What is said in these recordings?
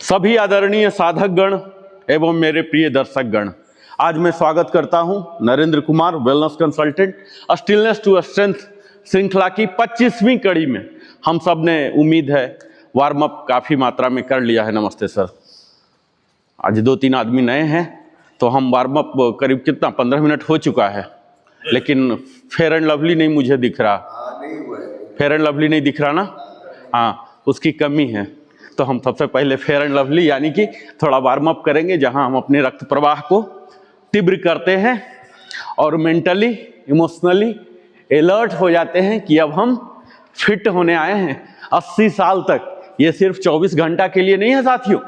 सभी आदरणीय साधकगण एवं मेरे प्रिय दर्शकगण, आज मैं स्वागत करता हूं Narendra Kumar, wellness consultant, stillness to strength श्रृंखला की 25वीं कड़ी में। हम सब ने उम्मीद है वार्म अप काफ़ी मात्रा में कर लिया है। नमस्ते सर। आज 2-3 आदमी नए हैं तो हम वार्म अप करीब 15 मिनट हो चुका है, लेकिन फेयर एंड लवली नहीं मुझे दिख रहा। फेयर एंड लवली नहीं दिख रहा ना? हाँ, उसकी कमी है। तो हम सबसे पहले फेयर एंड लवली यानी कि थोड़ा वार्म अप करेंगे, जहां हम अपने रक्त प्रवाह को तीव्र करते हैं और मेंटली इमोशनली अलर्ट हो जाते हैं कि अब हम फिट होने आए हैं 80 साल तक। ये सिर्फ 24 घंटा के लिए नहीं है साथियों,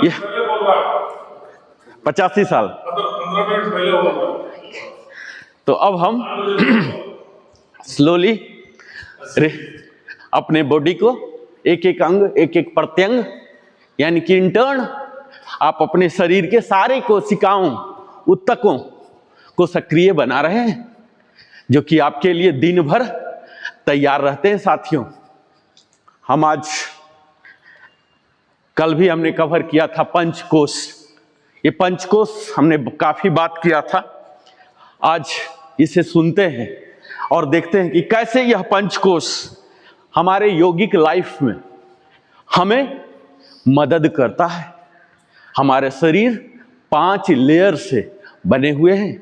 ये 85 साल। तो अब हम स्लोली अपने बॉडी को एक एक अंग, एक एक प्रत्यंग यानी कि इंटर्न, आप अपने शरीर के सारे कोशिकाओं, ऊतकों को सक्रिय बना रहे हैं, जो कि आपके लिए दिन भर तैयार रहते हैं साथियों। हम आज, कल भी हमने कवर किया था पंचकोश। ये पंचकोश हमने काफी बात किया था। आज इसे सुनते हैं और देखते हैं कि कैसे यह पंचकोश हमारे यौगिक लाइफ में हमें मदद करता है। हमारे शरीर 5 लेयर से बने हुए हैं।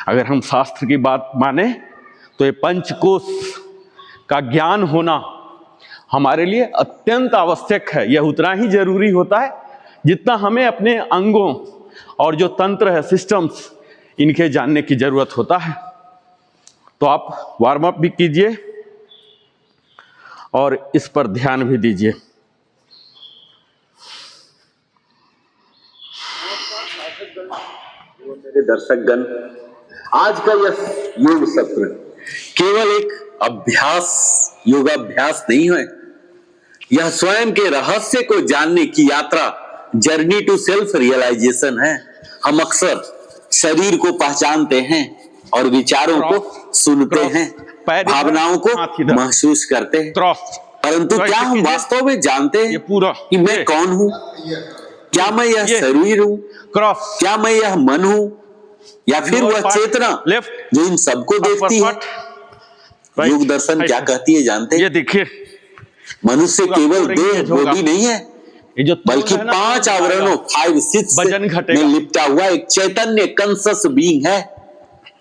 अगर हम शास्त्र की बात माने तो ये पंचकोश का ज्ञान होना हमारे लिए अत्यंत आवश्यक है। यह उतना ही जरूरी होता है जितना हमें अपने अंगों और जो तंत्र है, सिस्टम्स, इनके जानने की जरूरत होता है। तो आप वार्म अप भी कीजिए और इस पर ध्यान भी दीजिए। मेरे दर्शकगण, आज का यह योग सत्र केवल एक अभ्यास, योगाभ्यास नहीं है। यह स्वयं के रहस्य को जानने की यात्रा, जर्नी टू सेल्फ रियलाइजेशन है। हम अक्सर शरीर को पहचानते हैं और विचारों को सुनते हैं, भावनाओं को महसूस करते हैं, परंतु क्या हम वास्तव में जानते हैं कि मैं कौन हूं? क्या मैं यह शरीर हूं? क्या मैं यह मन हूं? या फिर वह चेतना जो इन सबको देखती है? योग दर्शन क्या कहती है जानते हैं? ये देखिए, मनुष्य केवल देह बॉडी नहीं है, बल्कि 5 आवरणों 5 सेंसेस में लिपटा हुआ एक चैतन्य कॉन्शियस बीइंग है।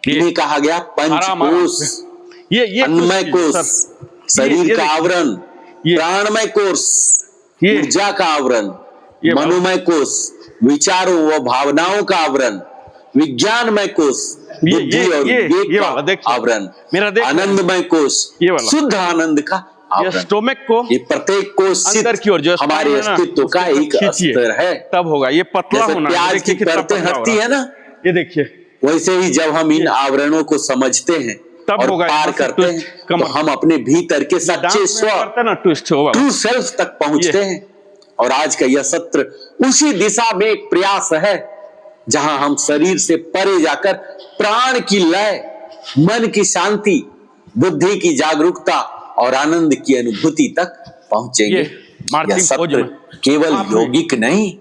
इन्हें कहा गया पंचकोश। अन्नमय कोश शरीर का आवरण, प्राणमय कोश ऊर्जा का आवरण, मनोमय कोश विचारों व भावनाओं का आवरण, विज्ञानमय कोष बुद्धि और विवेक का आवरण, आनंदमय कोष शुद्ध आनंद का आवरण। स्टोमक को ये प्रत्येक कोष हमारे अस्तित्व का एक अस्तर है। तब होगा ये पतला होना। प्याज की परतें हटती है ना, ये देखिए, वैसे ही जब हम इन आवरणों को समझते हैं और पार करते हैं तो हम अपने भीतर के सच्चे स्व, ट्रू सेल्फ तक पहुंचते हैं। और आज का यह सत्र उसी दिशा में एक प्रयास है, जहां हम शरीर से परे जाकर प्राण की लय, मन की शांति, बुद्धि की जागरूकता और आनंद की अनुभूति तक पहुंचेंगे। यह सत्र केवल यौगिक नहीं,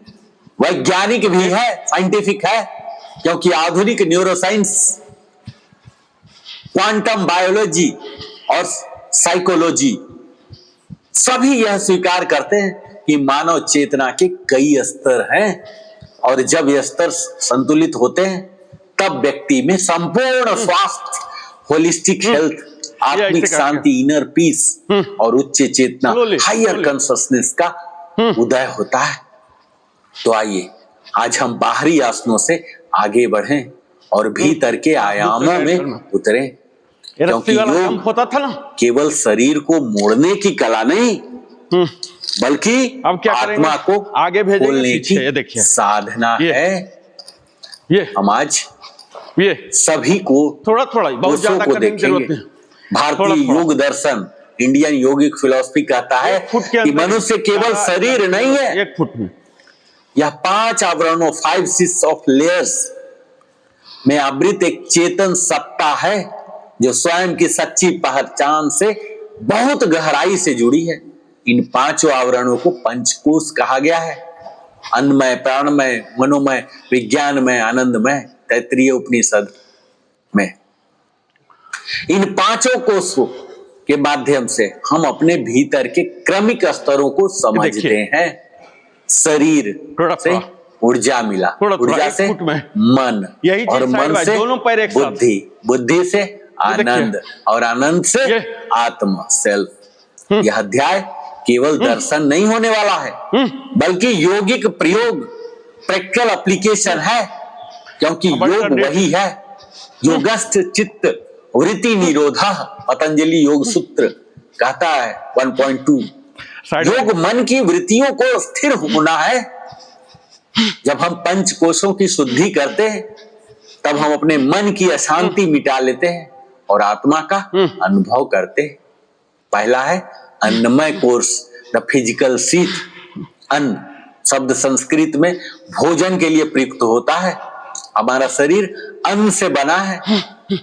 वैज्ञानिक भी है, साइंटिफिक है, क्योंकि आधुनिक न्यूरोसाइंस, क्वांटम बायोलॉजी और साइकोलॉजी सभी यह स्वीकार करते हैं कि मानव चेतना के कई स्तर हैं, और जब ये स्तर संतुलित होते हैं तब व्यक्ति में संपूर्ण स्वास्थ्य, होलिस्टिक हेल्थ, आत्मिक शांति, इनर पीस और उच्च चेतना, हायर कॉन्शियसनेस का उदय होता है। तो आइए आज हम बाहरी आसनों से आगे बढ़ें और भीतर के आयामों में उतरें, क्योंकि योग होता था ना, केवल शरीर को मोड़ने की कला नहीं, बल्कि आत्मा को आगे खोलने की साधना है। ये हम आज ये सभी को थोड़ा बहुत ज्यादा को देखेंगे। भारतीय योग दर्शन, इंडियन योगिक फिलॉसफी कहता है कि मनुष्य केवल शरीर नहीं है, 1 फुट में यह 5 आवरणों 5 सेट्स ऑफ लेयर्स में आवृत एक चेतन सत्ता है, जो स्वयं की सच्ची पहचान से बहुत गहराई से जुड़ी है। इन 5 आवरणों को पंचकोश कहा गया है। अन्नमय, प्राणमय, मनोमय, विज्ञानमय, आनंदमय, तैत्तिरीय उपनिषद में। इन पांचों कोषों के माध्यम से हम अपने भीतर के क्रमिक स्तरों को समझते हैं। शरीर से ऊर्जा मिला, ऊर्जा से मन, और मन से बुद्धि, बुद्धि से आनंद, और आनंद से आत्मा, सेल्फ। यह अध्याय केवल दर्शन नहीं होने वाला है, बल्कि योगिक प्रयोग, प्रैक्टिकल एप्लीकेशन है, क्योंकि योग वही है। योगस्थ चित्त वृत्ति निरोधा, पतंजलि योग सूत्र कहता है 1.2। योग मन की वृत्तियों को स्थिर होना है। जब हम पंच कोशों की शुद्धि करते हैं, तब हम अपने मन की अशांति मिटा लेते हैं और आत्मा का अनुभव करते हैं। पहला है अन्नमय कोर्स, द फिजिकल सीट। अन्न शब्द संस्कृत में भोजन के लिए प्रयुक्त होता है। हमारा शरीर अन्न से बना है,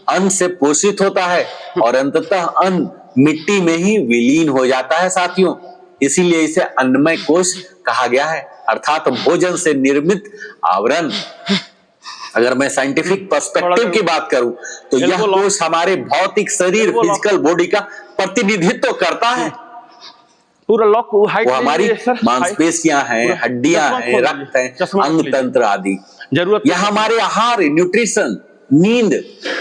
अन्न से पोषित होता है, और अंततः अन्न मिट्टी में ही विलीन हो जाता है साथियों। इसीलिए इसे अन्नमय कोश कहा गया है, अर्थात भोजन से निर्मित आवरण। अगर मैं साइंटिफिक पर्सपेक्टिव की बात करूं, तो यह कोश हमारे भौतिक शरीर, फिजिकल बॉडी का प्रतिनिधित्व करता है। पूरा लॉक, वो हमारी मांसपेशियां हैं, हड्डियां हैं, रक्त है, अंग तंत्र आदि। यह हमारे आहार, न्यूट्रिशन, नींद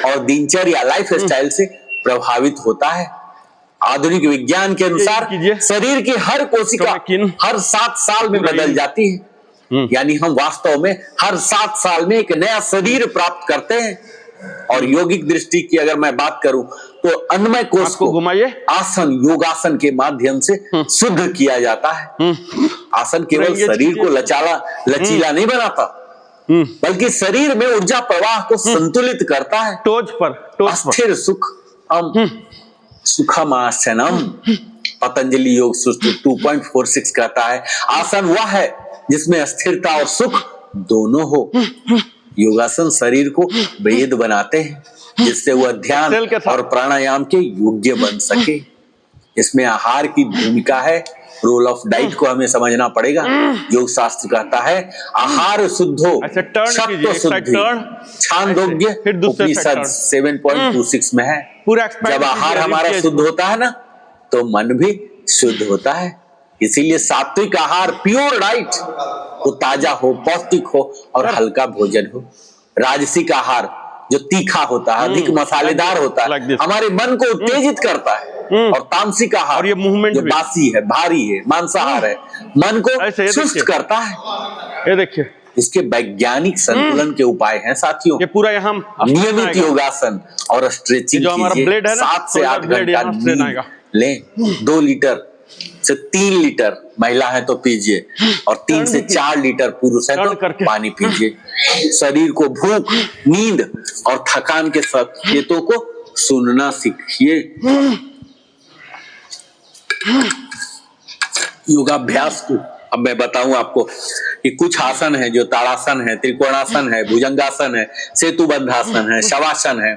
और दिनचर्या, लाइफ स्टाइल से प्रभावित होता है। आधुनिक विज्ञान के अनुसार शरीर की हर कोशिका हर 7 साल में बदल जाती है। यानी हम वास्तव में हर 7 साल में एक नया शरीर प्राप्त करते हैं। और योगिक दृष्टि की अगर मैं बात करूं, तो अन्नमय कोश को आसन, योगासन के माध्यम से शुद्ध किया जाता है। आसन केवल शरीर को लचीला नहीं बनाता, बल्कि शरीर में ऊर्जा प्रवाह को संतुलित करता है। अस्थिर सुखमासनम, पतंजलि योग सूत्र 2.46 कहता है, आसन वह है जिसमें स्थिरता और सुख दोनों हो। योगासन शरीर को वेद बनाते हैं, जिससे वह ध्यान और प्राणायाम के योग्य बन सके। इसमें आहार की भूमिका है, रोल ऑफ डाइट को हमें समझना पड़ेगा। योग शास्त्र कहता है आहार शुद्धो सत्व शुद्धि, छांदोग्य उपनिषद 7.26 में है। जब आहार हमारा शुद्ध होता है ना, तो मन भी शुद्ध होता है। इसीलिए सात्विक आहार, प्योर डाइट, वो ताजा हो, पौष्टिक हो और हल्का भोजन हो। राजसिक आहार जो तीखा होता है, अधिक मसालेदार होता है, हमारे मन को उत्तेजित करता है। और तामसिक आहार जो बासी है, भारी है, मांसाहार है, मन को सुस्त करता है। ये देखिए, इसके वैज्ञानिक संतुलन के उपाय हैं साथियों। ये पूरा यहाँ नियमित योगासन और स्ट्रेचिंग कीजिए। 7 से 8 घंटा नींद लें। 2 लीटर से 3 लीटर महिला है तो पीजिए, और 3 से 4 लीटर पुरुष है तो पानी पीजिए। शरीर को भूख, नींद और थकान के संकेतों को सुनना सीखिए। योगाभ्यास को अब मैं बताऊं आपको कि कुछ आसन है जो ताड़ासन है, त्रिकोणासन है, भुजंगासन है, सेतुबंधासन है, शवासन है।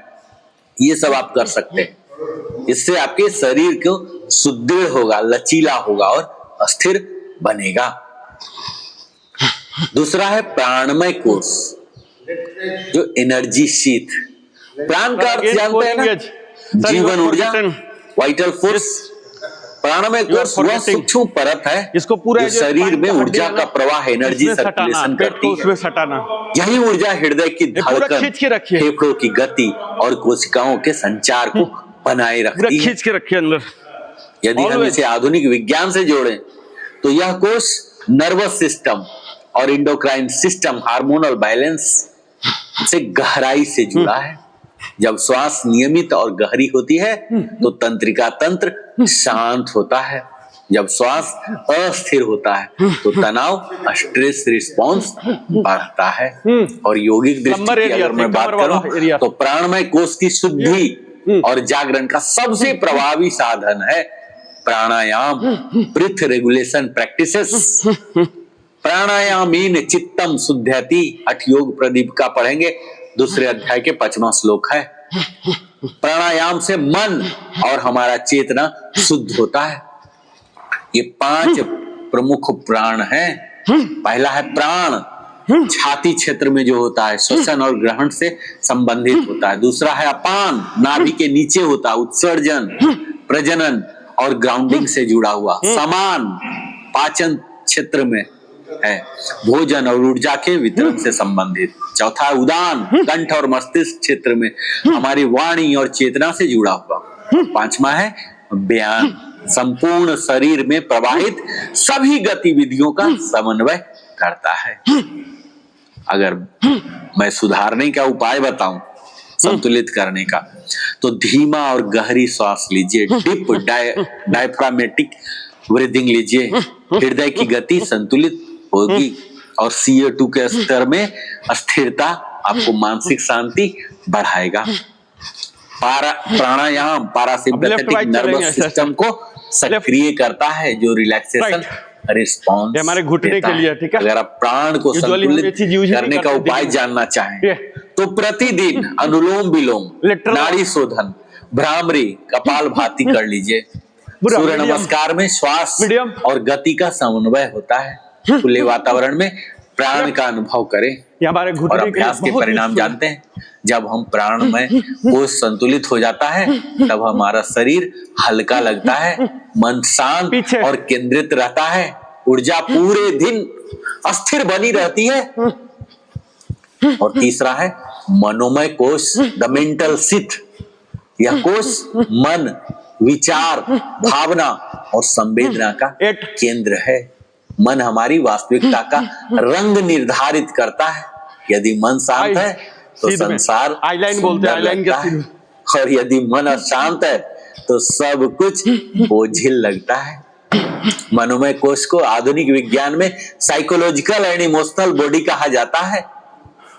ये सब आप कर सकते हैं। इससे आपके शरीर को सुदृढ़ होगा, लचीला होगा और स्थिर बनेगा। दूसरा है प्राणमय कोश, जो एनर्जी शीथ। प्राण का अर्थ जानते हैं ना, जीवन ऊर्जा, वाइटल फोर्स। प्राणमय कोश वह सूक्ष्म परत है इसको पूरा जो शरीर में ऊर्जा का प्रवाह, एनर्जी सर्कुलेशन करती है। यही ऊर्जा हृदय की धड़कन, फेफड़ों की गति और कोशिकाओं के संचार को बनाए रखती है। खींच के रखिए अंदर। यदि हम इसे आधुनिक विज्ञान से जोड़ें, तो यह कोश नर्वस सिस्टम और इंडोक्राइन सिस्टम, हार्मोनल बैलेंस से गहराई से जुड़ा है। जब श्वास नियमित और गहरी होती है, तो तंत्रिका तंत्र शांत होता है। जब श्वास अस्थिर होता है, तो तनाव, स्ट्रेस रिस्पॉन्स बढ़ता है। और यौगिक दृष्टि की अगर मैं बात करूं, तो प्राणमय कोश की शुद्धि और जागरण का सबसे प्रभावी साधन है प्राणायाम, ब्रीथ रेगुलेशन प्रैक्टिसेस। प्राणायामीन चित्तम शुद्धयति, हठ योग प्रदीप का पढ़ेंगे, 2 अध्याय के 5वां श्लोक है। प्राणायाम से मन और हमारा चेतना शुद्ध होता है। ये 5 प्रमुख प्राण हैं पहला है प्राण, छाती क्षेत्र में जो होता है, श्वसन और ग्रहण से संबंधित होता है। दूसरा है अपान, नाभि के नीचे होता है, उत्सर्जन, प्रजनन और ग्राउंडिंग से जुड़ा हुआ। समान, पाचन क्षेत्र में है, भोजन और ऊर्जा के वितरण से संबंधित। चौथा है उदान, कंठ और मस्तिष्क क्षेत्र में हमारी वाणी और चेतना से जुड़ा हुआ। पांचवा है बयान, संपूर्ण शरीर में प्रवाहित सभी गतिविधियों का समन्वय करता है। अगर मैं सुधारने का उपाय बताऊं, संतुलित करने का, तो धीमा और गहरी श्वास लीजिए, डीप डायफ्रामेटिक ब्रीदिंग लीजिए, हृदय की गति संतुलित होगी और CO2 के स्तर में स्थिरता आपको मानसिक शांति बढ़ाएगा। प्राणायाम पैरासिम्पैथेटिक नर्वस सिस्टम को सक्रिय करता है, जो रिलैक्सेशन रिस्पॉन्स हमारे घुटने के लिए, ठीक है। अगर आप प्राण को संतुलित करने का उपाय जानना चाहें तो प्रतिदिन अनुलोम विलोम, नाड़ी शोधन, भ्रामरी, कपालभाति कर लीजिए। सूर्य नमस्कार में श्वास और गति का समन्वय होता है। खुले वातावरण में प्राण का अनुभव करें और अभ्यास के परिणाम जानते हैं। जब हम प्राण में कोश संतुलित हो जाता है, तब हमारा शरीर हल्का लगता है, मन शांत और केंद्रित रहता है, ऊर्जा पूरे दिन अस्थिर बनी रहती है। और तीसरा है मनोमय कोश, द मेंटल सीट। यह कोश मन, विचार, भावना और संवेदना का केंद्र है। मन हमारी वास्तविकता का रंग निर्धारित करता है। यदि मन शांत है तो संसार सुंदर लगता है, और यदि मन अशांत है तो सब कुछ बोझिल लगता है। मनोमय कोश को आधुनिक विज्ञान में साइकोलॉजिकल एंड इमोशनल बॉडी कहा जाता है।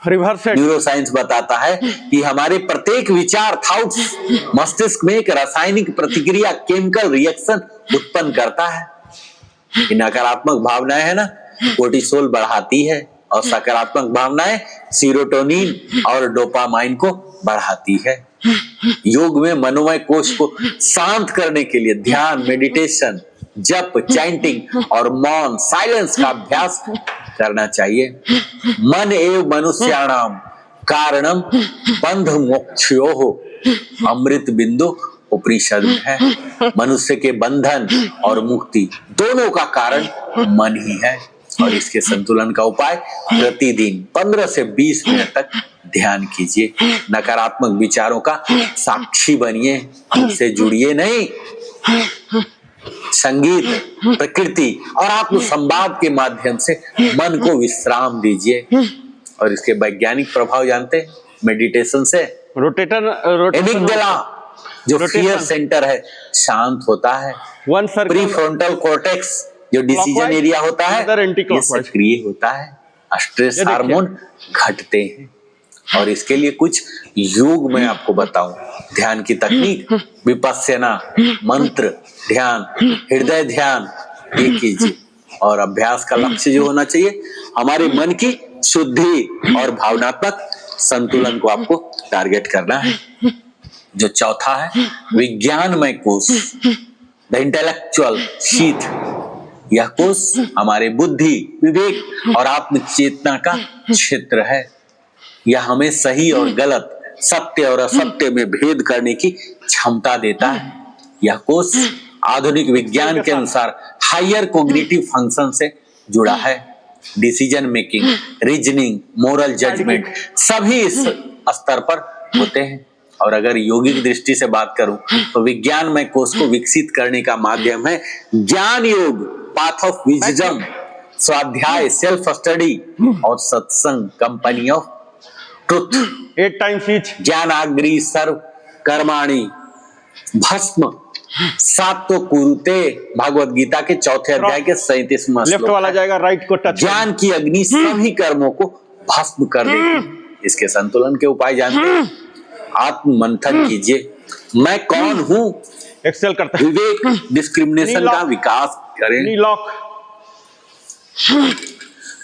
न्यूरो साइंस बताता है कि हमारे प्रत्येक विचार, थॉट्स, मस्तिष्क में एक रासायनिक प्रतिक्रिया, केमिकल रिएक्शन उत्पन्न करता है। नकारात्मक भावनाएं है ना, कोर्टिसोल बढ़ाती है, और सकारात्मक भावनाएं सीरोटोनिन और डोपामाइन को बढ़ाती है। योग में मनोमय कोश को शांत करने के लिए ध्यान, मेडिटेशन, जप, चैंटिंग और मौन, साइलेंस का अभ्यास करना चाहिए। मन एव मनुष्याणाम कारणम बंध मोक्षयोः अमृत बिंदु उपनिषद में है। मनुष्य के बंधन और मुक्ति दोनों का कारण मन ही है, और इसके संतुलन का उपाय प्रतिदिन 15 से 20 मिनट तक ध्यान कीजिए। नकारात्मक विचारों का साक्षी बनिए, उनसे जुड़िए नहीं। संगीत, प्रकृति और आत्म संवाद के माध्यम से मन को विश्राम दीजिए। और इसके वैज्ञानिक प्रभाव जानते हैं? मेडिटेशन से एमिग्डाला, जो फियर सेंटर है, शांत होता है। प्रीफ्रंटल कॉर्टेक्स, जो डिसीजन एरिया होता है, ये सक्रिय होता है। स्ट्रेस हार्मोन घटते हैं। और इसके लिए कुछ योग मैं आपको बताऊं। ध्यान की तकनीक, विपस्सना, मंत्र ध्यान, हृदय ध्यान, ये कीजिए। और अभ्यास का लक्ष्य जो होना चाहिए, हमारे मन की शुद्धि और भावनात्मक संतुलन को आपको टारगेट करना है। जो चौथा है विज्ञानमय कोश, द इंटेलेक्चुअल शीथ। यह कोश हमारे बुद्धि, विवेक और आत्म चेतना का क्षेत्र है। यह हमें सही और गलत, सत्य और असत्य में भेद करने की क्षमता देता है। यह कोश आधुनिक विज्ञान के अनुसार हायर कॉग्निटिव फंक्शन से जुड़ा है। Decision making, reasoning, moral judgement सभी इस स्तर पर होते हैं। और अगर योगिक दृष्टि से बात करूं तो विज्ञानमय कोश को विकसित करने का माध्यम है ज्ञान योग, पाथ ऑफ विजडम, स्वाध्याय, सेल्फ स्टडी और सत्संग, company of truth. 8 times each। ज्ञानाग्नि सर्व कर्माणि भस्म सात्व कुरुते, भागवत गीता के चौथे अध्याय के 37वां श्लोक। लेफ्ट वाला जाएगा, राइट को टच। ज्ञान की अग्नि सभी कर्मों को भस्म कर देगी। इसके संतुलन के उपाय जानते हैं? आत्म मंथन कीजिए, मैं कौन हूं, एक्सेल करता है। विवेक, डिस्क्रिमिनेशन का विकास करें।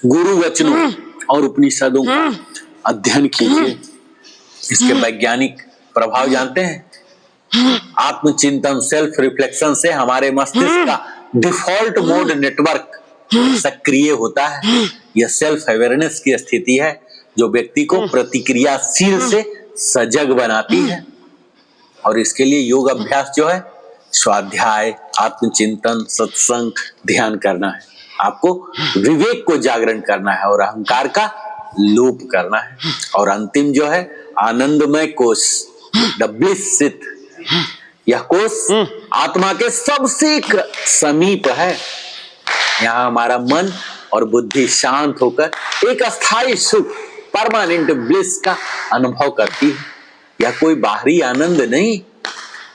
गुरु वचनों और उपनिषदों का अध्ययन कीजिए। इसके वैज्ञानिक प्रभाव जानते हैं? आत्मचिंतन, सेल्फ रिफ्लेक्शन से हमारे मस्तिष्क का डिफॉल्ट मोड नेटवर्क सक्रिय होता है। यह सेल्फ अवेयरनेस की स्थिति है जो व्यक्ति को प्रतिक्रियाशील से सजग बनाती है। और इसके लिए योग अभ्यास जो है स्वाध्याय, आत्मचिंतन, सत्संग, ध्यान करना है। आपको विवेक को जागरण करना है और अहंकार का लोप करना है। और अंतिम जो है आनंदमय कोश, द ब्लिस सिट, यह कोश आत्मा के सबसे समीप है। यहाँ हमारा मन और बुद्धि शांत होकर एक अस्थायी सुख, परमानेंट ब्लिस का अनुभव करती है। यह कोई बाहरी आनंद नहीं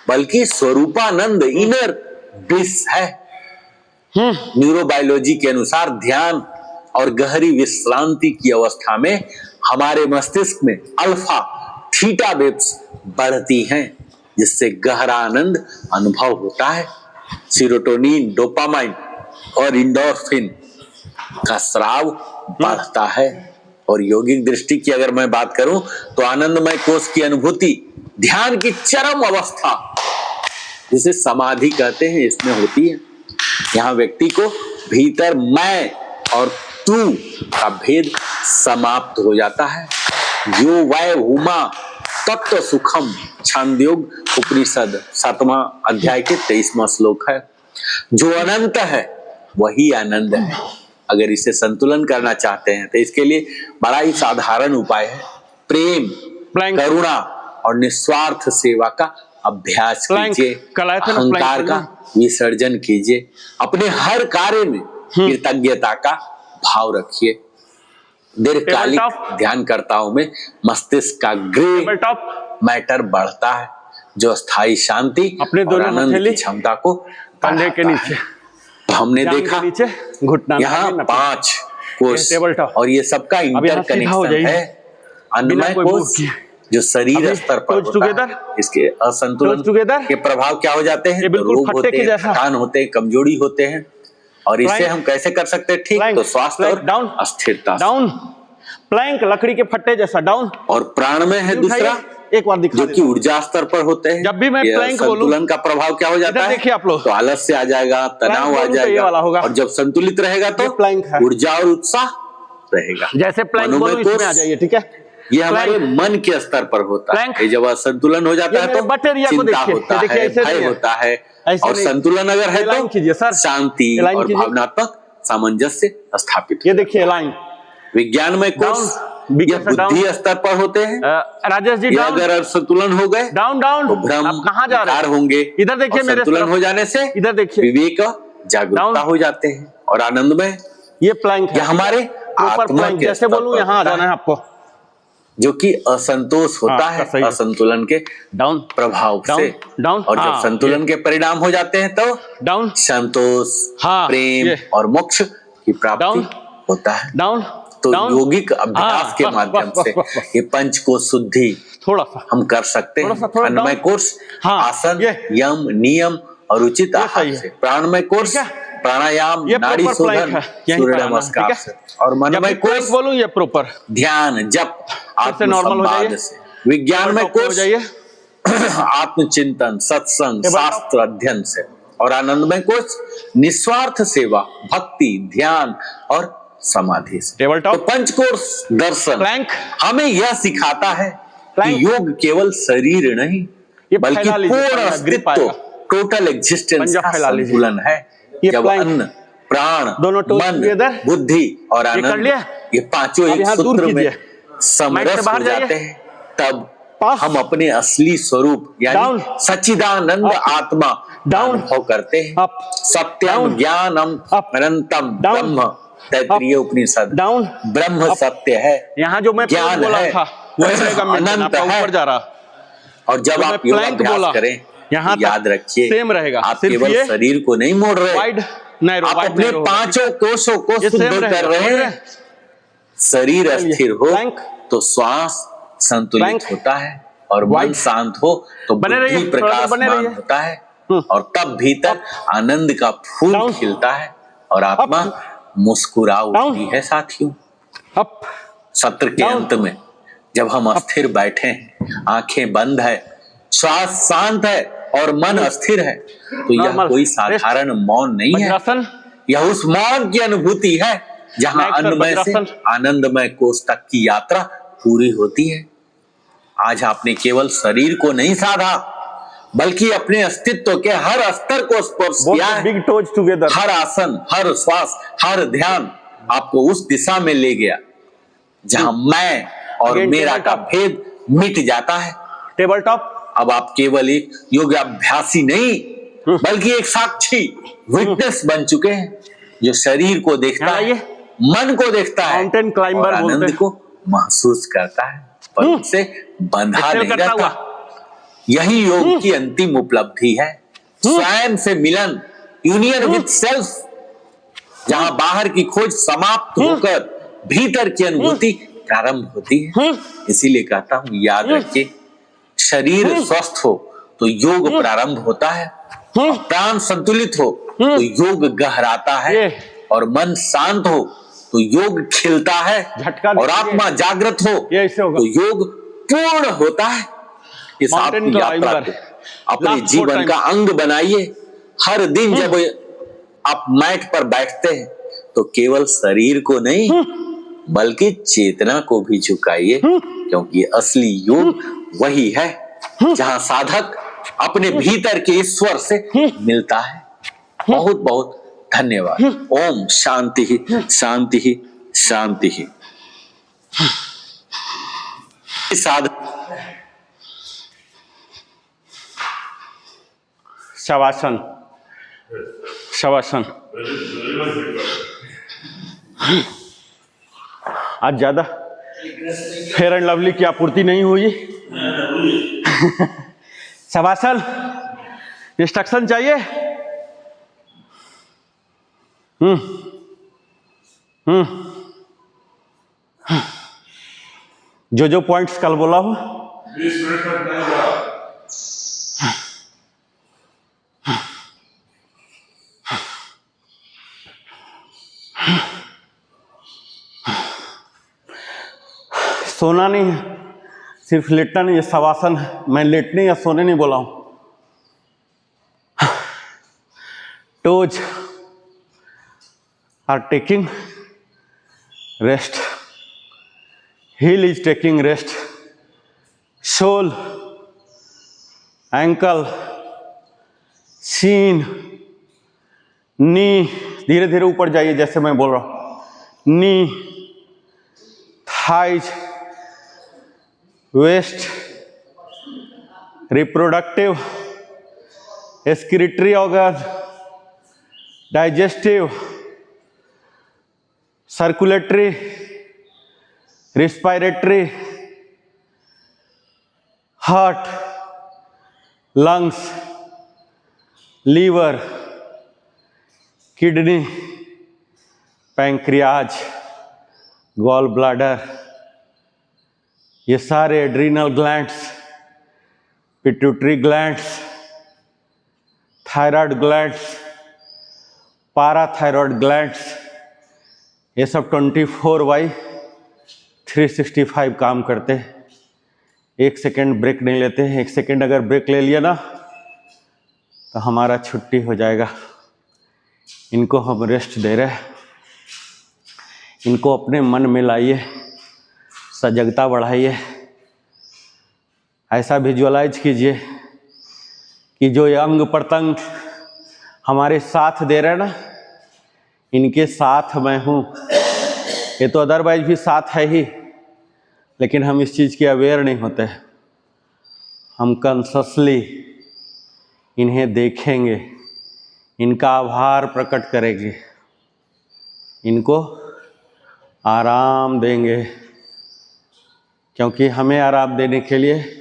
बल्कि स्वरूपानंद, इनर ब्लिस है। न्यूरोबायोलॉजी के अनुसार ध्यान और गहरी विश्रांति की अवस्था में हमारे मस्तिष्क में अल्फा थीटा वेव्स बढ़ती हैं, जिससे गहरा आनंद अनुभव होता है। सीरोटोनिन, डोपामाइन और एंडोर्फिन का स्राव बढ़ता है। और यौगिक दृष्टि की अगर मैं बात करूं तो आनंदमय कोश की अनुभूति ध्यान की चरम अवस्था, जिसे समाधि कहते हैं, इसमें होती है। यहाँ व्यक्ति को भीतर मैं और तू का भेद समाप्त हो जाता है। यो वै हुमा तत्व सुखम, छांदोग्य उपनिषद 7वां अध्याय के 23वां श्लोक है। जो अनंत है वही आनंद है। अगर इसे संतुलन करना चाहते हैं तो इसके लिए बड़ा ही साधारण उपाय है। प्रेम, करुणा और निस्वार्थ सेवा का अभ्यास कीजिए। अहंकार का विसर्जन कीजिए। अपने हर कार्य में कृतज्ञता का भाव रखिए। दीर्घकालिक ध्यानकर्ताओं में मस्तिष्क का ग्रे मैटर बढ़ता है, जो स्थायी शांति और आनंद की क्षमता को कंधे के नीचे, हमने देखा यहाँ 5 कोष और ये सबका इंटरकनेक्शन है। अन्नमय कोष जो शरीर स्तर पर होता है, इसके असंतुलन के प्रभाव क्या हो जाते हैं? तो रोग होते हैं, थकान होते हैं, कमजोरी होते हैं। और इसे हम कैसे कर सकते हैं ठीक? तो स्वास्थ्य और अस्थिरता। डाउन प्लैंक, लकड़ी के फट्टे जैसा डाउन। और प्राण में है दूसरा, एक बार दिखा, जो कि ऊर्जा स्तर पर होते हैं। जब भी मैं प्लैंक बोलूं, संतुलन का प्रभाव क्या हो जाता है? देखिए आप लोग, तो आलस्य आ जाएगा, तनाव आ जाएगा। और जब संतुलित रहेगा तो ऊर्जा और उत्साह रहेगा। जैसे प्लैंक बोलूं, इसमें आ जाइए, ठीक है? ये हमारे मन के स्तर पर होता है। जब असंतुलन हो जाता है तो चिंता होता है, भय होता है। और संतुलन अगर है तो शांति और भावनात्मक सामंजस्य स्थापित। ये देखिए लाइन। विज्ञान में कोष बुद्धि स्तर पर होते हैं। राजेश जी, अगर असंतुलन हो गए डाउन डाउन तो भ्रम, कहाँ जा रहे होंगे। इधर देखिए, मेरे संतुलन हो जाने से इधर देखिए, विवेक, जागरूकता हो जाते हैं और आनंद में। ये प्लैंक है, हमारे आत्मा के जैसे बोलूं यहाँ आ जाना है आपको, जो कि असंतोष होता है असंतुलन के डाउन प्रभाव से। डाउन और जब संतुलन के परिणाम हो जाते हैं तो डाउन संतोष, प्रेम और मोक्ष की प्राप्ति होता है। डाउन तो यौगिक अभ्यास के माध्यम से ये पंच को शुद्धि थोड़ा सा हम कर सकते हैं। अन्नमय कोष आसन, यम, नियम और उचित आहार से। प्राणमय कोष प्राणायाम, नाड़ी शोधन, सूर्य नमस्कार से। और मनमय कोष बोलूं ये प्रॉपर ध्यान, जप, आत्मसंवाद से। विज्ञान में कोष आत्मचिंतन, सत्संग, शास्त्र अध्ययन से। और आनंदमय कोष निस्वार्थ सेवा, भक्ति, ध्यान और समाधि से। तो पंचकोश दर्शन हमें यह सिखाता है कि योग केवल शरीर नहीं बल्कि पूर्ण अस्तित्व, टोटल एग्जिस्टेंस का संतुलन है। जब अन्न, प्राण, मन, बुद्धि और आनंद ये पांचों एक सूत्र में समरस हो जाते हैं, तब हम अपने असली स्वरूप यानी सच्चिदानंद आत्मा अनुभव करते हैं। सत्यम ज्ञानम अनंतम ब्रह्म, तैत्तिरीय उपनिषद। ब्रह्म सत्य है, यहाँ जो मैं ज्ञान है, अनंत है। जा रहा। और जब आप योग अभ्यास करें यहाँ याद रखिए, सेम रहेगा। आप केवल शरीर को नहीं मोड़ रहे, आप अपने पांचों कोषों को शुद्ध कर रहे हैं। शरीर स्थिर हो तो श्वास संतुलित होता है और मन शांत हो तो बुद्धि प्रकाशमान होता है। और तब भीतर आनंद का फूल खिलता है और आत्मा मुस्कुरा उठती है। साथियों, सत्र के अंत में जब हम अस्थिर बैठे हैं, आंखें बंद है, श्वास शांत है और मन अस्थिर है, तो यह कोई साधारण मौन नहीं है। यह उस मौन की अनुभूति है जहां Next, sir, अन्नमय से वज्रासन। आनंदमय कोष तक की यात्रा पूरी होती है। आज आपने केवल शरीर को नहीं साधा, बल्कि अपने अस्तित्व के हर स्तर को स्पर्श Both किया the है। big toes together. हर आसन, हर श्वास, हर ध्यान आपको उस दिशा में ले गया जहां मैं और Again, मेरा का tabletop. भेद मिट जाता है। Table top. अब आप केवल एक योगाभ्यासी नहीं, बल्कि एक साक्षी, विटनेस बन चुके हैं, जो शरीर को देखता यहाँ है, लाइए। मन को देखता है Mountain climber और बोलते आनंद हैं। को महसूस करता है, पर उससे बंधा Excel नहीं करता रहता। हुआ। यही योग की अंतिम उपलब्धि है, स्वयं से मिलन, यूनियन विद सेल्फ, जहां बाहर की खोज समाप्त होकर भीतर की अनुभूति प्रारंभ होती है। इसीलिए कहता हूं, याद रखिए, शरीर स्वस्थ हो तो योग प्रारंभ होता है, प्राण संतुलित हो तो योग गहराता है, और मन शांत हो तो योग खिलता है, झटका और दीजिए। आत्मा जागृत हो ये ऐसे होगा। तो योग पूर्ण होता है। इस Mountain आत्म यात्रा climber। को अपने Last four जीवन times। का अंग बनाइए। हर दिन जब आप मैट पर बैठते हैं तो केवल शरीर को नहीं, बल्कि चेतना को भी झुकाइए, क्योंकि असली योग वही है जहां साधक अपने भीतर के ईश्वर से मिलता है। बहुत बहुत धन्यवाद। ओम शांति ही शांति ही शांति ही। शवासन। शवासन। आज ज्यादा फेयर एंड लवली की आपूर्ति नहीं हुई। शवासन। इंस्ट्रक्शन चाहिए? जो पॉइंट्स कल बोला हो। 20 मिनट तक नहीं जाओ। सोना नहीं है, सिर्फ लेटना नहीं, ये शवासन है। मैं लेटने या सोने नहीं बोला हूं। Toes are taking rest, heel is taking rest, sole, ankle, shin, knee, धीरे धीरे ऊपर जाइए जैसे मैं बोल रहा हूं। knee, thighs, waist, reproductive, excretory organ, digestive, circulatory, respiratory, heart, lungs, liver, kidney, pancreas, gall bladder, ये सारे adrenal glands, pituitary glands, thyroid glands, parathyroid glands, ये सब 24/365 काम करते हैं। एक सेकेंड ब्रेक नहीं लेते हैं। एक सेकेंड अगर ब्रेक ले लिया ना तो हमारा छुट्टी हो जाएगा। इनको हम रेस्ट दे रहे हैं। इनको अपने मन में लाइए, सजगता बढ़ाइए। ऐसा विजुअलाइज कीजिए कि जो ये अंग प्रत्यंग हमारे साथ दे रहे हैं ना, इनके साथ मैं हूँ। ये तो अदरवाइज भी साथ है ही, लेकिन हम इस चीज़ के अवेयर नहीं होते। हम कॉन्शसली इन्हें देखेंगे, इनका आभार प्रकट करेंगे, इनको आराम देंगे, क्योंकि हमें आराम देने के लिए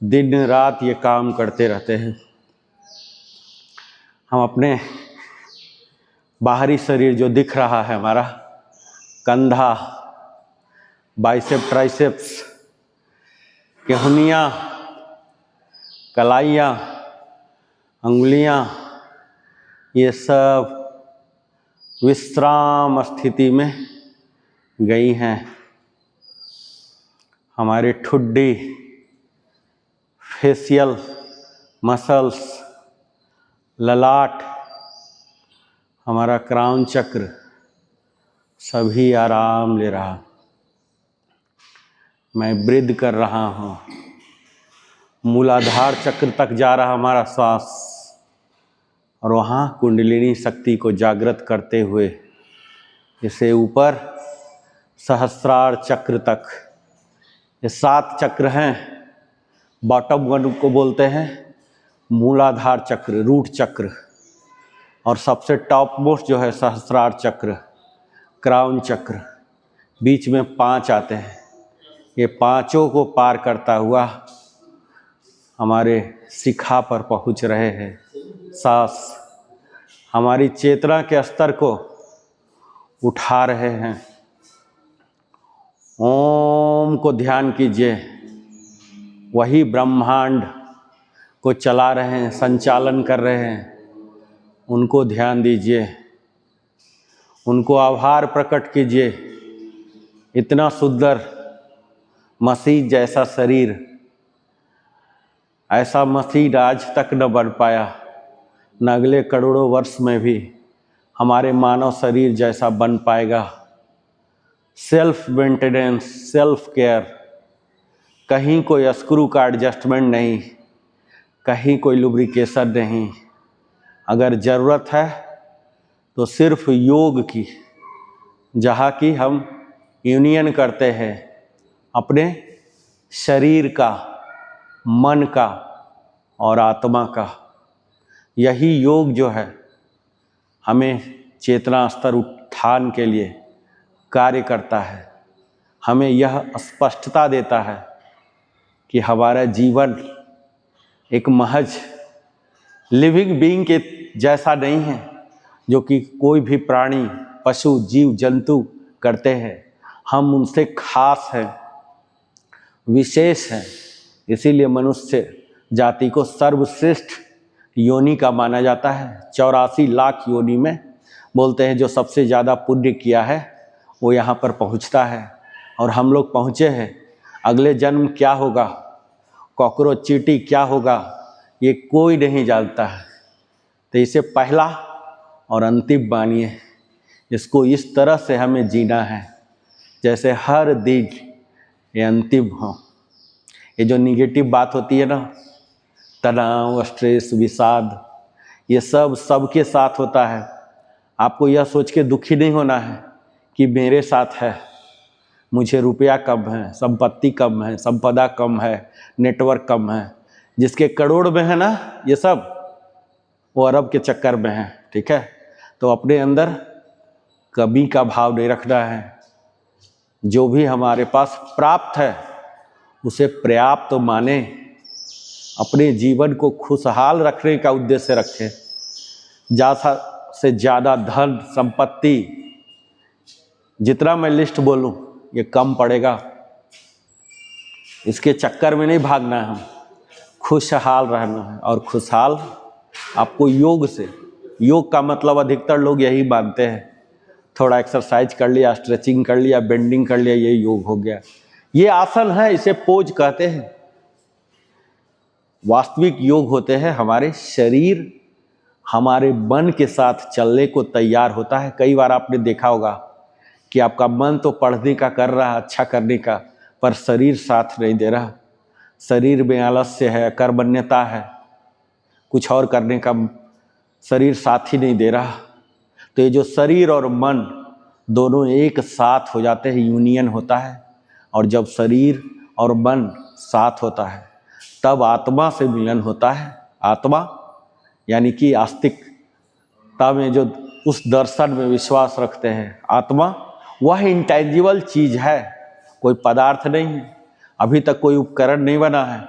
दिन रात ये काम करते रहते हैं। हम अपने बाहरी शरीर जो दिख रहा है, हमारा कंधा, बाइसेप, ट्राइसेप्स, केहुनियाँ, कलाइयाँ, अंगुलियाँ, ये सब विश्राम स्थिति में गई हैं। हमारे ठुड्डी, फेशियल मसल्स, ललाट, हमारा क्राउन चक्र सभी आराम ले रहा। मैं ब्रीद कर रहा हूँ। मूलाधार चक्र तक जा रहा हमारा श्वास और वहाँ कुंडलिनी शक्ति को जागृत करते हुए इसे ऊपर सहस्रार चक्र तक, ये 7 चक्र हैं। बॉटम 1 को बोलते हैं मूलाधार चक्र, रूट चक्र, और सबसे टॉप मोस्ट जो है सहस्रार चक्र, क्राउन चक्र। बीच में 5 आते हैं। ये पांचों को पार करता हुआ हमारे शिखा पर पहुंच रहे हैं। सांस हमारी चेतना के स्तर को उठा रहे हैं। ओम को ध्यान कीजिए, वही ब्रह्मांड को चला रहे हैं, संचालन कर रहे हैं, उनको ध्यान दीजिए, उनको आभार प्रकट कीजिए। इतना सुंदर मसीह जैसा शरीर, ऐसा मसीह आज तक न बन पाया, न अगले करोड़ों वर्ष में भी हमारे मानव शरीर जैसा बन पाएगा। सेल्फ मेंटेनेंस, सेल्फ केयर, कहीं कोई स्क्रू का एडजस्टमेंट नहीं, कहीं कोई लुब्रिकेशन नहीं। अगर ज़रूरत है तो सिर्फ योग की, जहाँ की हम यूनियन करते हैं अपने शरीर का, मन का और आत्मा का। यही योग जो है हमें चेतना स्तर उत्थान के लिए कार्य करता है। हमें यह स्पष्टता देता है कि हमारा जीवन एक महज लिविंग बीइंग के जैसा नहीं है, जो कि कोई भी प्राणी, पशु, जीव जंतु करते हैं। हम उनसे खास हैं, विशेष हैं। इसीलिए मनुष्य जाति को सर्वश्रेष्ठ योनि का माना जाता है। 84 लाख योनि में बोलते हैं जो सबसे ज़्यादा पुण्य किया है वो यहाँ पर पहुँचता है। और हम लोग पहुँचे हैं। अगले जन्म क्या होगा, कॉकरोच चींटी क्या होगा, ये कोई नहीं जानता है। तो इसे पहला और अंतिम मानिए। इसको इस तरह से हमें जीना है जैसे हर दिन ये अंतिम हो। ये जो निगेटिव बात होती है ना, तनाव, स्ट्रेस, विषाद, ये सब सबके साथ होता है। आपको यह सोच के दुखी नहीं होना है कि मेरे साथ है, मुझे रुपया कम है, संपत्ति कम है, संपदा कम है, नेटवर्क कम है। जिसके करोड़ में है ना ये सब, वो अरब के चक्कर में है। ठीक है, तो अपने अंदर कमी का भाव नहीं रखना है। जो भी हमारे पास प्राप्त है उसे पर्याप्त तो माने, अपने जीवन को खुशहाल रखने का उद्देश्य रखें। ज़्यादा से ज़्यादा धन संपत्ति, जितना मैं लिस्ट बोलूं ये कम पड़ेगा। इसके चक्कर में नहीं भागना है, हम खुशहाल रहना है। और खुशहाल आपको योग से, योग का मतलब अधिकतर लोग यही मानते हैं, थोड़ा एक्सरसाइज कर लिया, स्ट्रेचिंग कर लिया, बेंडिंग कर लिया, ये योग हो गया। ये आसन है, इसे पोज कहते हैं। वास्तविक योग होते हैं हमारे शरीर हमारे मन के साथ चलने को तैयार होता है। कई बार आपने देखा होगा कि आपका मन तो पढ़ने का कर रहा है, अच्छा करने का, पर शरीर साथ नहीं दे रहा। शरीर में आलस्य है, कर्मण्यता है, कुछ और करने का शरीर साथ ही नहीं दे रहा। तो ये जो शरीर और मन दोनों एक साथ हो जाते हैं, यूनियन होता है। और जब शरीर और मन साथ होता है तब आत्मा से मिलन होता है। आत्मा यानी कि आस्तिकता में जो उस दर्शन में विश्वास रखते हैं, आत्मा वह इंटेंजिबल चीज़ है, कोई पदार्थ नहीं है, अभी तक कोई उपकरण नहीं बना है।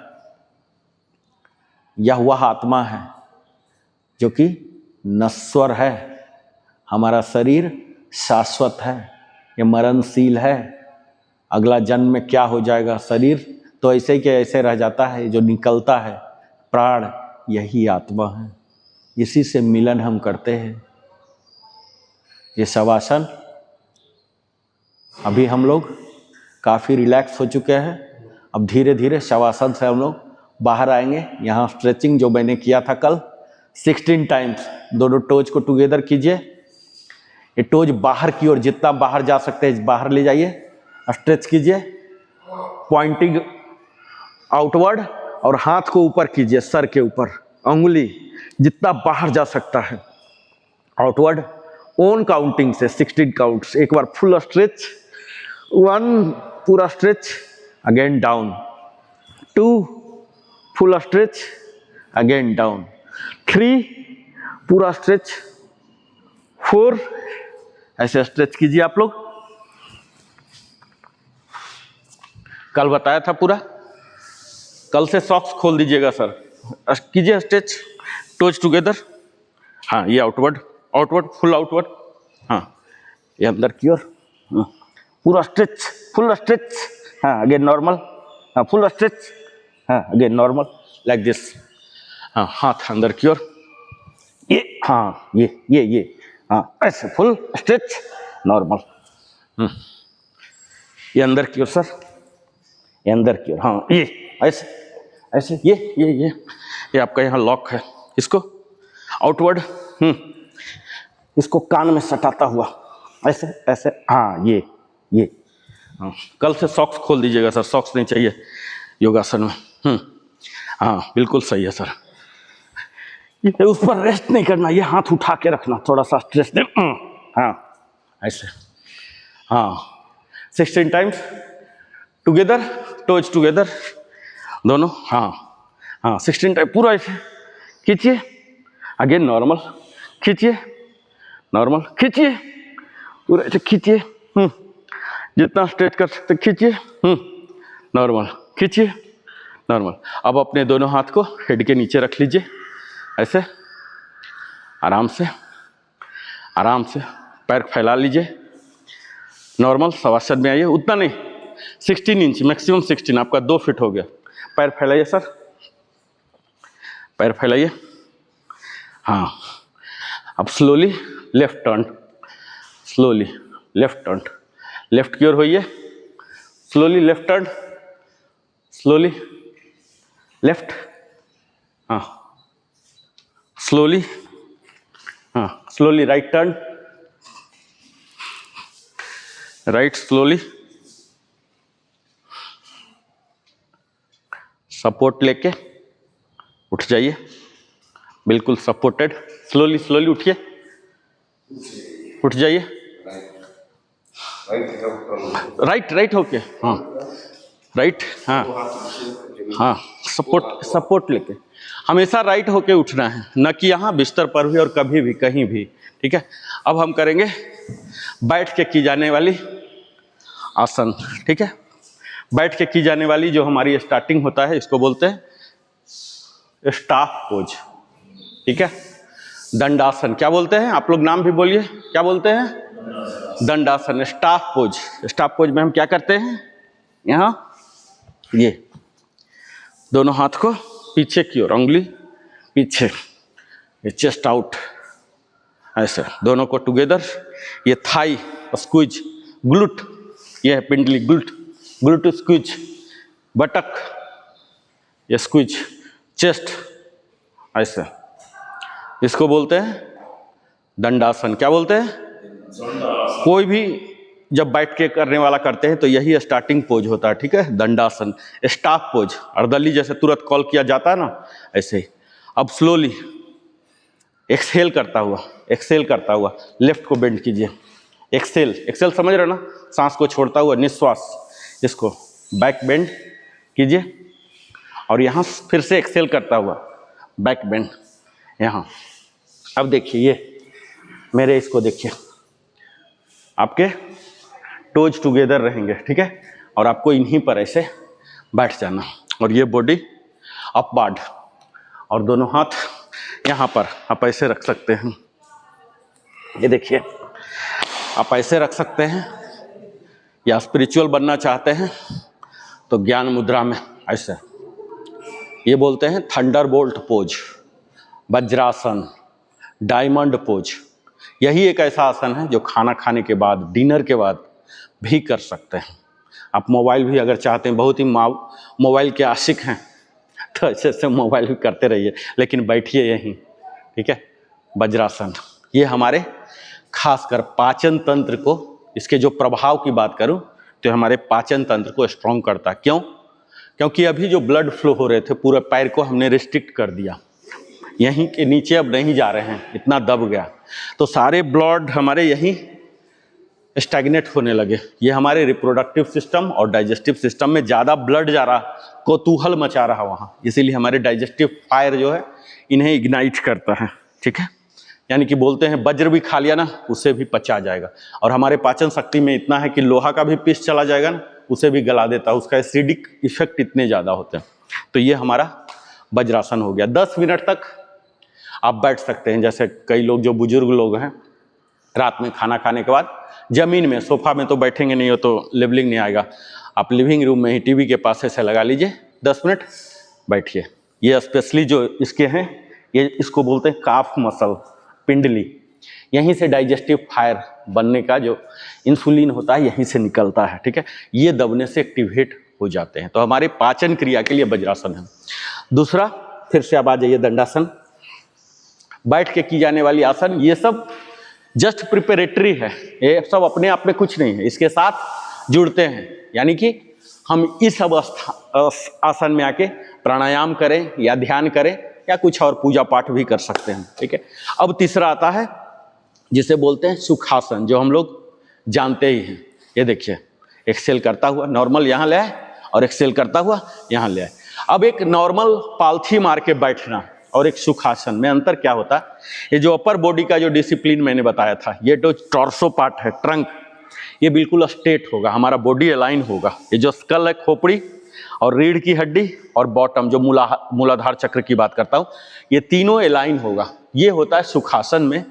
यह वह आत्मा है जो कि नश्वर है। हमारा शरीर शाश्वत है, ये मरणशील है। अगला जन्म में क्या हो जाएगा, शरीर तो ऐसे के ऐसे रह जाता है। जो निकलता है प्राण, यही आत्मा है। इसी से मिलन हम करते हैं। ये शवासन, अभी हम लोग काफ़ी रिलैक्स हो चुके हैं। अब धीरे धीरे शवासन से हम लोग बाहर आएंगे। यहाँ स्ट्रेचिंग जो मैंने किया था कल 16 टाइम्स, दोनों टोज को टुगेदर कीजिए, ये टोज बाहर की ओर, जितना बाहर जा सकते हैं बाहर ले जाइए, स्ट्रेच कीजिए, पॉइंटिंग आउटवर्ड, और हाथ को ऊपर कीजिए, सर के ऊपर, अंगुली जितना बाहर जा सकता है आउटवर्ड, ओन काउंटिंग से 16 काउंट्स। एक बार फुल स्ट्रेच, 1 पूरा stretch, again down, 2 full stretch, again down, 3 पूरा स्ट्रेच, 4 ऐसे स्ट्रेच कीजिए आप लोग। कल बताया था पूरा, कल से सॉक्स खोल दीजिएगा सर। कीजिए स्ट्रेच, टोज टुगेदर, हाँ ये आउटवर्ड, आउटवर्ड फुल आउटवर्ड, हाँ ये अंदर की ओर, पूरा स्ट्रेच, फुल स्ट्रेच, हाँ अगेन नॉर्मल, हाँ फुल स्ट्रेच, हाँ अगेन नॉर्मल, लाइक दिस, हाँ हाथ अंदर की ओर, ये हाँ ये हाँ ऐसे फुल स्ट्रेच, नॉर्मल, ये अंदर की ओर सर, ये अंदर की ओर, हाँ ये ऐसे ऐसे, ये आपका यहाँ लॉक है, इसको आउटवर्ड, इसको कान में सटाता हुआ ऐसे ऐसे, हाँ ये हाँ। कल से सॉक्स खोल दीजिएगा सर, सॉक्स नहीं चाहिए योगासन में। हाँ बिल्कुल सही है सर। ये उस पर रेस्ट नहीं करना, ये हाथ उठा के रखना, थोड़ा सा स्ट्रेस दे, हाँ ऐसे, हाँ 16 टाइम्स टुगेदर, टोज टुगेदर दोनों, हाँ 16 टाइम पूरा ऐसे खींचिए, अगेन नॉर्मल, खींचिए नॉर्मल, खींचिए पूरा ऐसे खींचिए, जितना स्ट्रेच कर सकते खींचिए, नॉर्मल, खींचिए नॉर्मल। अब अपने दोनों हाथ को हेड के नीचे रख लीजिए, ऐसे आराम से पैर फैला लीजिए, नॉर्मल शवासन में आइए, उतना नहीं, 16 इंच मैक्सिमम 16, आपका 2 फीट हो गया। पैर फैलाइए सर, पैर फैलाइए, हाँ। अब slowly left turn, slowly left turn, left की ओर होइए, slowly left turn, slowly left, हाँ स्लोली, हाँ slowly right turn, right slowly, support लेके उठ जाइए, बिल्कुल सपोर्टेड, स्लोली स्लोली उठिए, उठ जाइए, राइट होके, हाँ राइट, हाँ सपोर्ट लेके हमेशा राइट होके उठना है, न कि यहाँ बिस्तर पर भी और कभी भी कहीं भी, ठीक है। अब हम करेंगे बैठ के की जाने वाली आसन, ठीक है। बैठ के की जाने वाली जो हमारी स्टार्टिंग होता है, इसको बोलते हैं स्टाफ पोज, ठीक है। दंडासन क्या बोलते हैं, आप लोग नाम भी बोलिए, क्या बोलते हैं, दंडासन, स्टाफ पोज। स्टाफ पोज में हम क्या करते हैं, यहाँ ये दोनों हाथ को पीछे की ओर, उंगली पीछे, ये चेस्ट आउट, ऐसे दोनों को टुगेदर, ये थाई स्क्विज, ग्लूट, ये है पिंडली, ग्लूट स्क्विज, बटक ये स्क्विज, चेस्ट ऐसे, इसको बोलते हैं दंडासन। क्या बोलते हैं, कोई भी जब बैठ के करने वाला करते हैं तो यही स्टार्टिंग पोज होता है, ठीक है, दंडासन, स्टाफ पोज, अर्दली जैसे तुरंत कॉल किया जाता है ना, ऐसे ही। अब स्लोली एक्सहेल करता हुआ लेफ्ट को बेंड कीजिए, एक्सेल समझ रहे ना, सांस को छोड़ता हुआ निश्वास, इसको बैक बेंड कीजिए, और यहाँ फिर से एक्सेल करता हुआ बैक बेंड यहाँ। अब देखिए ये मेरे, इसको देखिए, आपके टोज टुगेदर रहेंगे, ठीक है, और आपको इन्हीं पर ऐसे बैठ जाना, और ये बॉडी अपवार्ड, और दोनों हाथ यहाँ पर आप ऐसे रख सकते हैं, ये देखिए आप ऐसे रख सकते हैं, या स्पिरिचुअल बनना चाहते हैं तो ज्ञान मुद्रा में ऐसे, ये बोलते हैं Thunderbolt pose, vajrasana, diamond pose. यही एक ऐसा आसन है जो खाना खाने के बाद, डिनर के बाद भी कर सकते हैं। आप मोबाइल भी अगर चाहते हैं, बहुत ही मोबाइल के आशिक हैं तो ऐसे ऐसे मोबाइल भी करते रहिए, लेकिन बैठिए यहीं, ठीक है। वज्रासन ये हमारे खासकर पाचन तंत्र को, इसके जो प्रभाव की बात करूं तो हमारे पाचन तंत्र को स्ट्रॉन्ग करता है। क्यों? क्योंकि अभी जो ब्लड फ्लो हो रहे थे पूरे पैर को हमने रिस्ट्रिक्ट कर दिया, यहीं के नीचे अब नहीं जा रहे हैं, इतना दब गया, तो सारे ब्लड हमारे यहीं स्टैग्नेट होने लगे। ये हमारे रिप्रोडक्टिव सिस्टम और डाइजेस्टिव सिस्टम में ज़्यादा ब्लड जा रहा, कौतूहल मचा रहा वहाँ, इसीलिए हमारे डाइजेस्टिव फायर जो है इन्हें इग्नाइट करता है। ठीक है, यानी कि बोलते हैं वज्र भी खा लिया ना उसे भी पचा जाएगा, और हमारे पाचन शक्ति में इतना है कि लोहा का भी पीस चला जाएगा ना उसे भी गला देता है, उसका एसिडिक इफेक्ट इतने ज़्यादा होते हैं। तो ये हमारा वज्रासन हो गया। 10 मिनट तक आप बैठ सकते हैं। जैसे कई लोग जो बुजुर्ग लोग हैं रात में खाना खाने के बाद जमीन में, सोफा में तो बैठेंगे नहीं, हो तो लेवलिंग नहीं आएगा, आप लिविंग रूम में ही टीवी के पास ऐसे लगा लीजिए, 10 मिनट बैठिए। ये स्पेशली जो इसके हैं ये इसको बोलते हैं काफ मसल, पिंडली, यहीं से डाइजेस्टिव फायर बनने का जो इंसुलिन होता है यहीं से निकलता है। ठीक है, ये दबने से एक्टिवेट हो जाते हैं। तो हमारे पाचन क्रिया के लिए वज्रासन है। दूसरा, फिर से अब आ जाइए दंडासन, बैठ के की जाने वाली आसन। ये सब जस्ट प्रिपरेटरी है, ये सब अपने आप में कुछ नहीं है, इसके साथ जुड़ते हैं। यानी कि हम इस अवस्था आसन में आके प्राणायाम करें या ध्यान करें या कुछ और पूजा पाठ भी कर सकते हैं। ठीक है, अब तीसरा आता है जिसे बोलते हैं सुखासन, जो हम लोग जानते ही हैं। ये देखिए, एक्सेल करता हुआ नॉर्मल यहाँ ले आए और एक्सेल करता हुआ यहाँ ले आए। अब एक नॉर्मल पालथी मार के बैठना और एक सुखासन में अंतर क्या होता है? ये जो अपर बॉडी का जो डिसिप्लिन मैंने बताया था, ये जो टॉर्सो पार्ट है, ट्रंक, ये बिल्कुल स्ट्रेट होगा, हमारा बॉडी अलाइन होगा। ये जो स्कल है, खोपड़ी और रीढ़ की हड्डी और बॉटम जो मूलाधार चक्र की बात करता हूँ, ये तीनों अलाइन होगा। ये होता है सुखासन में।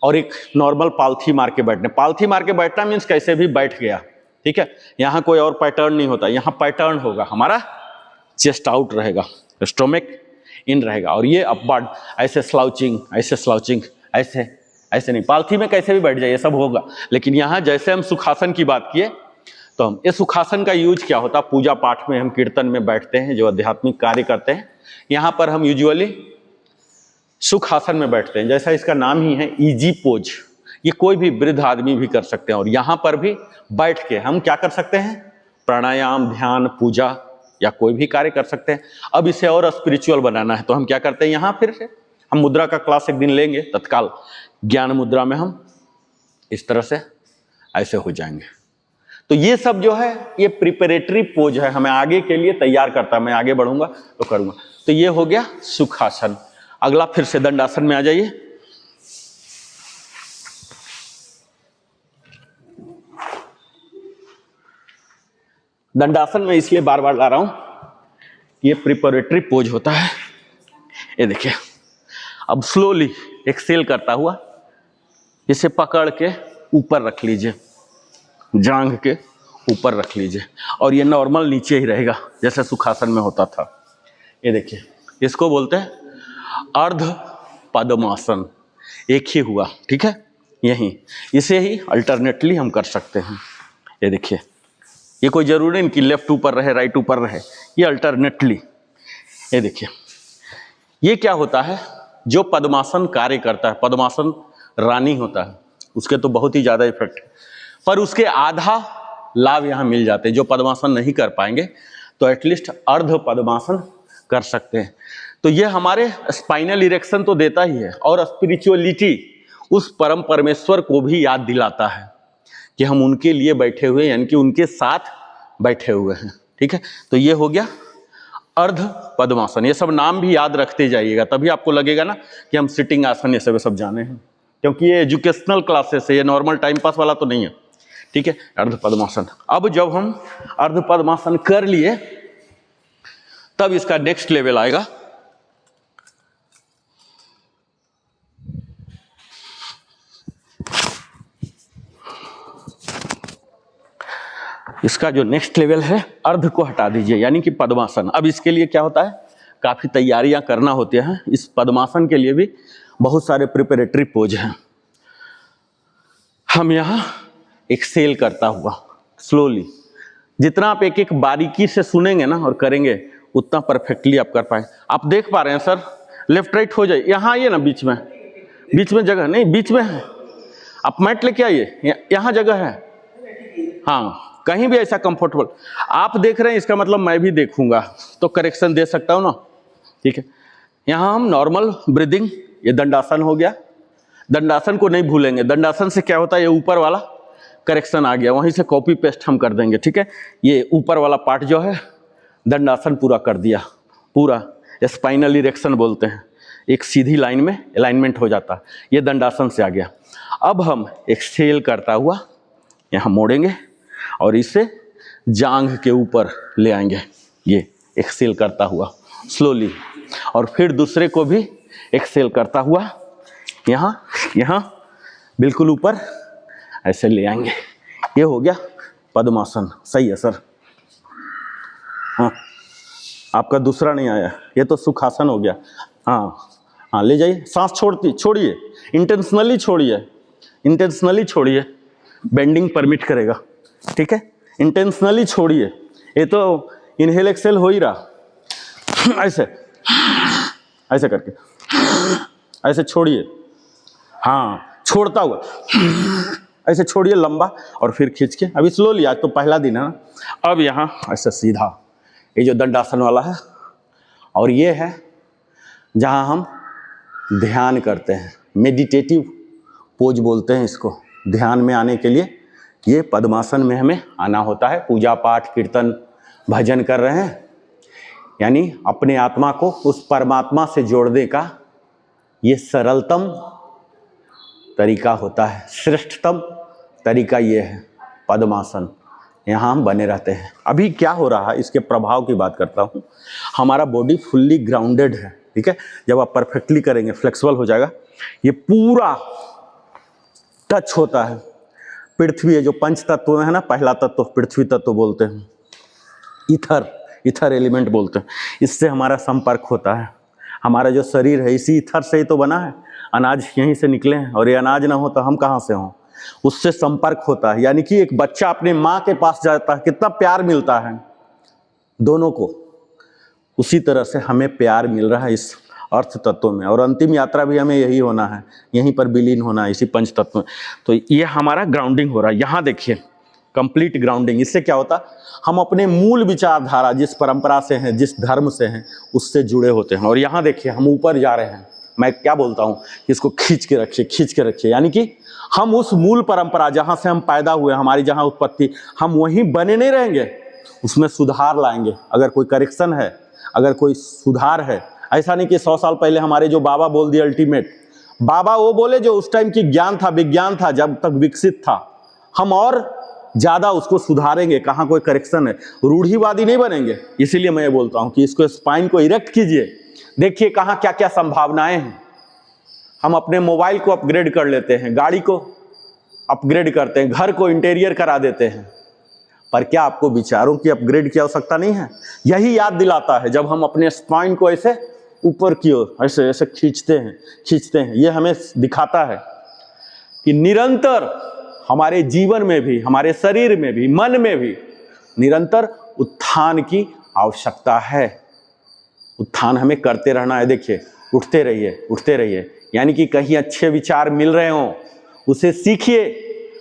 और एक नॉर्मल पालथी मार के बैठने, पालथी मार के बैठना मीन्स कैसे भी बैठ गया। ठीक है, यहाँ कोई और पैटर्न नहीं होता, यहाँ पैटर्न होगा, हमारा चेस्ट आउट रहेगा, स्टोमक इन रहेगा, और ये अपवर्ड, ऐसे स्लाउचिंग, ऐसे स्लाउचिंग, ऐसे ऐसे नहीं। पालथी में कैसे भी बैठ जाए ये सब होगा, लेकिन यहाँ जैसे हम सुखासन की बात किए तो हम ये सुखासन का यूज क्या होता है? पूजा पाठ में, हम कीर्तन में बैठते हैं, जो आध्यात्मिक कार्य करते हैं, यहाँ पर हम यूजुअली सुखासन में बैठते हैं। जैसा इसका नाम ही है, इजी पोज, ये कोई भी वृद्ध आदमी भी कर सकते हैं। और यहाँ पर भी बैठ के हम क्या कर सकते हैं? प्राणायाम, ध्यान, पूजा या कोई भी कार्य कर सकते हैं। अब इसे और स्पिरिचुअल बनाना है तो हम क्या करते हैं? यहाँ फिर से हम मुद्रा का क्लास एक दिन लेंगे, तत्काल ज्ञान मुद्रा में हम इस तरह से ऐसे हो जाएंगे। तो ये सब जो है ये प्रिपरेटरी पोज है, हमें आगे के लिए तैयार करता है। मैं आगे बढ़ूंगा तो करूंगा। तो ये हो गया सुखासन। अगला फिर से दंडासन में आ जाइए। दंडासन में इसलिए बार बार ला रहा हूं, ये प्रिपरेटरी पोज होता है। ये देखिए, अब स्लोली एक्सेल करता हुआ इसे पकड़ के ऊपर रख लीजिए, जांघ के ऊपर रख लीजिए, और ये नॉर्मल नीचे ही रहेगा जैसे सुखासन में होता था। ये देखिए, इसको बोलते हैं अर्ध पद्मासन। एक ही हुआ, ठीक है, यही इसे ही अल्टरनेटली हम कर सकते हैं। ये देखिए, ये कोई जरूरी नहीं कि लेफ्ट ऊपर रहे राइट ऊपर रहे, ये अल्टरनेटली। ये देखिए, ये क्या होता है? जो पद्मासन कार्य करता है, पद्मासन रानी होता है, उसके तो बहुत ही ज़्यादा इफेक्ट है, पर उसके आधा लाभ यहाँ मिल जाते हैं। जो पद्मासन नहीं कर पाएंगे तो एटलीस्ट अर्ध पद्मासन कर सकते हैं। तो ये हमारे स्पाइनल इरेक्शन तो देता ही है, और स्पिरिचुअलिटी, उस परम परमेश्वर को भी याद दिलाता है कि हम उनके लिए बैठे हुए, यानी कि उनके साथ बैठे हुए हैं। ठीक है, तो ये हो गया अर्ध पद्मासन। ये सब नाम भी याद रखते जाइएगा, तभी आपको लगेगा ना कि हम सिटिंग आसन ये सब जाने हैं, क्योंकि ये एजुकेशनल क्लासेस है, ये नॉर्मल टाइम पास वाला तो नहीं है। ठीक है, अर्ध पद्मासन। अब जब हम अर्ध पद्मासन कर लिए तब इसका नेक्स्ट लेवल आएगा इसका जो नेक्स्ट लेवल है, अर्ध को हटा दीजिए, यानी कि पद्मासन। अब इसके लिए क्या होता है? काफ़ी तैयारियां करना होती हैं। इस पद्मासन के लिए भी बहुत सारे प्रिपरेटरी पोज हैं। हम यहाँ एक्सेल करता हुआ स्लोली, जितना आप एक एक बारीकी से सुनेंगे ना और करेंगे उतना परफेक्टली आप कर पाए। आप देख पा रहे हैं सर, लेफ्ट राइट हो जाए, यहाँ आइए ना, बीच में जगह नहीं, बीच में है, आप मैट लेके आइए, यहाँ जगह है। हाँ, कहीं भी ऐसा कंफर्टेबल आप देख रहे हैं, इसका मतलब मैं भी देखूंगा तो करेक्शन दे सकता हूँ ना। ठीक है, यहाँ हम नॉर्मल ब्रीदिंग, ये दंडासन हो गया। दंडासन को नहीं भूलेंगे, दंडासन से क्या होता है, ये ऊपर वाला करेक्शन आ गया, वहीं से कॉपी पेस्ट हम कर देंगे। ठीक है, ये ऊपर वाला पार्ट जो है दंडासन पूरा कर दिया, पूरा स्पाइनल इरेक्शन बोलते हैं, एक सीधी लाइन में अलाइनमेंट हो जाता है, ये दंडासन से आ गया। अब हम एक्सहेल करता हुआ यहाँ मोड़ेंगे और इसे जांघ के ऊपर ले आएंगे, ये एक्सहेल करता हुआ स्लोली, और फिर दूसरे को भी एक्सहेल करता हुआ यहाँ बिल्कुल ऊपर ऐसे ले आएंगे। ये हो गया पद्मासन। सही है सर। हाँ, आपका दूसरा नहीं आया, ये तो सुखासन हो गया। हाँ, ले जाइए, सांस छोड़िए, इंटेंशनली छोड़िए, बेंडिंग परमिट करेगा। ठीक है, इंटेंशनली छोड़िए, ये तो इनहेल एक्सेल हो ही रहा। ऐसे करके ऐसे छोड़िए, हाँ, छोड़ता हुआ ऐसे छोड़िए लंबा, और फिर खींच के, अभी स्लोली, आज तो पहला दिन है ना। अब यहाँ ऐसे सीधा, ये जो दंडासन वाला है, और ये है जहाँ हम ध्यान करते हैं, मेडिटेटिव पोज बोलते हैं इसको। ध्यान में आने के लिए ये पद्मासन में हमें आना होता है। पूजा पाठ कीर्तन भजन कर रहे हैं, यानी अपने आत्मा को उस परमात्मा से जोड़ने का ये सरलतम तरीका होता है, श्रेष्ठतम तरीका ये है पद्मासन। यहाँ हम बने रहते हैं। अभी क्या हो रहा है, इसके प्रभाव की बात करता हूँ। हमारा बॉडी फुल्ली ग्राउंडेड है। ठीक है, जब आप परफेक्टली करेंगे फ्लेक्सिबल हो जाएगा, ये पूरा टच होता है। पृथ्वी है जो पंच तत्व है ना, पहला तत्व पृथ्वी तत्व बोलते हैं, ईथर एलिमेंट बोलते हैं, इससे हमारा संपर्क होता है। हमारा जो शरीर है इसी ईथर से ही तो बना है, अनाज यहीं से निकले हैं, और ये अनाज ना हो तो हम कहाँ से हों। उससे संपर्क होता है, यानी कि एक बच्चा अपने माँ के पास जाता है, कितना प्यार मिलता है दोनों को, उसी तरह से हमें प्यार मिल रहा है इस अर्थ तत्व में, और अंतिम यात्रा भी हमें यही होना है, यहीं पर विलीन होना है इसी पंच तत्व में। तो ये हमारा ग्राउंडिंग हो रहा है। यहाँ देखिए, कंप्लीट ग्राउंडिंग। इससे क्या होता, हम अपने मूल विचारधारा, जिस परंपरा से हैं, जिस धर्म से हैं, उससे जुड़े होते हैं। और यहाँ देखिए, हम ऊपर जा रहे हैं। मैं क्या बोलता हूँ, इसको खींच के रखिए, यानी कि हम उस मूल परंपरा जहाँ से हम पैदा हुए, हमारी जहाँ उत्पत्ति, हम वहीं बने नहीं रहेंगे, उसमें सुधार लाएंगे। अगर कोई करेक्शन है, अगर कोई सुधार है, ऐसा नहीं कि 100 साल पहले हमारे जो बाबा बोल दिए अल्टीमेट, बाबा वो बोले जो उस टाइम की ज्ञान था, विज्ञान था, जब तक विकसित था। हम और ज़्यादा उसको सुधारेंगे, कहाँ कोई करेक्शन है, रूढ़िवादी नहीं बनेंगे। इसीलिए मैं ये बोलता हूँ कि इसको स्पाइन को इरेक्ट कीजिए, देखिए कहाँ क्या क्या संभावनाएं हैं। हम अपने मोबाइल को अपग्रेड कर लेते हैं, गाड़ी को अपग्रेड करते हैं, घर को इंटीरियर करा देते हैं, पर क्या आपको विचारों की अपग्रेड की आवश्यकता नहीं है? यही याद दिलाता है जब हम अपने स्पाइन को ऐसे ऊपर की ओर ऐसे खींचते हैं। ये हमें दिखाता है कि निरंतर हमारे जीवन में भी, हमारे शरीर में भी, मन में भी निरंतर उत्थान की आवश्यकता है। उत्थान हमें करते रहना है। देखिए, उठते रहिए, यानी कि कहीं अच्छे विचार मिल रहे हों उसे सीखिए,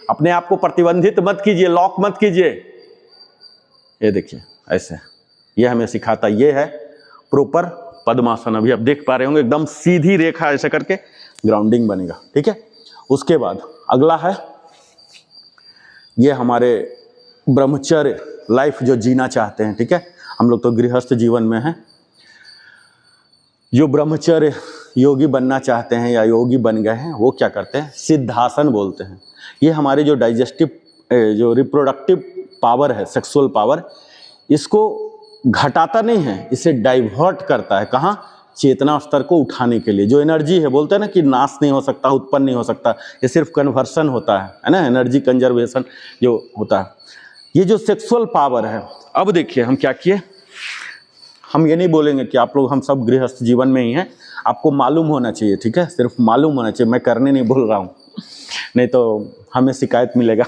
अपने आप को प्रतिबंधित मत कीजिए, लॉक मत कीजिए। ये देखिए ऐसे, ये हमें सिखाता, ये है प्रॉपर पद्मासन। अभी आप देख पा रहे होंगे, एकदम सीधी रेखा ऐसे करके ग्राउंडिंग बनेगा। ठीक है, उसके बाद अगला है, ये हमारे ब्रह्मचर्य लाइफ जो जीना चाहते हैं। ठीक है, हम लोग तो गृहस्थ जीवन में हैं। जो ब्रह्मचर्य योगी बनना चाहते हैं या योगी बन गए हैं, वो क्या करते हैं, सिद्धासन बोलते हैं। ये हमारे जो डाइजेस्टिव, जो रिप्रोडक्टिव पावर है, सेक्सुअल पावर, इसको घटाता नहीं है, इसे डाइवर्ट करता है। कहाँ, चेतना स्तर को उठाने के लिए। जो एनर्जी है, बोलते हैं ना कि नाश नहीं हो सकता, उत्पन्न नहीं हो सकता, ये सिर्फ कन्वर्सन होता है ना, एनर्जी कंजर्वेशन जो होता है, ये जो सेक्सुअल पावर है। अब देखिए हम क्या किए, हम ये नहीं बोलेंगे कि आप लोग, हम सब गृहस्थ जीवन में ही हैं, आपको मालूम होना चाहिए। ठीक है, सिर्फ मालूम होना चाहिए, मैं करने नहीं बोल रहा हूँ, नहीं तो हमें शिकायत मिलेगा।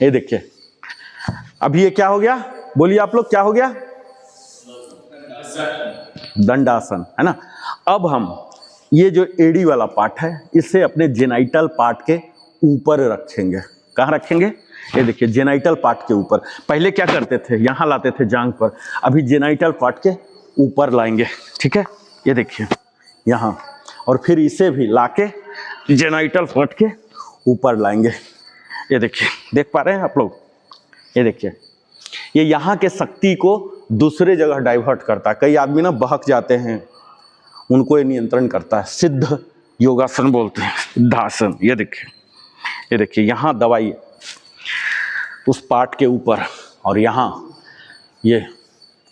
ये देखिए, अभी ये क्या हो गया, बोलिए आप लोग, क्या हो गया, दंडासन, है ना। अब हम ये जो एड़ी वाला पार्ट है, इसे अपने जेनाइटल पार्ट के ऊपर रखेंगे। कहाँ रखेंगे? ये देखिए जेनाइटल पार्ट के ऊपर। पहले क्या करते थे, यहाँ लाते थे जांघ पर, अभी जेनाइटल पार्ट के ऊपर लाएंगे। ठीक है, ये देखिए यहाँ, और फिर इसे भी लाके जेनाइटल पार्ट के ऊपर लाएंगे। ये देखिए, देख पा रहे हैं आप लोग? ये देखिए, ये यहाँ के शक्ति को दूसरे जगह डाइवर्ट करता है। कई आदमी ना बहक जाते हैं, उनको ये नियंत्रण करता है। सिद्ध योगासन बोलते हैं, सिद्धासन। ये देखिए यहाँ दबाइए उस पार्ट के ऊपर, और यहाँ ये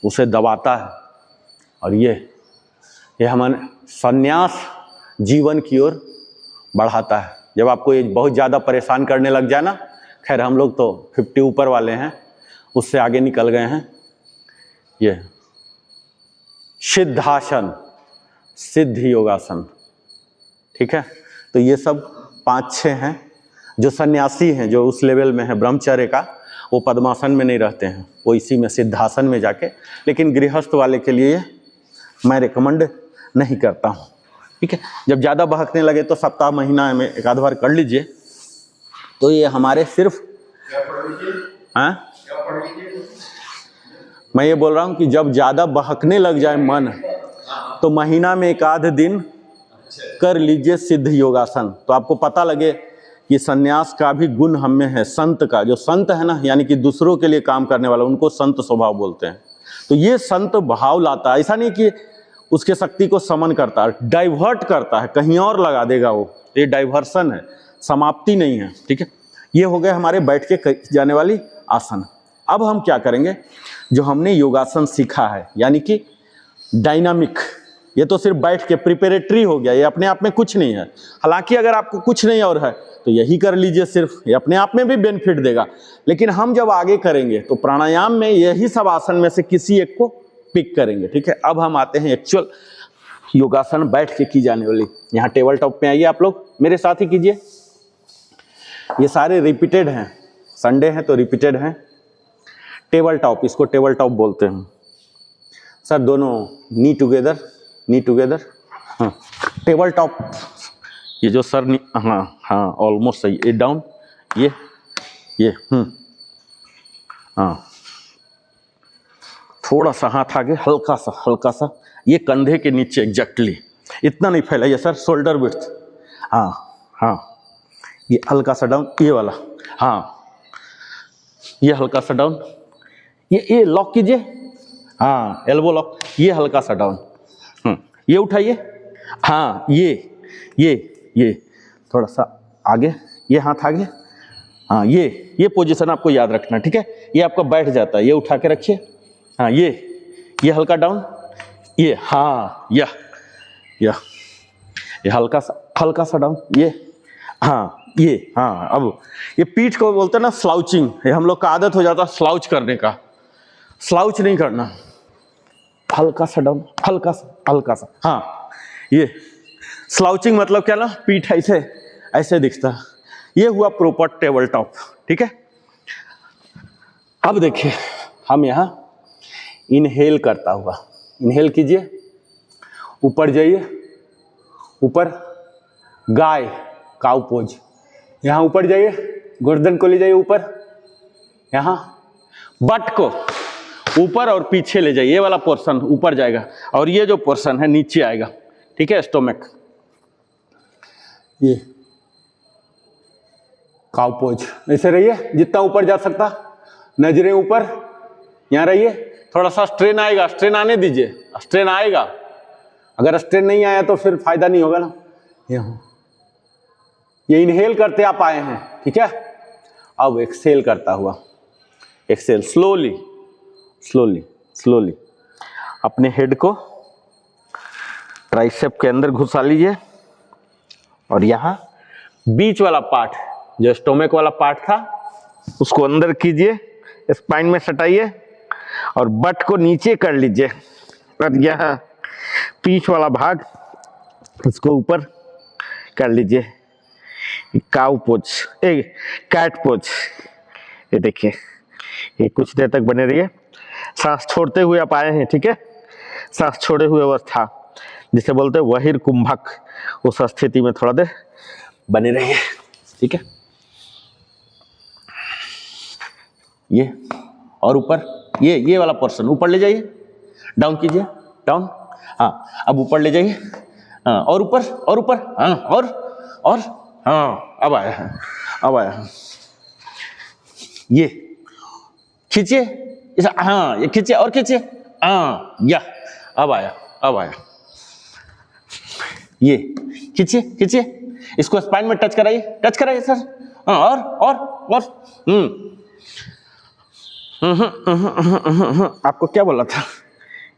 उसे दबाता है, और ये हमारे संन्यास जीवन की ओर बढ़ाता है। जब आपको ये बहुत ज़्यादा परेशान करने लग जाए ना, खैर हम लोग तो 50 ऊपर वाले हैं, उससे आगे निकल गए हैं। ये सिद्धासन, सिद्ध योगासन। ठीक है, तो ये सब 5-6 हैं। जो सन्यासी हैं, जो उस लेवल में है ब्रह्मचर्य का, वो पद्मासन में नहीं रहते हैं, वो इसी में सिद्धासन में जाके। लेकिन गृहस्थ वाले के लिए मैं रिकमेंड नहीं करता हूँ। ठीक है, जब ज़्यादा बहकने लगे तो सप्ताह महीना में एक आध बार कर लीजिए। तो ये हमारे सिर्फ मैं ये बोल रहा हूँ कि जब ज़्यादा बहकने लग जाए मन, तो महीना में एक आध दिन कर लीजिए सिद्ध योगासन। तो आपको पता लगे कि सन्यास का भी गुण हम में है। संत का, जो संत है ना, यानी कि दूसरों के लिए काम करने वाला, उनको संत स्वभाव बोलते हैं। तो ये संत भाव लाता है। ऐसा नहीं कि उसके शक्ति को समन करता है, डाइवर्ट करता है, कहीं और लगा देगा वो। ये डाइवर्सन है, समाप्ति नहीं है। ठीक है, ये हो गए हमारे बैठ के जाने वाली आसन। अब हम क्या करेंगे, जो हमने योगासन सीखा है, यानी कि डायनामिक, ये तो सिर्फ बैठ के प्रिपरेटरी हो गया, ये अपने आप में कुछ नहीं है। हालांकि अगर आपको कुछ नहीं और है तो यही कर लीजिए, सिर्फ ये अपने आप में भी बेनिफिट देगा। लेकिन हम जब आगे करेंगे तो प्राणायाम में यही सब आसन में से किसी एक को पिक करेंगे। ठीक है, अब हम आते हैं एक्चुअल योगासन बैठ के की जाने वाली। यहाँ टेबल टॉप पे आइए, आप लोग मेरे साथ ही कीजिए। ये सारे रिपीटेड हैं, संडे है तो रिपीटेड हैं। टेबल टॉप, इसको टेबल टॉप बोलते हैं सर। दोनों नी टुगेदर, नी टुगेदर। हाँ, टेबल टॉप। ये जो सर, हाँ ऑलमोस्ट सही। ये डाउन, ये हाँ, थोड़ा सा हाथ आगे, हल्का सा। ये कंधे के नीचे एग्जैक्टली, इतना नहीं फैलाइए सर, शोल्डर विड्थ। हाँ, ये हल्का सा डाउन, ये वाला। हाँ, ये हल्का सा डाउन, ये लॉक कीजिए। हाँ, एल्बो लॉक। ये हल्का सा डाउन, ये उठाइए। हाँ, ये थोड़ा सा आगे, ये हाथ आगे। हाँ, ये पोजीशन आपको याद रखना। ठीक है, ये आपका बैठ जाता है, ये उठा के रखिए। हाँ, ये हल्का डाउन, ये हाँ, ये हल्का सा डाउन, ये हाँ। अब ये पीठ को बोलते हैं ना स्लाउचिंग, ये हम लोग का आदत हो जाता है स्लाउच करने का। स्लाउच नहीं करना, हल्का सा डाउन, हल्का सा। हाँ, ये स्लाउचिंग मतलब क्या ना, पीठ ऐसे दिखता है। ये हुआ प्रॉपर टेबल टॉप। ठीक है, अब देखिए हम यहाँ इनहेल करता हुआ, इनहेल कीजिए, ऊपर जाइए, ऊपर गाय काउ पोज। यहाँ ऊपर जाइए, गर्दन को ले जाइए ऊपर, यहाँ बट को ऊपर और पीछे ले जाइए। ये वाला पोर्शन ऊपर जाएगा और ये जो पोर्शन है नीचे आएगा। ठीक है, स्टोमक। ये काउ पोज, ऐसे रहिए जितना ऊपर जा सकता, नजरें ऊपर, यहाँ रहिए। थोड़ा सा स्ट्रेन आएगा, स्ट्रेन आने दीजिए, स्ट्रेन आएगा। अगर स्ट्रेन नहीं आया तो फिर फायदा नहीं होगा ना। ये इनहेल करते आप आए हैं। ठीक है, अब एक्सहेल करता हुआ, एक्सहेल स्लोली अपने हेड को ट्राइसेप के अंदर घुसा लीजिए और यहाँ बीच वाला पार्ट, जो स्टोमक वाला पार्ट था, उसको अंदर कीजिए, स्पाइन में सटाइए और बट को नीचे कर लीजिए और यहाँ पीठ वाला भाग इसको ऊपर कर लीजिए। Cow pose, cat pose. ये देखिए, ये कुछ देर तक बने रहिए। सांस छोड़ते हुए आप आए हैं। ठीक है, सांस छोड़े हुए अवस्था जिसे बोलते हैं वहीर कुंभक, उस स्थिति में थोड़ा देर बने रहिए। ठीक है। ये, और ऊपर ये वाला पोर्शन ऊपर ले जाइए, डाउन कीजिए, डाउन, हाँ अब ऊपर ले जाइए, हाँ और ऊपर, हाँ और हाँ अब आया, अब आया, ये खींचिए इसे, हाँ ये खींचिए और खींचिए, हाँ या अब आया, अब आया, ये खींचिए खींचिए, इसको स्पाइन में टच कराइए सर, हाँ और आपको क्या बोला था,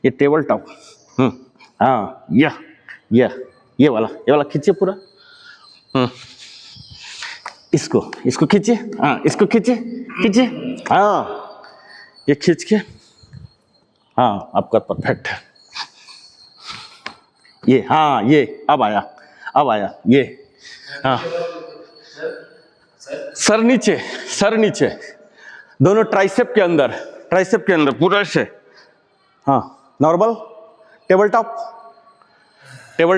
ये टेबल टॉप, हाँ ये वाला खींचिए पूरा, इसको खींचिए, हाँ इसको खींचिए, हाँ ये खींच के, हाँ आपका परफेक्ट है, ये, हाँ ये अब आया ये, हाँ सर नीचे दोनों ट्राइसेप के अंदर पूरा से, हाँ नॉर्मल टेबल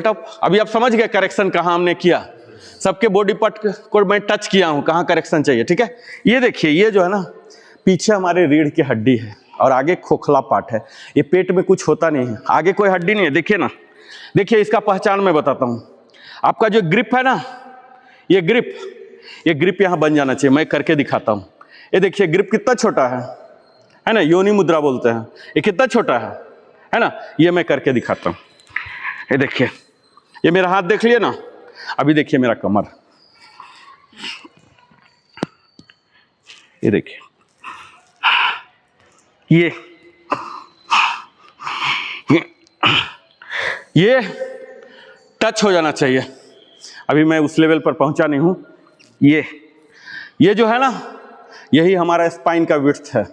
टॉप। अभी आप समझ गए करेक्शन कहाँ हमने किया, सबके बॉडी पार्ट को मैं टच किया हूँ, कहाँ करेक्शन चाहिए, ठीक है। ये देखिए, ये जो है ना पीछे हमारे रीढ़ की हड्डी है और आगे खोखला पार्ट है, ये पेट में कुछ होता नहीं है, आगे कोई हड्डी नहीं है, देखिए ना, देखिए इसका पहचान मैं बताता हूँ। आपका जो ग्रिप है ना, ये ग्रिप यहाँ बन जाना चाहिए, मैं करके दिखाता हूँ। ये देखिए ग्रिप कितना छोटा है ना, योनि मुद्रा बोलते हैं, ये कितना छोटा है ना, ये मैं करके दिखाता हूँ। ये देखिए, ये मेरा हाथ देख लिए ना, अभी देखिए मेरा कमर, ये देखिए, ये टच हो जाना चाहिए, अभी मैं उस लेवल पर पहुंचा नहीं हूं। ये जो है ना, यही हमारा स्पाइन का विड्थ है,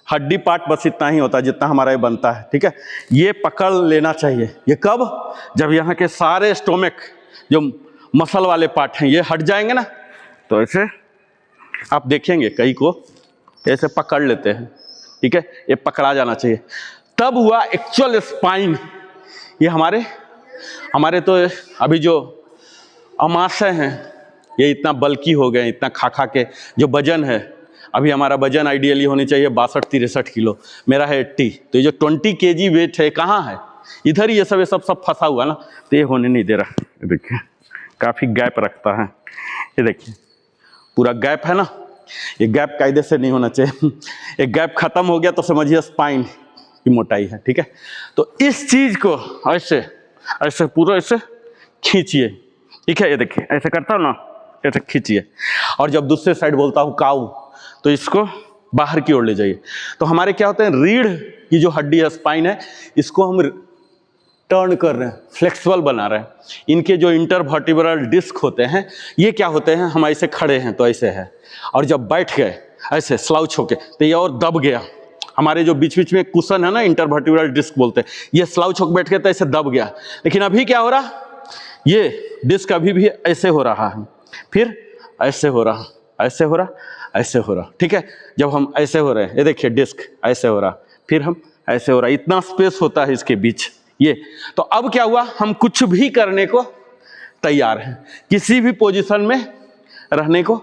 हड्डी पार्ट बस इतना ही होता है जितना हमारा ये बनता है, ठीक है। ये पकड़ लेना चाहिए, ये कब, जब यहाँ के सारे स्टोमक जो मसल वाले पार्ट हैं ये हट जाएंगे ना, तो ऐसे आप देखेंगे कई को ऐसे पकड़ लेते हैं, ठीक है, ये पकड़ा जाना चाहिए, तब हुआ एक्चुअल स्पाइन। ये हमारे तो अभी जो अमाशय हैं ये इतना बल्कि हो गए, इतना खा के जो वजन है, अभी हमारा वजन आइडियली होनी चाहिए 62-63 किलो, मेरा है 80, तो ये जो 20 kg वेट है कहाँ है, इधर ही ये सब फंसा हुआ ना, तो ये होने नहीं दे रहा। देखिए काफ़ी गैप रखता है, ये देखिए पूरा गैप है ना, ये गैप कायदे से नहीं होना चाहिए, ये गैप खत्म हो गया तो समझिए स्पाइन की मोटाई है, ठीक है। तो इस चीज़ को ऐसे पूरा ऐसे खींचिए, ठीक है, ये देखिए ऐसे करता हूँ ना, ऐसे खींचिए, और जब दूसरे साइड बोलता हूँ काऊ, तो इसको बाहर की ओर ले जाइए। तो हमारे क्या होते हैं, रीढ़ की जो हड्डी है, स्पाइन है, इसको हम टर्न कर रहे हैं, फ्लेक्सिबल बना रहे हैं। इनके जो इंटरवर्टिब्रल डिस्क होते हैं, ये क्या होते हैं, हम ऐसे खड़े हैं तो ऐसे है, और जब बैठ गए ऐसे स्लाउच होके तो ये और दब गया, हमारे जो बीच में कुशन है ना, इंटरवर्टिब्रल डिस्क बोलते हैं, ये स्लाउच होकर बैठ गया तो ऐसे दब गया। लेकिन अभी क्या हो रहा, ये डिस्क अभी भी ऐसे हो रहा है, फिर ऐसे हो रहा, ऐसे हो रहा, ऐसे हो रहा, ठीक है। जब हम ऐसे हो रहे हैं, ये देखिए डिस्क ऐसे हो रहा, फिर हम ऐसे हो रहा, इतना स्पेस होता है इसके बीच ये। तो अब क्या हुआ, हम कुछ भी करने को तैयार हैं, किसी भी पोजीशन में रहने को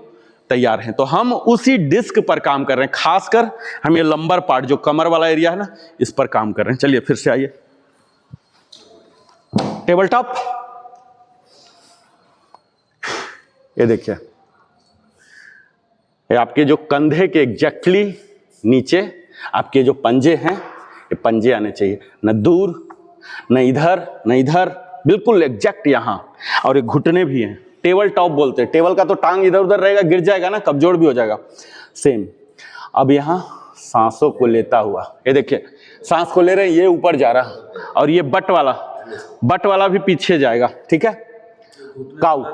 तैयार हैं। तो हम उसी डिस्क पर काम कर रहे हैं, खासकर हम ये लंबर पार्ट जो कमर वाला एरिया है ना, इस पर काम कर रहे हैं। चलिए फिर से आइए, टेबल टॉप, ये देखिए, ये आपके जो कंधे के एग्जैक्टली नीचे आपके जो पंजे हैं, ये पंजे आने चाहिए, न दूर न इधर, बिल्कुल एग्जैक्ट यहाँ। और ये घुटने भी हैं, टेबल टॉप बोलते हैं, टेबल का तो टांग इधर उधर रहेगा, गिर जाएगा ना, कमजोर भी हो जाएगा, सेम। अब यहाँ सांसों को लेता हुआ, ये देखिए सांस को ले रहे हैं, ये ऊपर जा रहा, और ये बट वाला भी पीछे जाएगा, ठीक है। काऊ,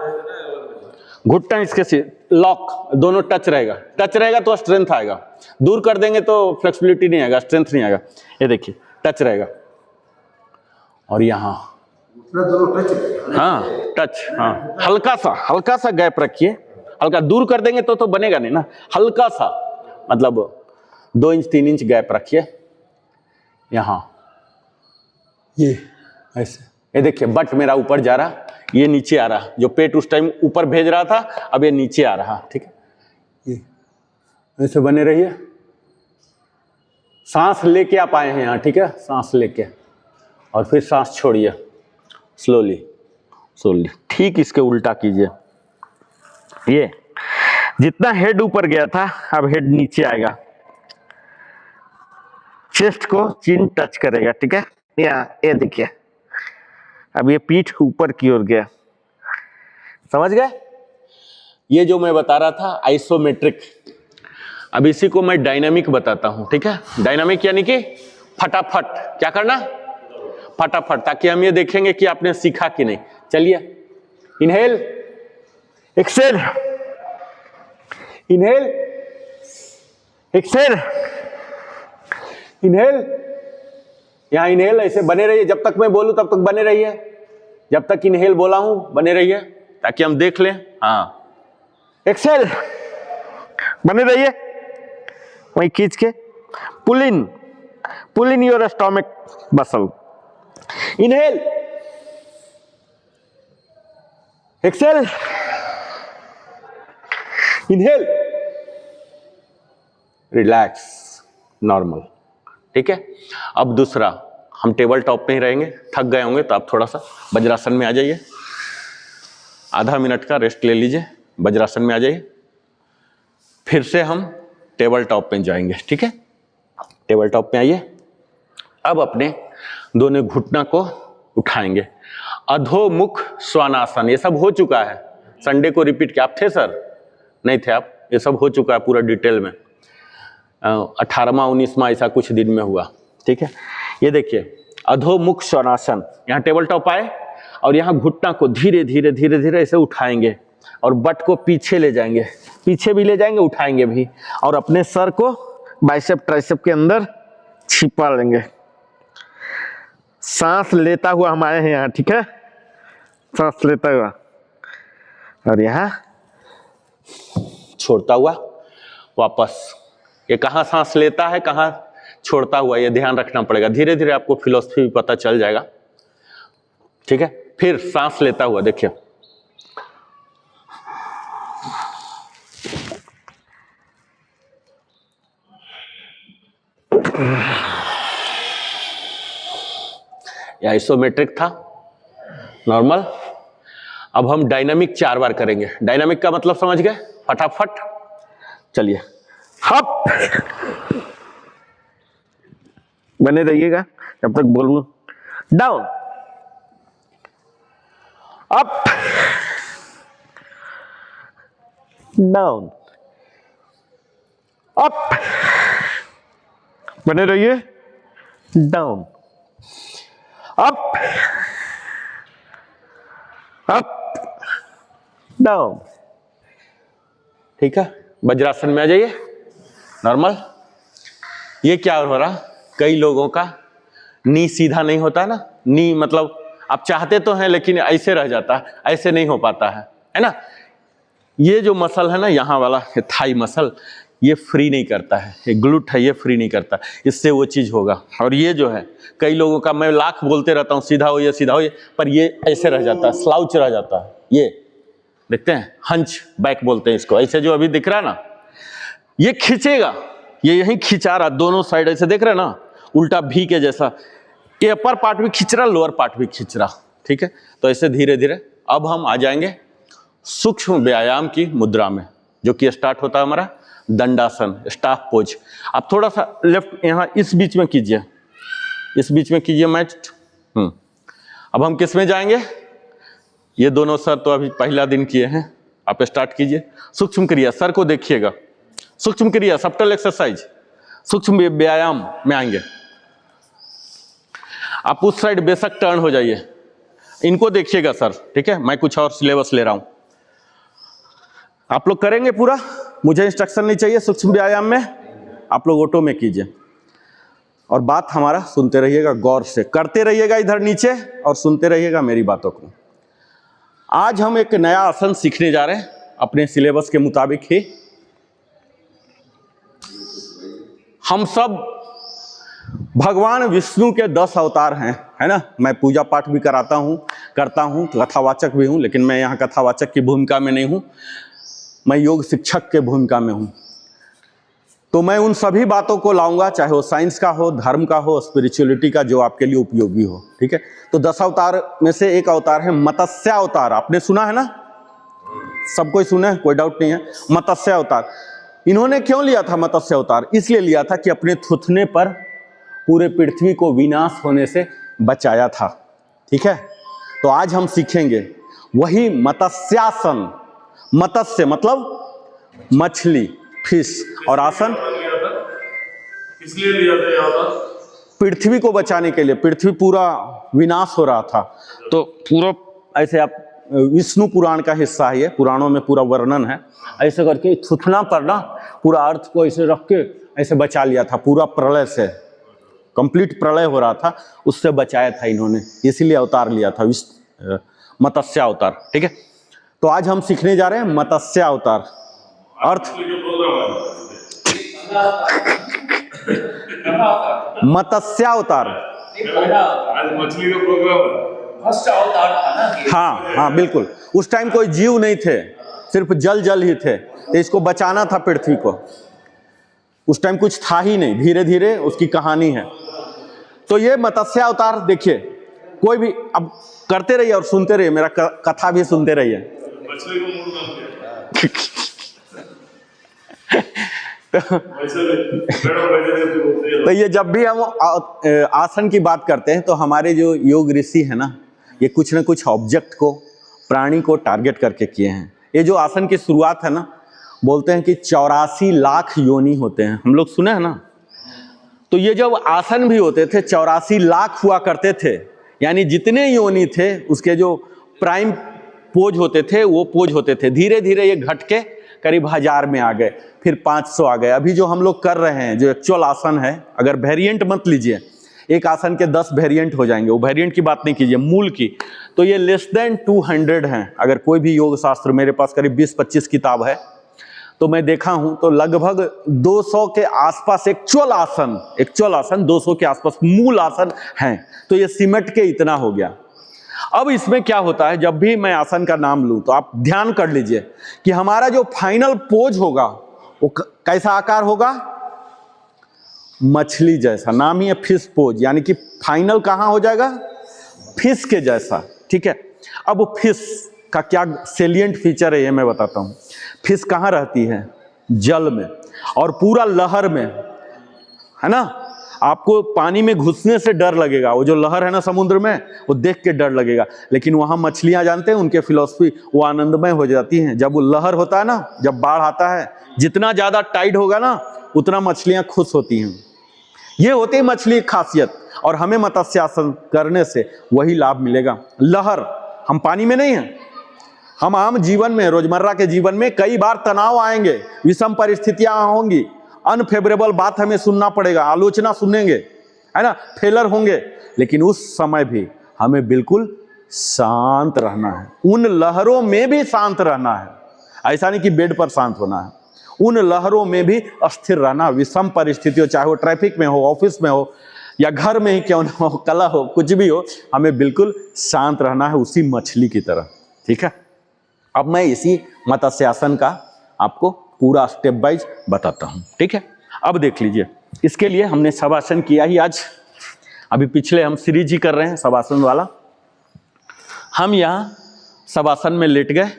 घुटना इसके से लॉक, दोनों टच रहेगा तो स्ट्रेंथ आएगा, दूर कर देंगे तो फ्लेक्सिबिलिटी नहीं आएगा, स्ट्रेंथ नहीं आएगा। ये देखिए टच रहेगा, और यहाँ हाँ टच, हाँ हल्का सा गैप रखिए, हल्का, दूर कर देंगे तो बनेगा नहीं ना, हल्का सा, मतलब 2 इंच 3 इंच गैप रखिए यहाँ, ये ऐसे। ये देखिए बट मेरा ऊपर जा रहा, ये नीचे आ रहा, जो पेट उस टाइम ऊपर भेज रहा था अब ये नीचे आ रहा, ठीक है। ये ऐसे बने रहिए, सांस लेके आप आए हैं यहाँ, ठीक है, सांस लेके और फिर सांस छोड़िए स्लोली स्लोली। ठीक इसके उल्टा कीजिए। ये जितना हेड ऊपर गया था अब हेड नीचे आएगा, चेस्ट को चिन टच करेगा, ठीक है। ये देखिए अब ये पीठ ऊपर की ओर गया, समझ गए। ये जो मैं बता रहा था आइसोमेट्रिक, अब इसी को मैं डायनामिक बताता हूं, ठीक है। डायनामिक यानी कि फटाफट क्या करना, फटाफट, ताकि हम ये देखेंगे कि आपने सीखा कि नहीं। चलिए, inhale, exhale, inhale, exhale, inhale. यहां इनहेल ऐसे बने रहिए, जब तक मैं बोलूं तब तक बने रहिए, जब तक इनहेल बोला हूं बने रहिए ताकि हम देख लें। हाँ, एक्सेल, बने रहिए वहीं खींच के। Pull in your stomach muscle, inhale, exhale, inhale, relax, normal, ठीक है। अब दूसरा, हम टेबल टॉप पे ही रहेंगे। थक गए होंगे तो आप थोड़ा सा वज्रासन में आ जाइए, आधा मिनट का रेस्ट ले लीजिए, वज्रासन में आ जाइए, फिर से हम टेबल टॉप पे जाएंगे, ठीक है। टेबल टॉप पे आइए। अब अपने दोनों घुटना को उठाएंगे, अधोमुख श्वानासन। ये सब हो चुका है, संडे को रिपीट किया। आप थे सर? नहीं थे आप? ये सब हो चुका है पूरा डिटेल में, 18वां 19वां ऐसा कुछ दिन में हुआ, ठीक है। ये देखिए अधोमुख श्वानासन, यहाँ टेबल टॉप आए और यहाँ घुटना को धीरे धीरे धीरे धीरे ऐसे उठाएंगे और बट को पीछे ले जाएंगे, पीछे भी ले जाएंगे, उठाएंगे भी, और अपने सर को बाइसेप ट्राइसेप के अंदर छिपा लेंगे। सांस लेता हुआ हम आए हैं यहाँ, ठीक है, सांस लेता हुआ, और यहाँ छोड़ता हुआ वापस। ये कहाँ सांस लेता है, कहाँ छोड़ता हुआ, ये ध्यान रखना पड़ेगा। धीरे धीरे आपको फिलॉसफी भी पता चल जाएगा, ठीक है। फिर सांस लेता हुआ देखिए, ये आइसोमेट्रिक था, नॉर्मल। अब हम डायनामिक 4 बार करेंगे। डायनामिक का मतलब समझ गए, फटाफट। चलिए, हप, बने रहिएगा जब तक बोलूं। डाउन, अप, डाउन, अप, बने रहिए, डाउन, अप, अप, डाउन, ठीक है। वज्रासन में आ जाइए, नॉर्मल। ये क्या हो रहा, कई लोगों का नी सीधा नहीं होता ना, नी मतलब आप चाहते तो हैं लेकिन ऐसे रह जाता है, ऐसे नहीं हो पाता है ना। ये जो मसल है ना, यहाँ वाला थाई मसल, ये फ्री नहीं करता है, ये ग्लूट है, ये फ्री नहीं करता, इससे वो चीज़ होगा। और ये जो है कई लोगों का, मैं लाख बोलते रहता हूँ सीधा हो ये सीधा हो ये, पर ये ऐसे रह जाता है, स्लाउच रह जाता है। ये देखते हैं, हंच बैक बोलते हैं इसको, ऐसे जो अभी दिख रहा है ना, ये खींचेगा, ये यहीं खिंचा रहा, दोनों साइड ऐसे देख रहे हैं ना, उल्टा भी के जैसा। ये अपर पार्ट भी खींच रहा, लोअर पार्ट भी खींच रहा, ठीक है। तो ऐसे धीरे धीरे अब हम आ जाएंगे सूक्ष्म व्यायाम की मुद्रा में, जो कि स्टार्ट होता है हमारा दंडासन, स्टाफ पोज। आप थोड़ा सा लेफ्ट यहाँ इस बीच में कीजिए, इस बीच में कीजिए मैच। अब हम किस में जाएंगे, ये दोनों सर तो अभी पहला दिन किए हैं, आप स्टार्ट कीजिए। सूक्ष्म क्रिया, सर को देखिएगा, सूक्ष्म क्रिया, सब्टल एक्सरसाइज, सूक्ष्म व्यायाम में आएंगे। आप उस साइड बेशक टर्न हो जाइए, इनको देखिएगा सर, ठीक है। मैं कुछ और सिलेबस ले रहा हूं, आप लोग करेंगे पूरा, मुझे इंस्ट्रक्शन नहीं चाहिए। सूक्ष्म व्यायाम में आप लोग ऑटो में कीजिए और बात हमारा सुनते रहिएगा, गौर से करते रहिएगा इधर नीचे और सुनते रहिएगा मेरी बातों को। आज हम एक नया आसन सीखने जा रहे हैं अपने सिलेबस के मुताबिक ही। हम सब भगवान विष्णु के 10 अवतार हैं, है ना। मैं पूजा पाठ भी करता हूँ, कथावाचक भी हूँ, लेकिन मैं यहाँ कथावाचक की भूमिका में नहीं हूँ, मैं योग शिक्षक के भूमिका में हूँ। तो मैं उन सभी बातों को लाऊंगा, चाहे वो साइंस का हो, धर्म का हो, स्पिरिचुअलिटी का, जो आपके लिए उपयोगी हो। ठीक है, तो 10 अवतार में से एक अवतार है मत्स्य अवतार। आपने सुना है ना, सब कोई सुना है, कोई डाउट नहीं है। मत्स्य अवतार इन्होंने क्यों लिया था? मत्स्य अवतार इसलिए लिया था कि अपने थूथने पर पूरे पृथ्वी को विनाश होने से बचाया था। ठीक है, तो आज हम सीखेंगे वही मत्स्यासन। मत्स्य मतलब मछली, फिश, और आसन लिया था, इसलिए लिया था यहाँ पर पृथ्वी को बचाने के लिए। पृथ्वी पूरा विनाश हो रहा था, तो पूरा ऐसे, आप विष्णु पुराण का हिस्सा है ये, पुराणों में पूरा वर्णन है। ऐसे करके थूथना पर ना पूरा अर्थ को ऐसे रख के ऐसे बचा लिया था, पूरा प्रलय से, कंप्लीट प्रलय हो रहा था, उससे बचाया था इन्होंने, इसीलिए अवतार लिया था, मत्स्य अवतार। ठीक है, तो आज हम सीखने जा रहे हैं मत्स्य अवतार। अर्थ मत्स्य अवतार, आज मछली का प्रोग्राम है। हाँ हाँ बिल्कुल। उस टाइम कोई जीव नहीं थे, सिर्फ जल ही थे, तो इसको बचाना था पृथ्वी को। उस टाइम कुछ था ही नहीं, धीरे धीरे उसकी कहानी है। तो ये मत्स्य अवतार देखिए, कोई भी अब करते रहिए और सुनते रहिए, मेरा कथा भी सुनते रहिए। मछली को मूल नाम दिया। तो ये जब भी हम आसन की बात करते हैं, तो हमारे जो योग ऋषि है ना, ये कुछ ना कुछ ऑब्जेक्ट को, प्राणी को टारगेट करके किए हैं। ये जो आसन की शुरुआत है ना, बोलते हैं कि 84 लाख योनि होते हैं, हम लोग सुने हैं ना। तो ये जब आसन भी होते थे 84 लाख हुआ करते थे, यानी जितने योनि थे उसके जो प्राइम पोज होते थे वो पोज होते थे। धीरे धीरे ये घट के करीब 1000 में आ गए, फिर 500 आ गए। अभी जो हम लोग कर रहे हैं, जो एक्चुअल आसन है, अगर वेरिएंट मत लीजिए, एक आसन के 10 वेरिएंट हो जाएंगे, वो वेरिएंट की बात नहीं कीजिए, मूल की। तो ये लेस देन 200 हैं। अगर कोई भी योग शास्त्र, मेरे पास करीब 20-25 किताब है, तो मैं देखा हूं तो लगभग 200 के आसपास एक्चुअल आसन 200 के आसपास मूल आसन हैं। तो ये सिमट के इतना हो गया। अब इसमें क्या होता है, जब भी मैं आसन का नाम लूं तो आप ध्यान कर लीजिए कि हमारा जो फाइनल पोज होगा वो कैसा आकार होगा? मछली जैसा। नाम ही है फिश पोज, यानी कि फाइनल कहां हो जाएगा? फिश के जैसा। ठीक है, अब फिश का क्या सेलिएंट फीचर है ये मैं बताता हूं। फिश कहां रहती है? जल में, और पूरा लहर में, है ना। आपको पानी में घुसने से डर लगेगा, वो जो लहर है ना समुद्र में, वो देख के डर लगेगा। लेकिन वहां मछलियां, जानते हैं उनके फिलॉसफी, वो आनंदमय हो जाती हैं। जब वो लहर होता है ना, जब बाढ़ आता है, जितना ज्यादा टाइड होगा ना, उतना मछलियां खुश होती हैं। ये होती है मछली की खासियत। और हमें मत्स्यासन करने से वही लाभ मिलेगा। लहर, हम पानी में नहीं है, हम आम जीवन में, रोजमर्रा के जीवन में कई बार तनाव आएंगे, विषम परिस्थितियां होंगी, अनफेवरेबल बात हमें सुनना पड़ेगा, आलोचना सुनेंगे, है ना, फेलर होंगे। लेकिन उस समय भी हमें बिल्कुल शांत रहना है, उन लहरों में भी शांत रहना है। ऐसा नहीं कि बेड पर शांत होना है, उन लहरों में भी अस्थिर रहना। विषम परिस्थितियों, चाहे वो ट्रैफिक में हो, ऑफिस में हो, या घर में ही क्यों ना हो, कला हो, कुछ भी हो, हमें बिल्कुल शांत रहना है, उसी मछली की तरह। ठीक है, अब मैं इसी मत्स्यासन का आपको पूरा स्टेप वाइज बताता हूं। ठीक है, अब देख लीजिए, इसके लिए हमने शवासन किया ही आज। अभी पिछले हम सीरीज ही कर रहे हैं शवासन वाला। हम यहाँ शवासन में लेट गए,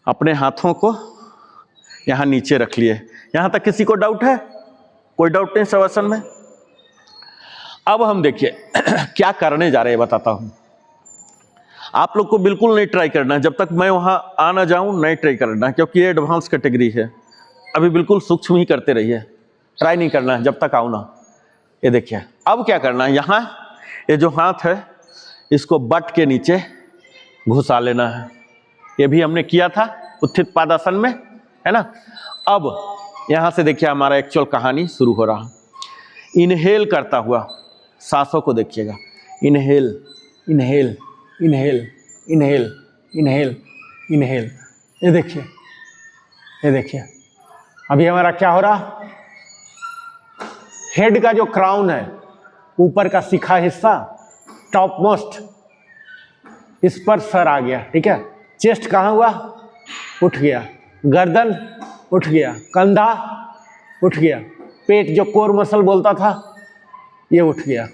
अपने हाथों को यहाँ नीचे रख लिए। यहाँ तक किसी को डाउट है? कोई डाउट नहीं शवासन में? अब हम देखिए क्या करने जा रहे हैं, बताता हूं। आप लोग को बिल्कुल नहीं ट्राई करना है, जब तक मैं वहां आ ना जाऊं नहीं ट्राई करना है, क्योंकि ये एडवांस कैटेगरी है। अभी बिल्कुल सूक्ष्म ही करते रहिए, ट्राई नहीं करना है जब तक आओ ना। ये देखिए, अब क्या करना है, यहाँ ये जो हाथ है इसको बट के नीचे घुसा लेना है। ये भी हमने किया था उत्थित पादासन में, है ना। अब यहाँ से देखिए हमारा एक्चुअल कहानी शुरू हो रहा। इनहेल करता हुआ सांसों को देखिएगा, inhale inhale inhale inhale inhale inhale. ये देखिए, ये देखिए, अभी हमारा क्या हो रहा? हेड का जो क्राउन है, ऊपर का शिखा हिस्सा, टॉप मोस्ट, इस पर सर आ गया। ठीक है, चेस्ट कहाँ हुआ? उठ गया, गर्दन उठ गया, कंधा उठ गया। पेट जो कोर मसल बोलता था ये उठ गया।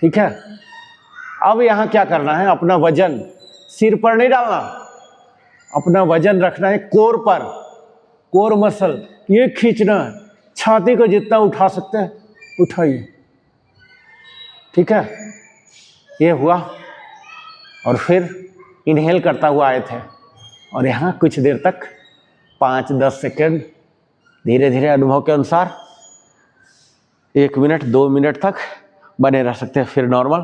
ठीक है, अब यहाँ क्या करना है, अपना वजन सिर पर नहीं डालना, अपना वजन रखना है कोर पर, कोर मसल ये खींचना है, छाती को जितना उठा सकते हैं उठाइए। ठीक है, ये हुआ और फिर इनहेल करता हुआ आए थे और यहाँ कुछ देर तक 5-10 सेकेंड धीरे धीरे अनुभव के अनुसार 1 मिनट 2 मिनट तक बने रह सकते हैं, फिर नॉर्मल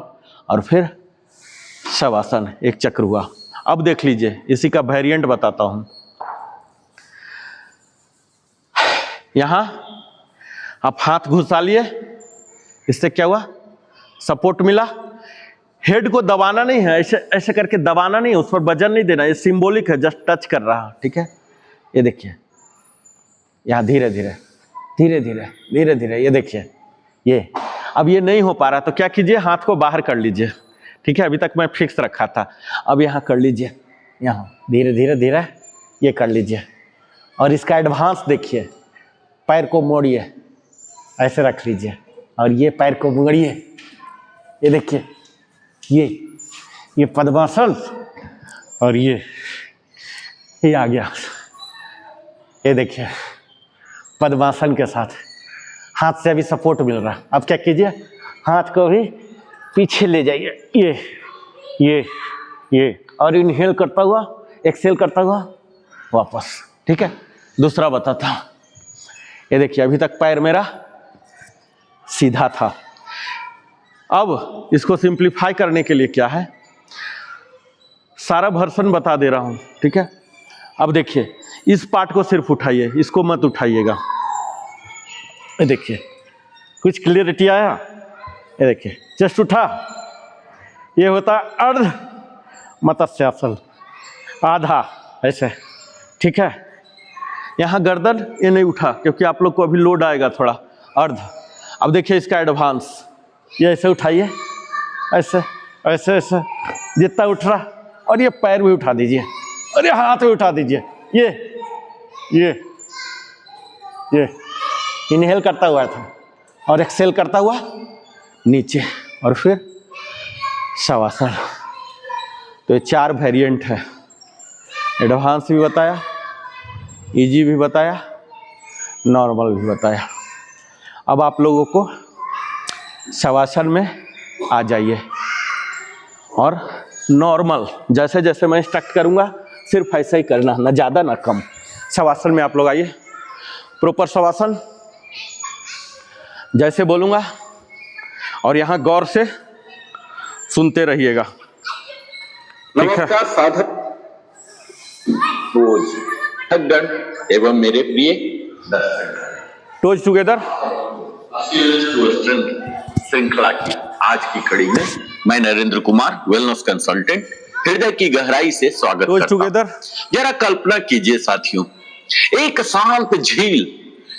और फिर शवासन, एक चक्र हुआ। अब देख लीजिए, इसी का वेरिएंट बताता हूं। यहां आप हाथ घुसा लिए, इससे क्या हुआ, सपोर्ट मिला। हेड को दबाना नहीं है, ऐसे ऐसे करके दबाना नहीं है, उस पर वजन नहीं देना, ये सिंबॉलिक है, जस्ट टच कर रहा। ठीक है, ये देखिए यहाँ धीरे धीरे धीरे धीरे धीरे धीरे, ये देखिए ये अब ये नहीं हो पा रहा तो क्या कीजिए, हाथ को बाहर कर लीजिए। ठीक है, अभी तक मैं फिक्स रखा था, अब यहाँ कर लीजिए, यहाँ धीरे धीरे धीरे ये कर लीजिए। और इसका एडवांस देखिए, पैर को मोड़िए, ऐसे रख लीजिए और ये पैर को मोड़िए, ये देखिए ये पद्मासन और ये आ गया। ये देखिए पद्मासन के साथ हाथ से अभी सपोर्ट मिल रहा। अब क्या कीजिए, हाथ को भी पीछे ले जाइए, ये और इनहेल करता हुआ, एक्सेल करता हुआ वापस। ठीक है, दूसरा बताता हूँ। ये देखिए अभी तक पैर मेरा सीधा था, अब इसको सिंप्लीफाई करने के लिए क्या है, सारा वर्सन बता दे रहा हूँ। ठीक है, अब देखिए इस पार्ट को सिर्फ उठाइए, इसको मत उठाइएगा। ये देखिए कुछ क्लियरिटी आया, ये देखिए चेस्ट उठा, ये होता अर्ध मत्स्यासन, आधा ऐसे। ठीक है, यहाँ गर्दन ये नहीं उठा क्योंकि आप लोग को अभी लोड आएगा थोड़ा, अर्ध। अब देखिए इसका एडवांस, ये ऐसे उठाइए, ऐसे ऐसे ऐसे जितना उठ रहा, और ये पैर भी उठा दीजिए और ये हाथ भी उठा दीजिए, ये इनहेल करता हुआ था और एक्सेल करता हुआ नीचे और फिर शवासन। तो ये 4 वेरिएंट है, एडवांस भी बताया, इजी भी बताया, नॉर्मल भी बताया। अब आप लोगों को शवासन में आ जाइए और नॉर्मल जैसे जैसे मैं इंस्ट्रक्ट करूँगा सिर्फ ऐसा ही करना, ना ज़्यादा ना कम। शवासन में आप लोग आइए, प्रॉपर शवासन जैसे बोलूँगा और यहाँ गौर से सुनते रहिएगा। नमस्कार साधक रोज गण एवं मेरे प्रिय टोज टुगेदर श्रृंखला की आज की कड़ी में मैं नरेंद्र कुमार, वेलनेस कंसल्टेंट, हृदय की गहराई से स्वागत करता हूं। जरा कल्पना कीजिए साथियों, एक शांत झील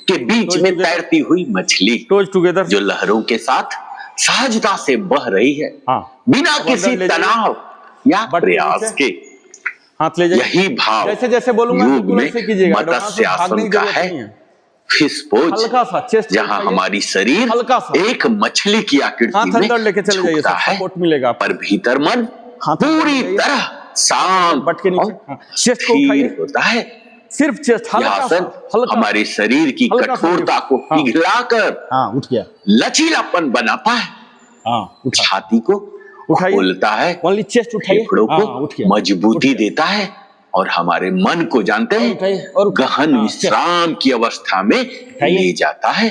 के बीच में तैरती हुई मछली जो लहरों के साथ सहजता से बह रही है, बिना किसी तनाव या प्रयास के। हाथ ले जाइए, यही भाव जैसे जैसे बोलूंगा योग में मत्स्यासन का है। फिश पोज, जहां हमारी शरीर एक मछली की आकृति में झुकता है, पर भीतर मन पूरी तरह शांत और स्थिर होता है। सिर्फ चेस्ट हल्का हमारे शरीर की कठोरता को पिघलाकर उठ गया, लचीलापन बनाता है, छाती को खोलता है, चेस्ट उठाइए, फेफड़ों को मजबूती देता है और हमारे मन को जानते हैं और गहन विश्राम की अवस्था में ले जाता है।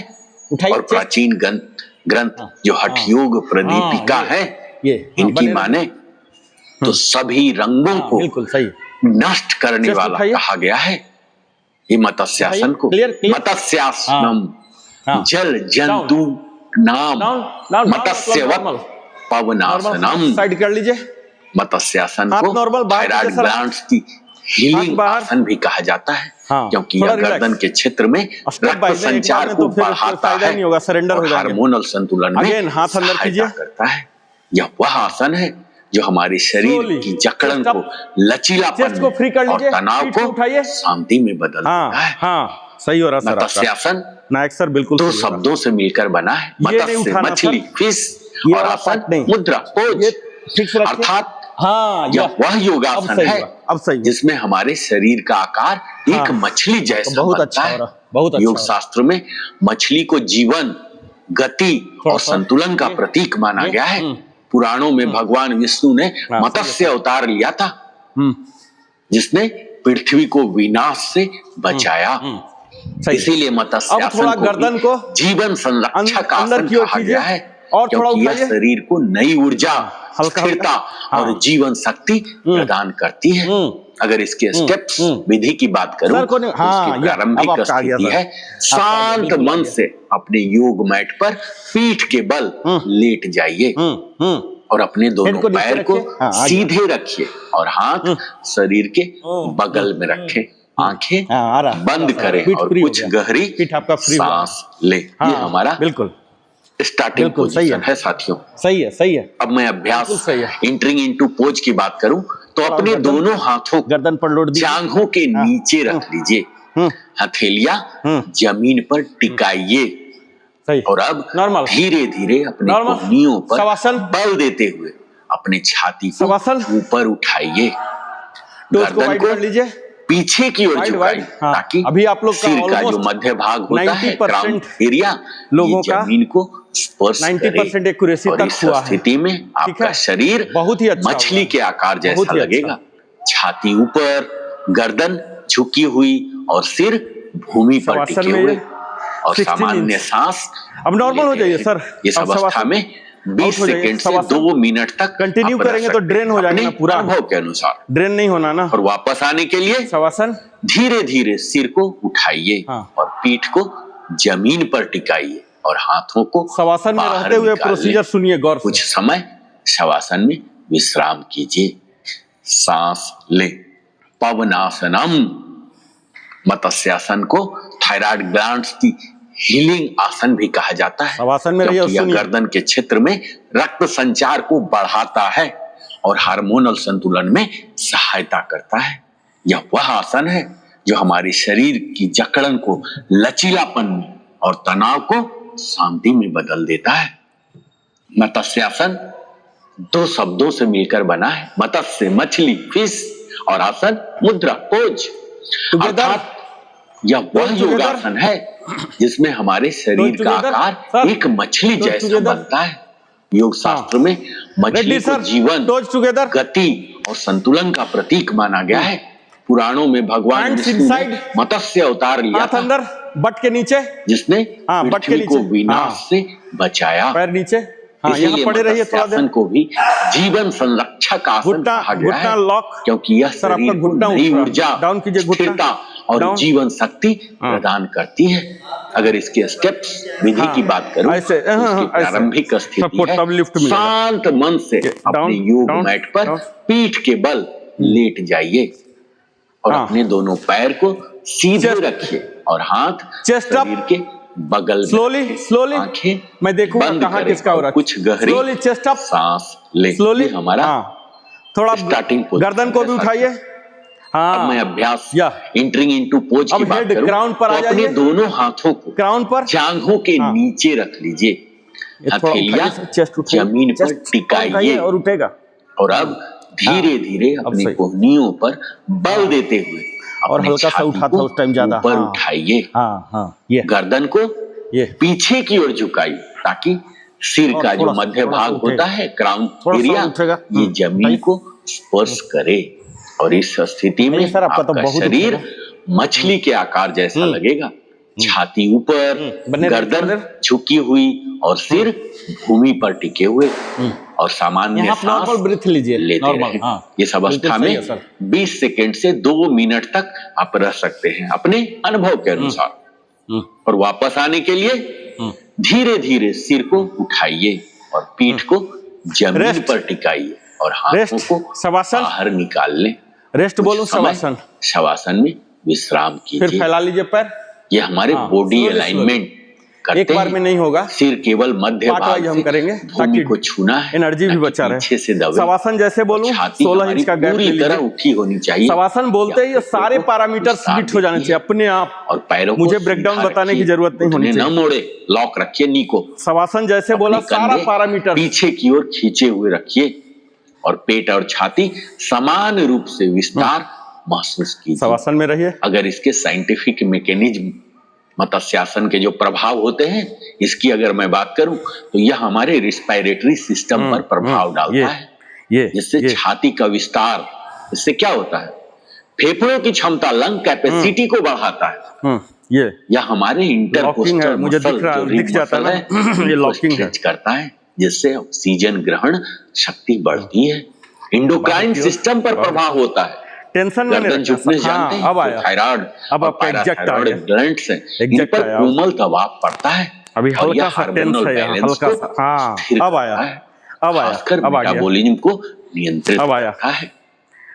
और प्राचीन ग्रंथ जो हठ योग प्रदीपिका है, इनकी माने तो सभी रंगों को नष्ट करने वाला कहा गया है। ये मत्स्यासन को मत्स्यासनम जल जंतु नाम मत्स्यवत पवनासनम, साइड कर लीजिए, मत्स्यासन को थायराइड ग्लैंड्स की हीलिंग आसन भी कहा जाता है, क्योंकि यह गर्दन के क्षेत्र में रक्त संचार को बढ़ाता है और हार्मोनल संतुलन में सहायता करता है। यह वह आसन है जो हमारे शरीर की जकड़न को, लचीलापन और तनाव को शांति में बदल देता है। सही हो रहा सर आपका। मत्स्यासन नायक सर बिल्कुल दो सही हो रहा। शब्दों से मिलकर बना है। ये नहीं मत्स्य उठाना मछली, सर। फिश, ये और वाला आसन पार्ट नहीं। मुद्रा, पोज। ये फिक्स रखिए। अर्थात हाँ यह वह अब योगासन सही है हुआ, अब सही हुआ। जिसमें हमारे शरीर का आकार एक हाँ, मछली जैसा बहुत बनता अच्छा हो है। रहा, बहुत अच्छा योग हो रहा। शास्त्र में मछली को जीवन, गति थोड़ा और सा संतुलन का ये, प्रतीक माना ये, गया है। पुराणों में भगवान विष्णु ने हाँ, मत्स्य अवतार लिया था, हम्म जिसने पृथ्वी को विनाश से बचाया। सही। इसीलिए अब मत्स्यासन थोड़ा को गर्दन को भी जीवन संरक्षक अंदर आसन की ओर कहा कीजिए गया है, और थोड़ा क्योंकि यह उठाइए। शरीर को नई ऊर्जा, हल्का स्थिरता हाँ। और जीवन शक्ति प्रदान करती है। अगर इसके स्टेप्स विधि की बात करूं सर को नहीं- तो हाँ, इसकी अब प्रारंभिक आपका आ गया स्थिति सर। है आपका आ गया, शांत बिल्कुल आ मन गया। से अपने योग मैट पर पीठ के बल लेट जाइए और अपने दोनों हेड को नीचे पैर को रखिए। हाँ, आ गया। सीधे रखिए और हाथ शरीर के बगल में रखें। आंखें हाँ, आ रहा, बंद आ रहा, करें पीठ और फ्री हो कुछ गया। गहरी पीठ आपका फ्री हुआ। सांस ले। ये हाँ, हमारा बिल्कुल स्टार्टिंग बिल्कुल सही पोजीशन है। है साथियों। सही है, सही है। अब मैं अभ्यास बिल्कुल सही है। एंटरिंग इनटू पोज की बात करूं तो थोड़ा अपने गर्दन- दोनों हाथों को गर्दन पर लोड दीजिए। जांघों के नीचे रख लीजिए। हथेलियां जमीन पर टिकाइए सही। और अब नॉर्मल धीरे धीरे अपने नॉर्मल। कोहनियों पर शवासन। बल देते हुए अपने छाती को शवासन। ऊपर उठाइए। टोज को गर्दन वाइड को कर लीजिए। पीछे की ओर वाइड, झुकाइए वाइड, हाँ। ताकि अभी आप लोग का सिर का जो almost मध्य भाग होता है 90% क्राउन एरिया लोगों ये का जमीन को स्पर्श 90% करे एक्यूरेसी और तक इस हुआ है। स्थिति में आपका है? शरीर बहुत ही अच्छा मछली हुआ। के आकार बहुत जैसा ही लगेगा। छाती ऊपर, गर्दन झुकी हुई और सिर भूमि पर शवासन टिके में हुए ये और 16 सामान्य इंच। सांस अब नॉर्मल हो लेते जाइए रहें। सर। इस अब अवस्था शवासन में 20 हो जाइए। सेकंड से शवासन 2 मिनट तक कंटिन्यू आप रह करेंगे तो सकते ड्रेन हो हैं, जाएगा ना अपने पूरा। अनुभव के अनुसार। ड्रेन नहीं होना ना। और वापस आने के लिए शवासन धीरे धीरे सिर को उठाइए हाँ। और पीठ को जमीन पर टिकाइए और हाथों को शवासन में बाहर रहते हुए निकाल लें। प्रोसीजर सुनिए गौर से। कुछ समय शवासन में विश्राम कीजिए। सांस ले। पवनासनम। मत्स्यासन को थायराइड ग्लैंड्स की हीलिंग आसन भी कहा जाता है, शवासन में रहिए और क्योंकि यह सुनिए। गर्दन के क्षेत्र में रक्त संचार को बढ़ाता है और हार्मोनल संतुलन में सहायता करता है। यह वह आसन है जो हमारे शरीर की जकड़न को लचीलापन में और तनाव को शांति में बदल देता है। मत्स्यासन 2 शब्दों से मिलकर बना है। मत्स्य मछली, फिश, और आसन मुद्रा, पोज। अर्थात यह वह योगासन है जिसमें हमारे शरीर का आकार एक मछली जैसा बनता है। योग शास्त्र में मछली को जीवन, गति और संतुलन का प्रतीक माना गया है। पुराणों में भगवान विष्णु ने मत्स्य अवतार लिया हाथ था, अंदर, बट के नीचे, जिसने बट के पृथ्वी को नीचे, विनाश से बचाया। पैर नीचे, यहाँ इसीलिए पड़े रहिए थोड़ा मत्स्यासन देर। को भी जीवन संरक्षक आसन घुटना, कहा गया घुटना है, लॉक। क्योंकि यह सर, आपका शरीर को घुटना नई उठ रहा है। ऊर्जा, डाउन कीजिए घुटना। स्थिरता और डाउन। जीवन शक्ति प्रदान करती है। अगर इसके स्टेप्स विधि की बात करूं ऐसे, तो इसकी ऐसे। प्रारंभिक स्थिति सपोर्ट है तब लिफ्ट मिलेगा। शांत मन से अपने डाउन, योग डाउन, मैट पर डाउन। पीठ के बल लेट जाइए और अपने दोनों पैर को सीधे रखिए और हाथ चेस्ट अप। शरीर के बगल में स्लोली, रखें। स्लोली। आंखें मैं देखूंगा बंद कहाँ करें किसका हो रहा और है। कुछ गहरी स्लोली चेस्ट अप। सांस ले। स्लोली ये हमारा थोड़ा स्टार्टिंग पोज गर्दन को भी है उठाइए। अब मैं अभ्यास या। एंटरिंग इनटू पोज अब की बात हेड करूं क्राउन पर तो आ अपने जाइए। दोनों हाथों को क्राउन पर जांघों के नीचे रख लीजिए। हथेलियां चेस्ट उठाइए, जमीन पर चेस्ट टिकाइए और उठेगा। और अब धीरे धीरे अपनी सही। कोहनियों पर बल देते हुए और अपनी हल्का सा छाती उठा था को उस टाइम ज्यादा। ऊपर उठाइए। ये गर्दन को ये पीछे की ओर झुकाइए ताकि सिर और का जो थोड़ा सा, मध्य थोड़ा सा भाग उठेगा। होता है क्राउन थोड़ा सा एरिया उठेगा। ये जमीन को स्पर्श करे और इस स्थिति में नहीं सर, आपका तो आपका बहुत शरीर उठेगा। मछली के आकार जैसा लगेगा। छाती ऊपर, बने रहिए थोड़ा गर्दन देर। झुकी हुई और सिर भूमि पर टिके हुए और सामान्य यहाँ आप सांस नॉर्मल ब्रीथ लीजिए। लेते नॉर्मल, रहें। हाँ। इस अवस्था बिल्कुल सही में है सर। 20 सेकंड से 2 मिनट तक आप रह सकते हैं अपने अनुभव के अनुसार। और वापस आने के लिए धीरे धीरे सिर को उठाइए और पीठ को जमीन रेस्ट। पर टिकाइए और हाथों रेस्ट। को शवासन। बाहर निकाल लें। रेस्ट कुछ बोलूं, समय शवासन। शवासन में विश्राम फिर कीजिए। फैला लीजिए पैर। ये हमारे बॉडी slowly, अलाइनमेंट करते एक बार में नहीं होगा, सिर केवल मध्य पार्ट भाग वाइज हम से करेंगे भूमि ताकि को छूना है, एनर्जी भी ताकि बचा रहे। पीछे से दबे। शवासन जैसे बोलूं छाती 16 हमारी इंच का गैप ले पूरी तरह लीजिए। उठी होनी चाहिए। शवासन बोलते ही ये सारे पैरामीटर्स विस्तार फिट हो जाने देखिए। चाहिए अपने आप। और पैरों को मुझे ब्रेकडाउन सीधा बताने की रखिए, जरूरत नहीं होनी घुटने चाहिए। न मोड़े, लॉक रखिए नी को। शवासन जैसे बोला अपने सारा कंधे पैरामीटर पीछे की ओर खींचे हुए रखिए और पेट और छाती समान रूप से विस्तार महसूस कीजिए। शवासन में रहिए। अगर इसके साइंटिफिक मैकेनिज्म मत्स्यासन के जो प्रभाव होते हैं, इसकी अगर मैं बात करूं तो यह हमारे रिस्पायरेटरी सिस्टम पर प्रभाव डालता है, जिससे छाती का विस्तार, इससे क्या होता है, फेफड़ों की क्षमता, लंग कैपेसिटी को बढ़ाता है। यह हमारे इंटरकोस्टल मुझे मसल जो दिख जाता है ये लॉकिंग करता है, जिससे ऑक्सीजन ग्रहण शक्ति बढ़ती है। इंडोक्राइन सिस्टम पर प्रभाव होता है। टेंशन में गर्दन झुकने जानते हैं, अब आया, थायराइड अब आपका एग्जैक्ट आ गया, ग्लैंड्स हैं, इन पर कोमल दबाव पड़ता है। अभी हल्का सा टेंस है यहाँ, हल्का सा। हाँ, अब आया, अब आया, अब आ गया। मेटाबॉलिज्म को नियंत्रित करता है।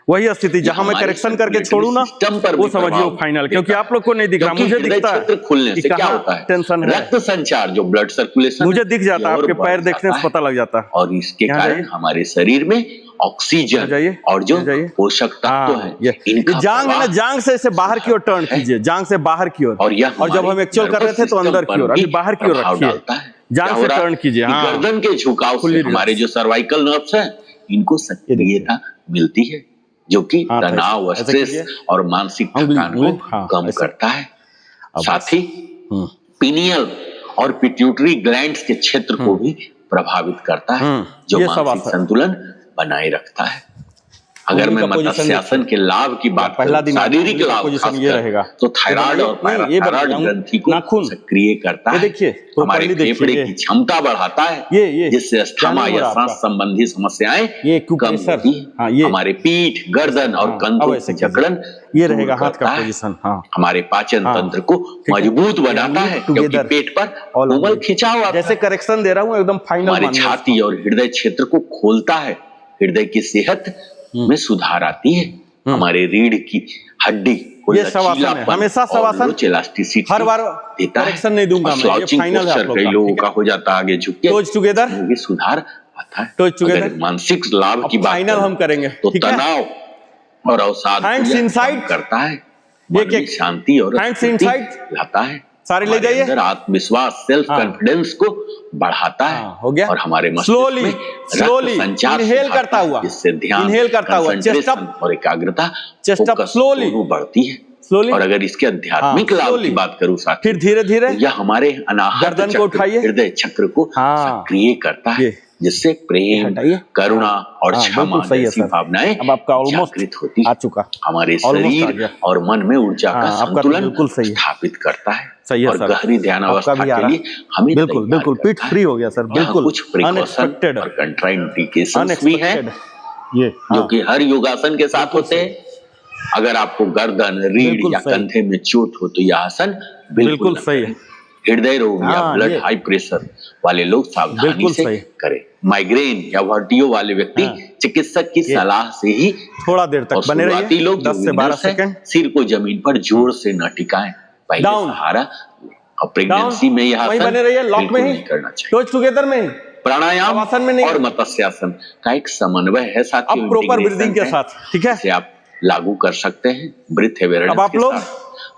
वही स्थिति जहां मैं करेक्शन करके छोड़ू ना, वो समझिए फाइनल, क्योंकि आप लोग को नहीं दिख रहा, मुझे दिखता है। क्षेत्र खुलने से क्या होता है, टेंशन है, रक्त संचार जो ब्लड सर्कुलेशन मुझे दिख जाता है, आपके पैर देखने से पता लग जाता है। और इसके कारण हमारे शरीर में ऑक्सीजन और जो पोषक तत्व हैं, ये जांग है ना, जांग से इसे बाहर की ओर टर्न कीजिए, जांग से बाहर की ओर। और जब हम एक्चुअल कर रहे थे तो अंदर की ओर, अभी बाहर की ओर रखिए, जांग से टर्न कीजिए। हाँ, गर्दन के झुकाव से हमारे जो सर्वाइकल नर्व्स हैं, इनको सक्रियता मिलती है, जो कि तनाव, स्ट्रेस और मानसिक थकान को कम करता है। साथ ही पिनियल और पिट्यूटरी ग्लैंड्स के क्षेत्र को भी प्रभावित करता है, जो मानसिक संतुलन बनाए रखता है। अगर मैं मत्स्यासन के लाभ की बात करूं, शारीरिक लाभ खासकर, तो थायराइड और पैराथायराइड ग्रंथि को सक्रिय करता है। हमारे फेफड़े की क्षमता बढ़ाता है, जिससे अस्थमा या सांस संबंधी समस्याएं कम होती हैं। हमारे पीठ, गर्दन और कंधों की जकड़न ये रहेगा हाथ का पोजीशन। हमारे पाचन तंत्र को मजबूत बनाता है, क्योंकि पेट पर कोमल खिंचाव आता है। जैसे करेक्शन दे रहा हूँ एकदम फाइनल। हमारी छाती और हृदय क्षेत्र को खोलता है, हृदय की सेहत में सुधार आती है। हमारे रीढ़ की हड्डी को ये शवासन है, हमेशा शवासन, इलास्टिसिटी हर बार देता है। करेक्शन नहीं दूंगा मैं, ये फाइनल है आप लोग का। कई लोगों का हो जाता है आगे झुक के, टोज टुगेदर, ये सुधार आता है। टोज टुगेदर, अगर मानसिक लाभ की बात फाइनल हम करेंगे तो तनाव और अवसाद हैंड्स इनसाइड करता है, मन में शांति और हैंड्स इनसाइड लाता है। सारे ले जाइए। अंदर आत्मविश्वास, सेल्फ कॉन्फिडेंस को बढ़ाता है। हो गया। और हमारे स्लोली इनहेल करता हुआ, इससे ध्यान, इनहेल करता हुआ, चेस्ट अप और एकाग्रता, चेस्ट अप स्लोली बढ़ती है। स्लोली। और अगर इसके आध्यात्मिक लाभ की बात करूं साथ, फिर धीरे धीरे यह हमारे अनाहत गर्दन को उठाइए, हृदय चक्र को सक्रिय करता है, जिससे प्रेम, करुणा और क्षमा जैसी भावनाएं अब आपका जागृत होती आ चुका, हमारे शरीर और मन में ऊर्जा का संतुलन स्थापित करता है। और गहरी ध्यान अवस्था के लिए हमें बिल्कुल पीठ फ्री हो गया सर, बिल्कुल कुछ प्रिकॉशन और कंट्राइंडिकेशंस भी हैं, जो कि हर योगासन के साथ होते हैं। अगर आपको गर्दन, रीढ़ या कंधे में चोट हो तो यह आसन बिल्कुल सही है। हृदय रोग या ब्लड हाई प्रेशर वाले लोग सावधानी से करें। माइग्रेन या वर्टिगो वाले व्यक्ति चिकित्सक की सलाह से ही थोड़ा देर तक बने रहिए, लोग 10 से 12 सेकंड, सिर को जमीन पर जोर से न टिकाएं, पहले सहारा। और प्रेगनेंसी में यह आसन बने रहिए, लॉक में ही करना चाहिए, टोज टुगेदर में ही, प्राणायाम और मत्स्यासन का एक समन्वय है साथियों, प्रॉपर ब्रीदिंग के साथ, ठीक है, इसे आप लागू कर सकते हैं ब्रीथ अवेयरनेस। अब आप लोग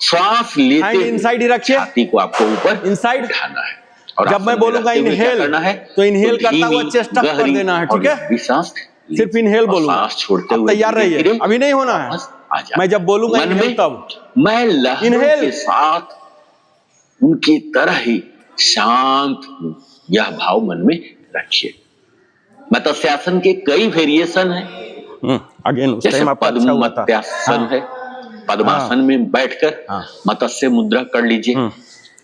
श्वास लेते इनसाइड ही रखिए, छाती को आपको ऊपर इनसाइड उठाना है, और जब मैं बोलूंगा इनहेल करना है तो इनहेल करता हुआ चेस्ट अप कर देना है, ठीक है, सिर्फ इनहेल बोलूंगा, सांस छोड़ते हुए तैयार रहिए, अभी नहीं होना है, मैं जब बोलूंगा इनहेल तब मैं लहरों के साथ उनकी तरह ही शांत हूं, यह भाव मन में रखिए। मत्स्यासन के कई वेरिएशन हैं, अगेन उस टाइम आपका अच्छा हुआ था। मत्स्यासन है, पद्मासन में बैठकर मत्स्य मुद्रा कर लीजिए।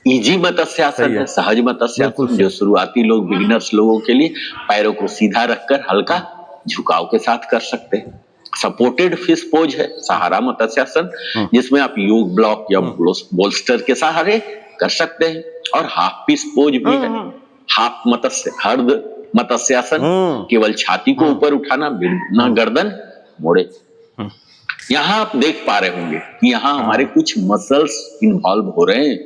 इजी मत्स्यासन है, सहज मत्स्यासन, जो शुरुआती लोग, बिगिनर्स लोगों के लिए पैरों को सीधा रखकर हल्का झुकाव के साथ कर सकते हैं। सपोर्टेड फिश पोज है, सहारा मत्स्यासन, जिसमें आप योग ब्लॉक या बोल्स्टर के सहारे कर सकते हैं। और हाफ फिश पोज भी है, हाफ मत्स्यासन, केवल छाती को ऊपर उठाना, बिना गर्दन मोड़े। यहाँ आप देख पा रहे होंगे कि यहाँ हमारे कुछ मसल्स इन्वॉल्व हो रहे हैं।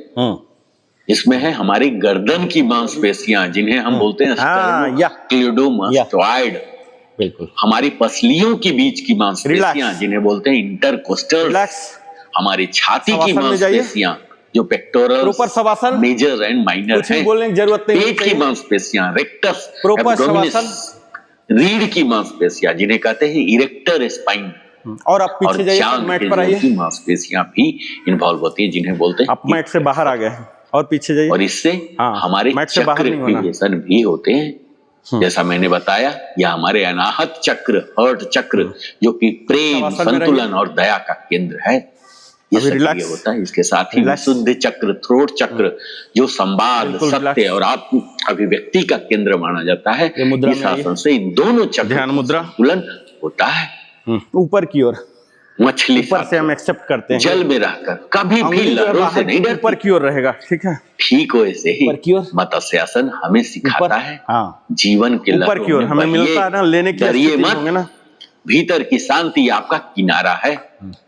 इसमें है हमारी गर्दन की मांसपेशियां, जिन्हें हम बोलते हैं हाँ, या स्क्लेरोमास्टोइड। बिल्कुल हमारी पसलियों के बीच की मांसपेशियां, Relax. जिन्हें बोलते हैं इंटरकोस्टल। रिलैक्स। हमारी छाती की शवासन में जाइए। मांसपेशियां, जो pectoral, proper shavasana. Major and minor कुछ भी है। बोलने की जरूरत नहीं पेट की चाहिए। मांसपेशियां, रेक्टस, प्रॉपर एब्डोमिनस। शवासन। रीढ़ की मांसपेशियां, जिन्हें कहते हैं इरेक्टर स्पाइन। और आप और पीछे जाइए सर, जांघ मैट के पर जोड़ आइए। की मांसपेशियां भी इन्वॉल्व होती हैं, जिन्हें बोलते हैं आप मैट से बाहर आ गए हैं और पीछे जाइए। और इससे हाँ, हमारे मैट से बाहर चक्र नहीं होना। क्रिएशन भी होते हैं। जैसा मैंने बताया, यह हमारे अनाहत चक्र, हर्ट चक्र, जो कि प्रेम, शवासन में संतुलन रहिए। और दया का केंद्र है, ये अभी सक्रिय रिलैक्स। होता है। इसके साथ ही रिलैक्स। विशुद्ध चक्र, थ्रोट चक्र, जो संवाद, बिल्कुल सत्य रिलैक्स। और आत्म अभिव्यक्ति का केंद्र माना जाता है, ये मुद्रा इस में आइए। आसन से इन दोनों चक्र ध्यान का मुद्रा। संतुलन होता है। ऊपर की ओर, मछली ऊपर से हम साथ एक्सेप्ट करते हैं। जल में रहकर कभी भी अंगुली जो है लहरों से बाहर नहीं की ऊपर डरती। की ओर रहेगा, ठीक है। ठीक वैसे ही ऊपर की ओर। मत्स्यासन हमें ऊपर, सिखाता है हाँ, जीवन के ऊपर की ओर लहरों में हमें बहिए, मिलता है ना, लेने की डरिए स्थिति में मत। होंगे ना। भीतर की शांति आपका किनारा है।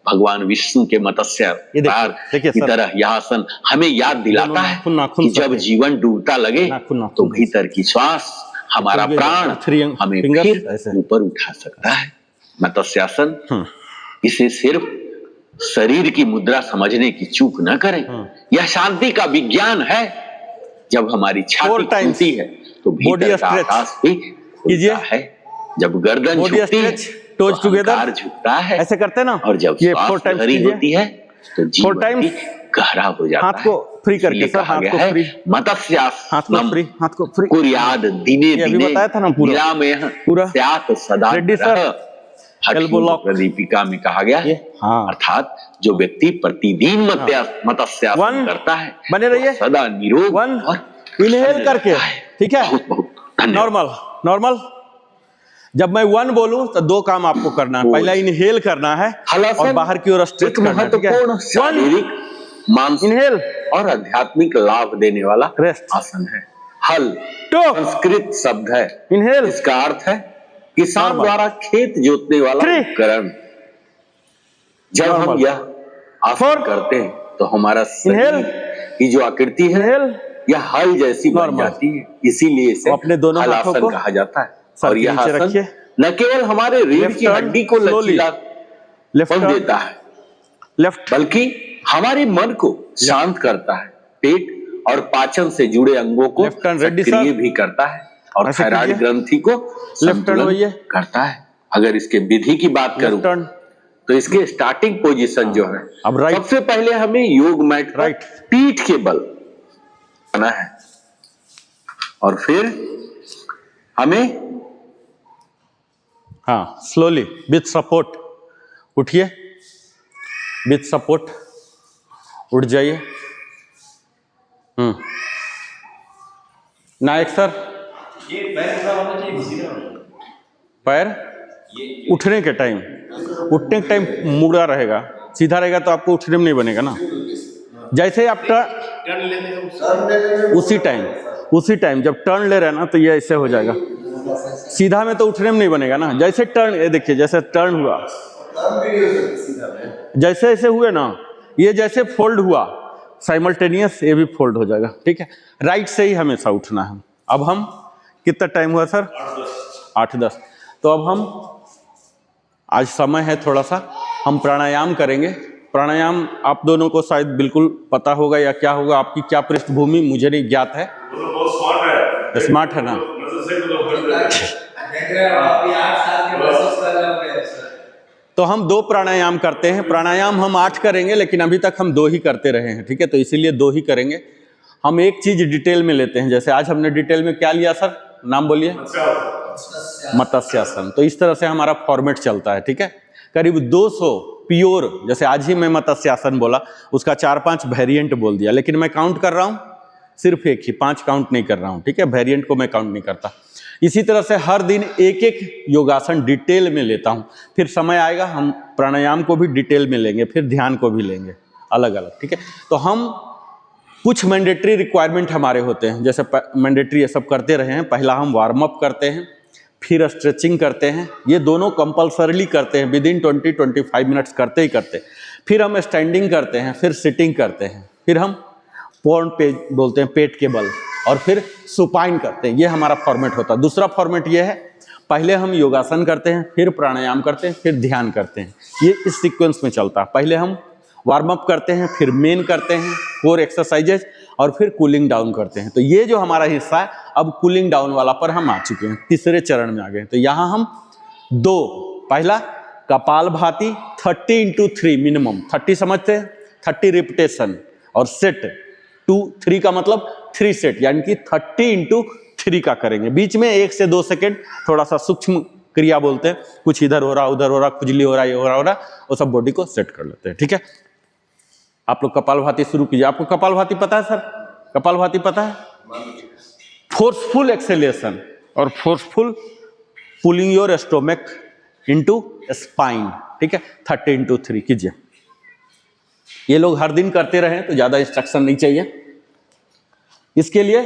भगवान विष्णु के मत्स्य ये देखिए की सर। तरह यह आसन हमें याद दिलाता है नाखून कि जब सर। जीवन डूबता लगे नाखून तो भीतर की श्वास, हमारा तो ये प्राण थ्री हमें फिंगर्स फिर ऐसे। ऊपर उठा सकता है। मत्स्यासन, इसे सिर्फ शरीर की मुद्रा समझने की चूक न करें। यह शांति का विज्ञान है। जब हमारी छाती 4 times खुलती है तो body भीतर का stretch आकाश भी कीजिए। खुलता है। जब गर्दन Body झुकती है stretch, toes तो together। अहंकार झुकता है। ऐसे करते हैं ना। और जब ये श्वास 4 times लहरी कीजिए। होती है तो 4 जीवन times। भी गहरा हो जाता हाथ को फ्री करके इसलिए सर, कहा हाथ गया को है, फ्री। मत्स्यास हाथ को फ्री, हाथ को फ्री। कुर्याद दिने ये अभी दिने बताया था ना पूरा। निरामयः पूरा। स्यात् सदा रेड्डी सर। नरः। Elbow lock। दीपिका में कहा गया है, हाँ। अर्थात जो व्यक्ति प्रतिदिन मत्स्यासन One। करता है बने रहिए। वह सदा निरोग One। और इनहेल प्रसन्न करके, रहता है। ठीक है। बहुत बहुत धन्यवाद। Normal normal. जब मैं 1 बोलूं तो 2 काम आपको करना है। पहला इनहेल करना है हलासन और बाहर की ओर स्ट्रेच एक करना है, ठीक है। महत्वपूर्ण 1 शारीरिक, मानसिक इनहेल, और आध्यात्मिक लाभ देने वाला रेस्ट। आसन है। हल 2 संस्कृत शब्द है। इनहेल, इसका अर्थ है किसान Normal। द्वारा खेत जोतने वाला 3 उपकरण। जब हम Normal। यह आसन 4 करते हैं तो हमारा शरीर Inhale। की जो आकृति है इनहेल, यह हल जैसी बन Normal। जाती है, इसीलिए इसे अपने दोनों हल हाथों आसन को कहा जाता है। सर और के यह नीचे आसन रखिए। न केवल हमारे रीढ़ Left की turn, हड्डी को slowly। लेफ्ट लचीलापन टर्न, देता है, लेफ्ट, बल्कि हमारे मन को शांत करता है। पेट और पाचन से जुड़े अंगों को Left turn, ready, सक्रिय sir। भी करता है और ऐसे थायराइड कीजिए। ग्रंथि को Left turn होइए। संतुलन करता है। अगर इसके विधि की बात करूं लेफ्ट टर्न, तो इसके स्टार्टिंग पोजीशन जो है, अब right। सबसे पहले हमें योग मैट पर Right। पीठ के बल करना है और फिर हमें हाँ, स्लोली विथ सपोर्ट उठिए, विथ सपोर्ट उठ जाइए। नायक सर, पैर उठने के टाइम, उठने के टाइम मुड़ा रहेगा, सीधा रहेगा तो आपको उठने में नहीं बनेगा ना। जैसे ही आप उसी टाइम जब टर्न ले रहे हैं ना तो ये ऐसे हो जाएगा। सीधा में तो उठने में नहीं बनेगा ना। जैसे टर्न, ये देखिए जैसे टर्न हुआ, जैसे ऐसे हुए ना, ये जैसे फोल्ड हुआ साइमल्टेनियस ये भी फोल्ड हो जाएगा, ठीक है। राइट से ही हमेशा उठना है। अब हम कितना टाइम हुआ सर? 8-10। तो अब हम आज समय है थोड़ा सा, हम प्राणायाम करेंगे। प्राणायाम आप दोनों को शायद बिल्कुल पता होगा या क्या होगा, आपकी क्या पृष्ठभूमि मुझे नहीं ज्ञात है। वो तो बहुत स्मार्ट है। स्मार्ट है ना। नजर से तो कर देते हैं। तो हम 2 प्राणायाम करते हैं। प्राणायाम हम 8 करेंगे, लेकिन अभी तक हम 2 ही करते रहे हैं, ठीक है। तो इसीलिए 2 ही करेंगे। हम एक चीज डिटेल में लेते हैं। जैसे आज हमने डिटेल में क्या लिया सर? नाम बोलिए। मत्स्यासन। तो इस तरह से हमारा फॉर्मेट चलता है, ठीक है। करीब 200 प्योर, जैसे आज ही मैं मत्स्यासन बोला, उसका 4-5 वेरिएंट बोल दिया, लेकिन मैं काउंट कर रहा हूँ सिर्फ एक ही, 5 काउंट नहीं कर रहा हूँ, ठीक है। वेरिएंट को मैं काउंट नहीं करता। इसी तरह से हर दिन एक एक योगासन डिटेल में लेता हूँ। फिर समय आएगा हम प्राणायाम को भी डिटेल में लेंगे, फिर ध्यान को भी लेंगे अलग अलग, ठीक है। तो हम कुछ मैंडेटरी रिक्वायरमेंट हमारे होते हैं, जैसे मैंडेटरी ये सब करते रहे हैं। पहला हम वार्म अप करते हैं, फिर स्ट्रेचिंग करते हैं। ये दोनों कंपल्सरीली करते हैं, विदिन 20-25 मिनट्स करते ही करते। फिर हम स्टैंडिंग करते हैं, फिर सिटिंग करते हैं, फिर हम पोर्न पेज बोलते हैं, पेट के बल, और फिर सुपाइन करते हैं। ये हमारा फॉर्मेट होता है। दूसरा फॉर्मेट ये है, पहले हम योगासन करते हैं, फिर प्राणायाम करते हैं, फिर ध्यान करते हैं। ये इस सीक्वेंस में चलता है। पहले हम वार्म अप करते हैं, फिर मेन करते हैं, कोर एक्सरसाइजेज, और फिर कूलिंग डाउन करते हैं। तो ये जो हमारा हिस्सा है, अब कूलिंग डाउन वाला पर हम आ चुके हैं, तीसरे चरण में आ गए। तो यहाँ हम दो, पहला कपालभाति 30 × 3 मिनिमम, 30 समझते हैं, 30 रिपीटेशन, और सेट 2 3 का मतलब 3 सेट, यानी कि 30 × 3 का करेंगे। बीच में 1 से 2 सेकेंड थोड़ा सा सूक्ष्म क्रिया बोलते हैं, कुछ इधर हो रहा, उधर हो रहा, खुजली हो रहा, ये हो रहा, वो सब बॉडी को सेट कर लेते हैं। ठीक है, आप लोग कपालभाति शुरू कीजिए। आपको कपालभाति पता है सर? कपालभाति पता है? फोर्सफुल एक्सेलेशन और forceful pulling your stomach into spine. ठीक है, 30 × 3 कीजिए। ये लोग हर दिन करते रहे तो ज्यादा इंस्ट्रक्शन नहीं चाहिए। इसके लिए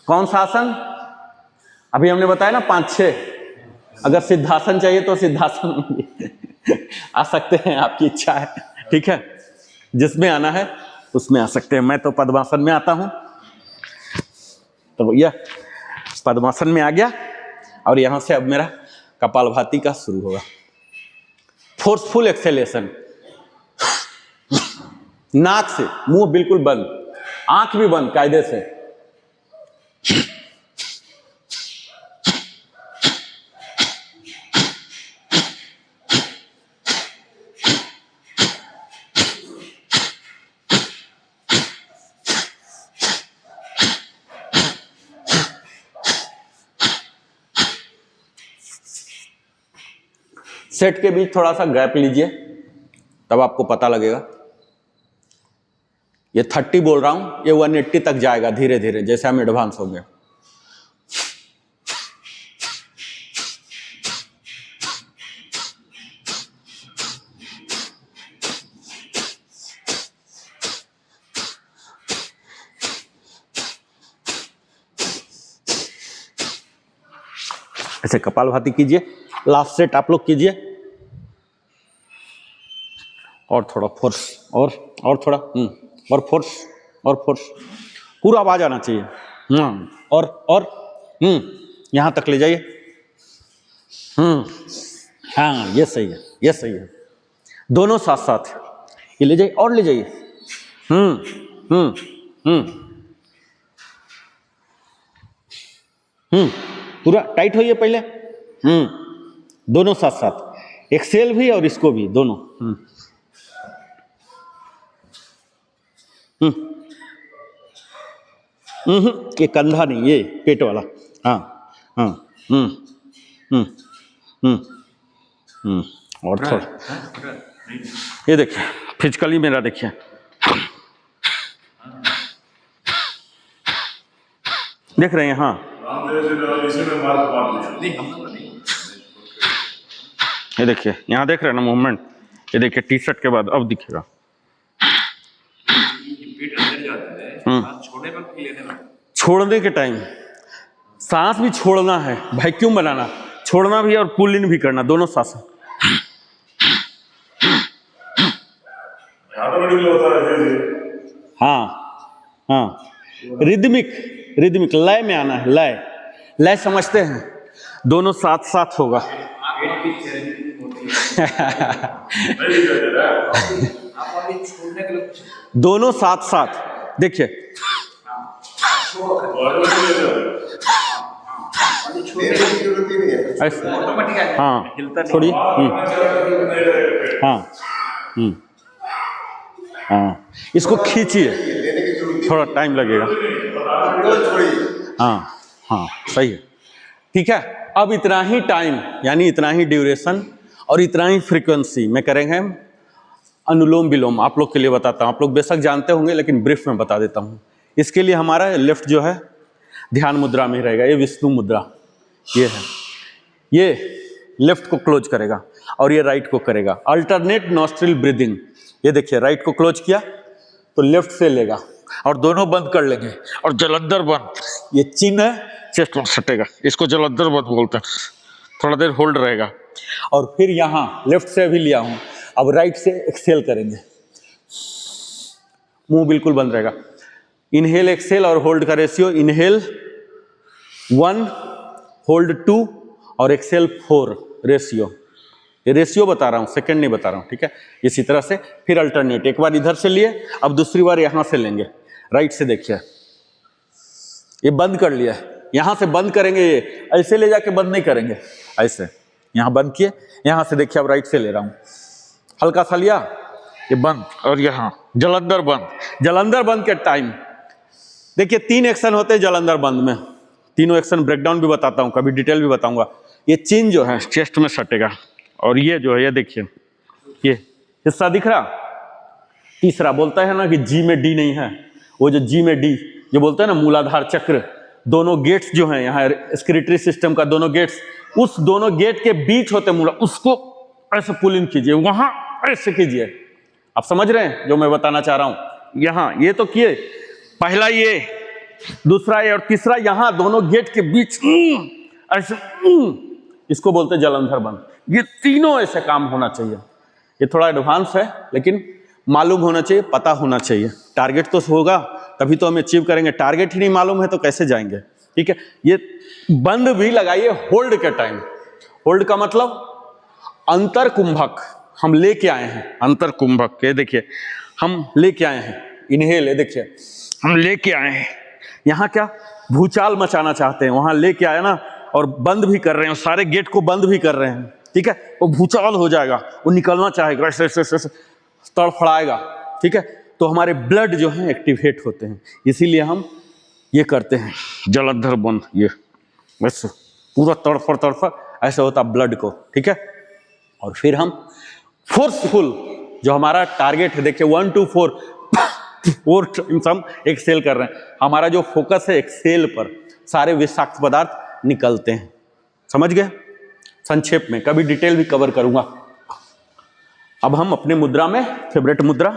कौन सा आसन? अभी हमने बताया ना 5-6। अगर सिद्धासन चाहिए तो सिद्धासन आ सकते हैं, आपकी इच्छा है। ठीक है, जिसमें आना है उसमें आ सकते हैं। मैं तो पद्मासन में आता हूं, तो भैया पद्मासन में आ गया, और यहां से अब मेरा कपालभाति का शुरू होगा। फोर्सफुल एक्सेलेशन, नाक से, मुंह बिल्कुल बंद, आंख भी बंद कायदे से। सेट के बीच थोड़ा सा गैप लीजिए, तब आपको पता लगेगा। ये 30 बोल रहा हूं, ये 180 तक जाएगा धीरे धीरे, जैसे हम एडवांस हो गए। ऐसे कपालभाति कीजिए। लास्ट सेट आप लोग कीजिए, और थोड़ा फोर्स, और थोड़ा और फोर्स, और फोर्स, पूरा आवाज आना चाहिए। और यहां तक ले जाइए। हाँ, ये सही है, ये सही है। दोनों साथ साथ ये ले जाइए, और ले जाइए। पूरा टाइट होइए पहले। दोनों साथ साथ, एक्सेल भी और इसको भी, दोनों। ये कंधा नहीं, ये पेट वाला। हाँ। और थोड़ा, ये देखिए फिजिकली मेरा देखिए, देख रहे हैं? हाँ, ये देखिए, यहाँ देख रहे हैं ना मूवमेंट? ये देखिए टी शर्ट के बाद अब दिखेगा। छोड़ने के टाइम सांस भी छोड़ना है, वैक्यूम बनाना, छोड़ना भी और पुल इन भी करना, दोनों साथ साथ। हाँ, रिदमिक लय में आना है। लय समझते हैं? दोनों साथ साथ होगा। दोनों साथ साथ देखिए। हाँ, थोड़ी। हाँ, इसको खींचिए, थोड़ा टाइम लगेगा। हाँ, सही है। ठीक है, अब इतना ही टाइम, यानी इतना ही ड्यूरेशन और इतना ही फ्रीक्वेंसी में करेंगे हम अनुलोम विलोम। आप लोग के लिए बताता हूँ, आप लोग बेशक जानते होंगे लेकिन ब्रीफ में बता देता हूँ। इसके लिए हमारा लेफ्ट जो है ध्यान मुद्रा में रहेगा, ये विष्णु मुद्रा ये है। ये लेफ्ट को क्लोज करेगा और ये राइट को करेगा। अल्टरनेट नॉस्ट्रिल ब्रीदिंग, ये देखिए राइट को क्लोज किया तो लेफ्ट से लेगा और दोनों बंद कर लेंगे और जलंधर बंद, ये चिन्ह है, चेस्ट में सटेगा, इसको जलंधर बंद बोलते हैं। थोड़ा देर होल्ड रहेगा और फिर यहाँ लेफ्ट से अभी लिया हूँ, अब राइट से एक्सेल करेंगे, मुंह बिल्कुल बंद रहेगा। इनहेल एक्सेल और होल्ड का रेशियो, इनहेल 1, होल्ड 2 और एक्सेल 4 रेशियो। ये रेशियो बता रहा हूं, सेकंड नहीं बता रहा हूं, ठीक है। इसी तरह से फिर अल्टरनेट, एक बार इधर से लिए, अब दूसरी बार यहां से लेंगे। राइट से देखिए, ये बंद कर लिया, यहां से बंद करेंगे, ये ऐसे ले जाके बंद नहीं करेंगे, ऐसे यहां बंद किए, यहां से देखिए अब राइट से ले रहा हूं, हल्का सा लिया, ये बंद, और यहां जलंधर बंद। जलंधर बंद के टाइम देखिए 3 एक्शन होते हैं जलंधर बंद में, तीनों एक्शन ब्रेकडाउन भी बताता हूं, कभी डिटेल भी बताऊंगा। ये चिन जो है चेस्ट में सटेगा, और ये जो है ये देखिए, ये हिस्सा दिख रहा, तीसरा बोलता है ना कि जी में डी नहीं है, वो जो जी में डी जो बोलते हैं ना मूलाधार चक्र, दोनों गेट्स जो हैं यहाँ एक्सक्रीटरी सिस्टम का दोनों गेट्स, उस दोनों गेट के बीच होते मूला, उसको ऐसे पुल इन कीजिए, वहां ऐसे कीजिए। आप समझ रहे हैं जो मैं बताना चाह रहा हूं। यहां ये तो किए, पहला ये, दूसरा ये, और तीसरा यहां दोनों गेट के बीच ऐसे, इसको बोलते जलंधर बंद। ये तीनों ऐसे काम होना चाहिए। ये थोड़ा एडवांस है लेकिन मालूम होना चाहिए, पता होना चाहिए। टारगेट तो होगा तभी तो हम अचीव करेंगे, टारगेट ही नहीं मालूम है तो कैसे जाएंगे, ठीक है। ये बंद भी लगाइए होल्ड के टाइम। होल्ड का मतलब अंतर कुंभक हम लेके आए हैं, अंतर कुंभक ये देखिए हम लेके आए हैं, इनहेल ये देखिए हम लेके आए हैं, यहाँ क्या भूचाल मचाना चाहते हैं, वहां लेके आए ना, और बंद भी कर रहे हैं, सारे गेट को बंद भी कर रहे हैं, ठीक है। वो भूचाल हो जाएगा, वो निकलना चाहेगा, ऐसे ऐसे ऐसे तड़फड़ाएगा, ठीक है। तो हमारे ब्लड जो है एक्टिवेट होते हैं, इसीलिए हम ये करते हैं जलंधर बंद। ये बस पूरा तड़फड़ तड़फड़ ऐसे होता ब्लड को, ठीक है। और फिर हम फोर्सफुल जो हमारा टारगेट है, देखिए 1 to 4 टाइम्स हम एक्सेल कर रहे हैं। हमारा जो फोकस है एक्सेल पर, सारे विषाक्त पदार्थ निकलते हैं, समझ गए। संक्षेप में कभी डिटेल भी कवर करूंगा। अब हम अपने मुद्रा में, फेवरेट मुद्रा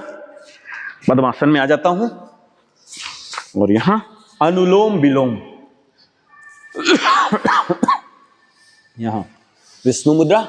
पद्मासन में आ जाता हूं, और यहां अनुलोम विलोम, यहां विष्णु मुद्रा,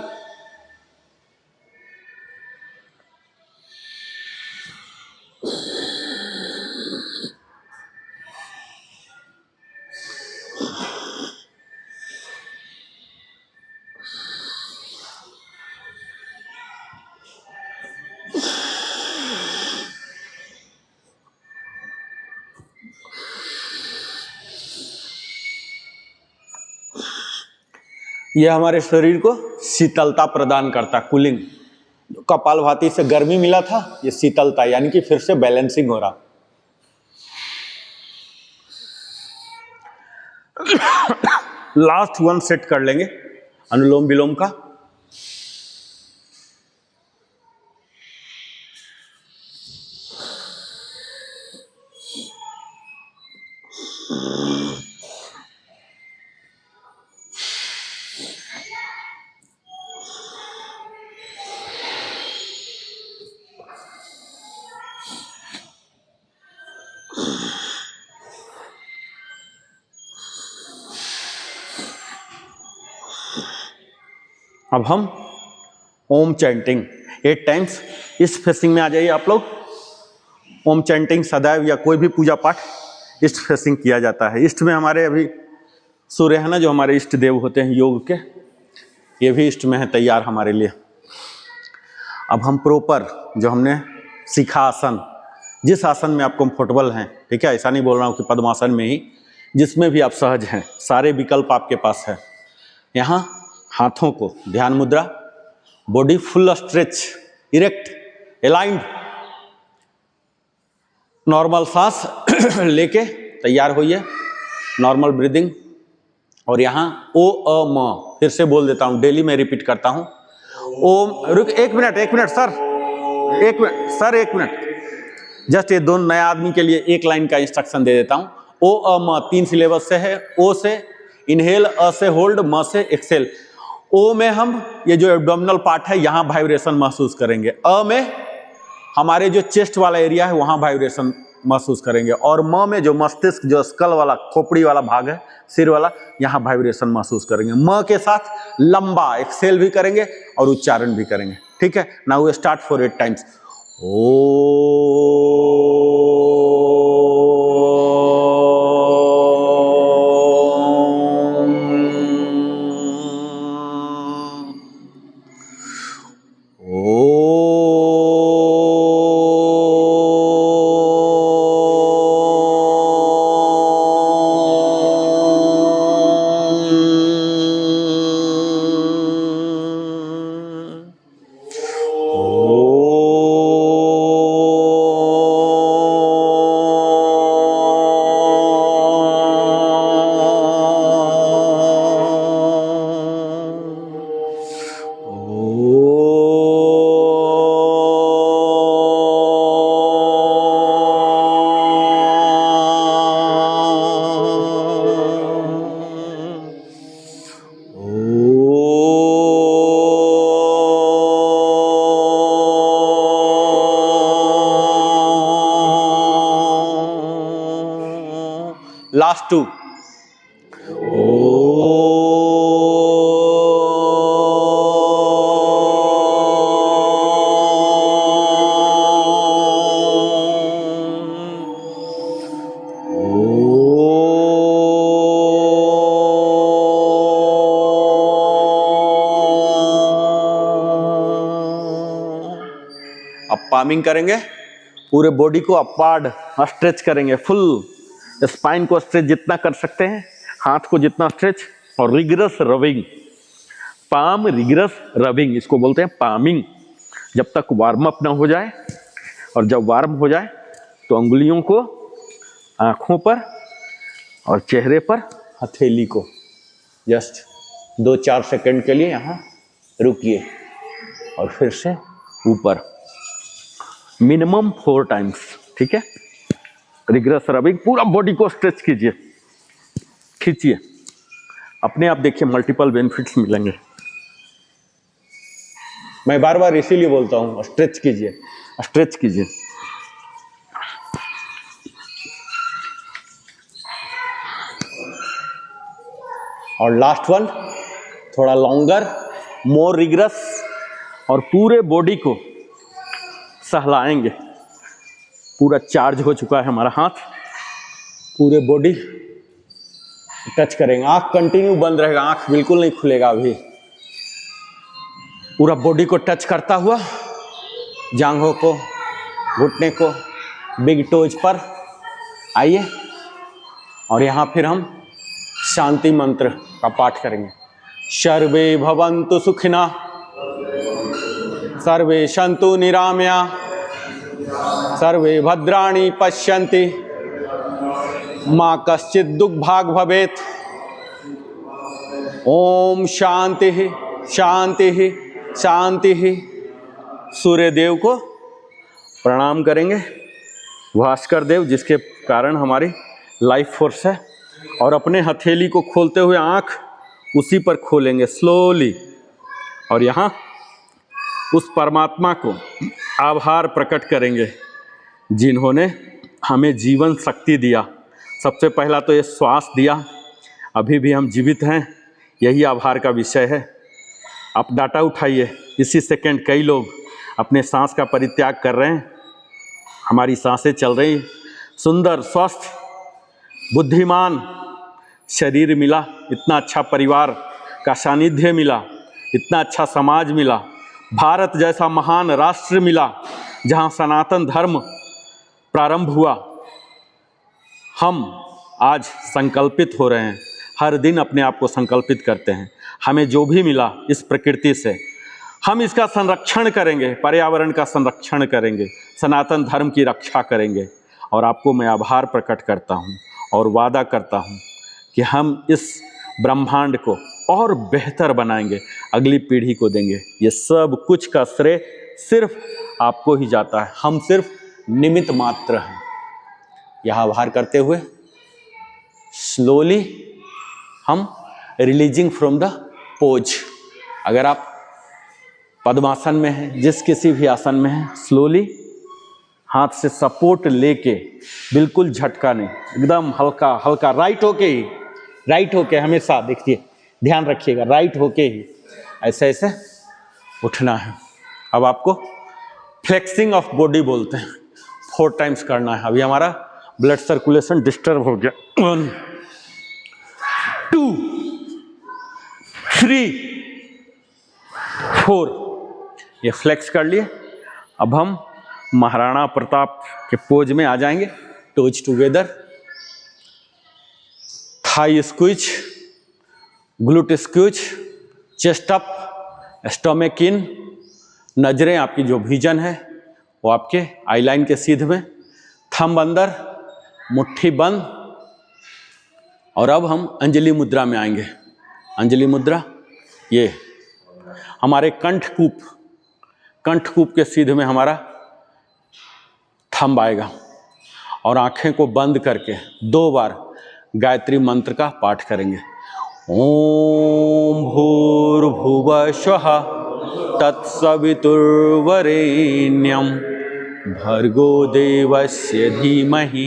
यह हमारे शरीर को शीतलता प्रदान करता, कूलिंग। कपालभाति से गर्मी मिला था, ये शीतलता, यानी कि फिर से बैलेंसिंग हो रहा। लास्ट 1 सेट कर लेंगे अनुलोम विलोम का। अब हम ओम चैंटिंग 8 टाइम्स, इस फेसिंग में आ जाइए आप लोग। ओम चैंटिंग सदैव या कोई भी पूजा पाठ ईस्ट फेसिंग किया जाता है। ईस्ट में हमारे अभी सूर्य है ना, जो हमारे इष्ट देव होते हैं योग के, ये भी ईस्ट में है तैयार हमारे लिए। अब हम प्रॉपर जो हमने सीखा आसन, जिस आसन में आप कंफर्टेबल हैं, ठीक है, ऐसा नहीं बोल रहा हूँ कि पद्मासन में ही, जिसमें भी आप सहज हैं, सारे विकल्प आपके पास है। यहाँ हाथों को ध्यान मुद्रा, body full stretch, erect, aligned, normal सांस लेके तैयार होइए, नॉर्मल ब्रीदिंग। और यहाँ ओ अ म फिर से बोल देता हूँ, डेली मैं रिपीट करता हूँ। ओम, रुक 1 minute sir, 1 minute sir, 1 minute, just ये दोनों नया आदमी के लिए 1 लाइन का इंस्ट्रक्शन दे देता हूँ। ओ अ म 3 सिलेबस से है। ओ से इनहेल, अ से होल्ड, म से एक्सेल। ओ में हम ये जो एब्डोमिनल पार्ट है यहाँ वाइब्रेशन महसूस करेंगे। अ में हमारे जो चेस्ट वाला एरिया है वहाँ वाइब्रेशन महसूस करेंगे। और म में जो मस्तिष्क, जो स्कल वाला, खोपड़ी वाला भाग है, सिर वाला, यहाँ वाइब्रेशन महसूस करेंगे। म के साथ लंबा एक्सेल भी करेंगे और उच्चारण भी करेंगे, ठीक है। Now we start for 8 times. ओ लास्ट 2। अब पामिंग करेंगे, पूरे बॉडी को अपवार्ड स्ट्रेच करेंगे, फुल स्पाइन को स्ट्रेच जितना कर सकते हैं, हाथ को जितना स्ट्रेच, और rigorous rubbing, palm rigorous rubbing, इसको बोलते हैं पामिंग। जब तक वार्म अप ना हो जाए, और जब वार्म हो जाए तो अंगुलियों को आँखों पर और चेहरे पर, हथेली को जस्ट 2-4 सेकंड के लिए यहाँ रुकिए और फिर से ऊपर, मिनिमम 4 टाइम्स, ठीक है। रिगरस रबिंग, पूरा बॉडी को स्ट्रेच कीजिए, खींचिए, अपने आप देखिए मल्टीपल बेनिफिट्स मिलेंगे। मैं बार बार इसीलिए बोलता हूँ स्ट्रेच कीजिए, स्ट्रेच कीजिए। और लास्ट वन, थोड़ा लॉन्गर, मोर रिगरस, और पूरे बॉडी को सहलाएंगे। पूरा चार्ज हो चुका है हमारा हाथ, पूरे बॉडी टच करेंगे। आंख कंटिन्यू बंद रहेगा, आंख बिल्कुल नहीं खुलेगा अभी। पूरा बॉडी को टच करता हुआ, जांघों को, घुटने को, बिग टोज पर आइए, और यहाँ फिर हम शांति मंत्र का पाठ करेंगे। सर्वे भवन्तु सुखिना, सर्वे सन्तु निरामया, सर्वे भद्राणि पश्यन्ति, माँ कश्चित् दुःखभाग् भवेत्। ओम शांति शांति शांति। सूर्य देव को प्रणाम करेंगे, भास्कर देव जिसके कारण हमारी लाइफ फोर्स है, और अपने हथेली को खोलते हुए आँख उसी पर खोलेंगे स्लोली, और यहाँ उस परमात्मा को आभार प्रकट करेंगे जिन्होंने हमें जीवन शक्ति दिया। सबसे पहला तो ये श्वास दिया, अभी भी हम जीवित हैं, यही आभार का विषय है। आप डाटा उठाइए, इसी सेकंड कई लोग अपने सांस का परित्याग कर रहे हैं, हमारी सांसें चल रही, सुंदर स्वस्थ बुद्धिमान शरीर मिला, इतना अच्छा परिवार का सानिध्य मिला, इतना अच्छा समाज मिला, भारत जैसा महान राष्ट्र मिला जहां सनातन धर्म प्रारंभ हुआ। हम आज संकल्पित हो रहे हैं, हर दिन अपने आप को संकल्पित करते हैं, हमें जो भी मिला इस प्रकृति से हम इसका संरक्षण करेंगे, पर्यावरण का संरक्षण करेंगे, सनातन धर्म की रक्षा करेंगे। और आपको मैं आभार प्रकट करता हूँ और वादा करता हूँ कि हम इस ब्रह्मांड को और बेहतर बनाएंगे, अगली पीढ़ी को देंगे। ये सब कुछ का श्रेय सिर्फ आपको ही जाता है, हम सिर्फ निमित्त मात्र हैं। यह आभार करते हुए स्लोली हम रिलीजिंग फ्रॉम द पोज, अगर आप पद्मासन में हैं, जिस किसी भी आसन में हैं, स्लोली हाथ से सपोर्ट लेके, बिल्कुल झटका नहीं, एकदम हल्का हल्का, राइट होके हमेशा देखिए, ध्यान रखिएगा, राइट होके ही ऐसे ऐसे उठना है। अब आपको फ्लेक्सिंग ऑफ बॉडी बोलते हैं, 4 टाइम्स करना है। अभी हमारा ब्लड सर्कुलेशन डिस्टर्ब हो गया। 1 2 3 4, ये फ्लेक्स कर लिए। अब हम महाराणा प्रताप के पोज में आ जाएंगे। Toes together, thigh squeeze, glute squeeze, chest up, stomach in, नजरें आपकी जो विजन है वो आपके आई लाइन के सीध में, थंब अंदर, मुट्ठी बंद। और अब हम अंजलि मुद्रा में आएंगे। अंजलि मुद्रा, ये हमारे कंठकूप के सीध में हमारा थंब आएगा, और आंखें को बंद करके 2 बार गायत्री मंत्र का पाठ करेंगे। ओम भूर्भुवः स्वः तत्सवितुर्वरेण्यं भर्गो देवस्य धीमहि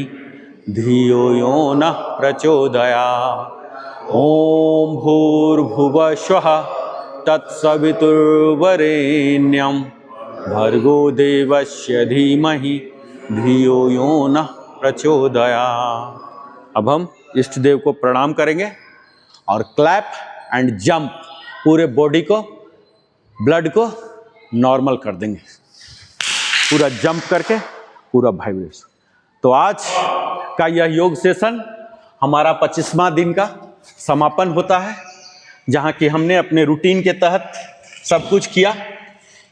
धियो यो नः प्रचोदयात्। ओम भूर्भुवः स्वः तत्सवितुर्वरेण्यं भर्गो देवस्य धीमहि धियो यो नः प्रचोदयात्। अब हम इष्ट देव को प्रणाम करेंगे और क्लैप एंड जंप, पूरे बॉडी को, ब्लड को नॉर्मल कर देंगे, पूरा जंप करके पूरा वाइब्रेशन। तो आज का यह योग सेशन हमारा 25वां दिन का समापन होता है, जहाँ कि हमने अपने रूटीन के तहत सब कुछ किया।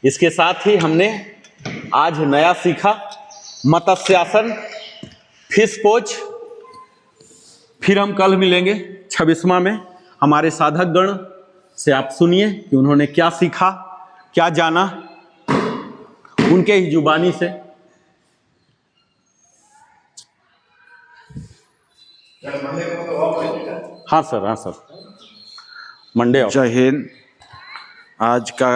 इसके साथ ही हमने आज नया सीखा मत्स्यासन, फिश पोज। फिर हम कल मिलेंगे 26वां में। हमारे साधक गण से आप सुनिए कि उन्होंने क्या सीखा, क्या जाना, उनके ही जुबानी से। हाँ सर, हाँ सर, मंडे। जय हिंद। आज का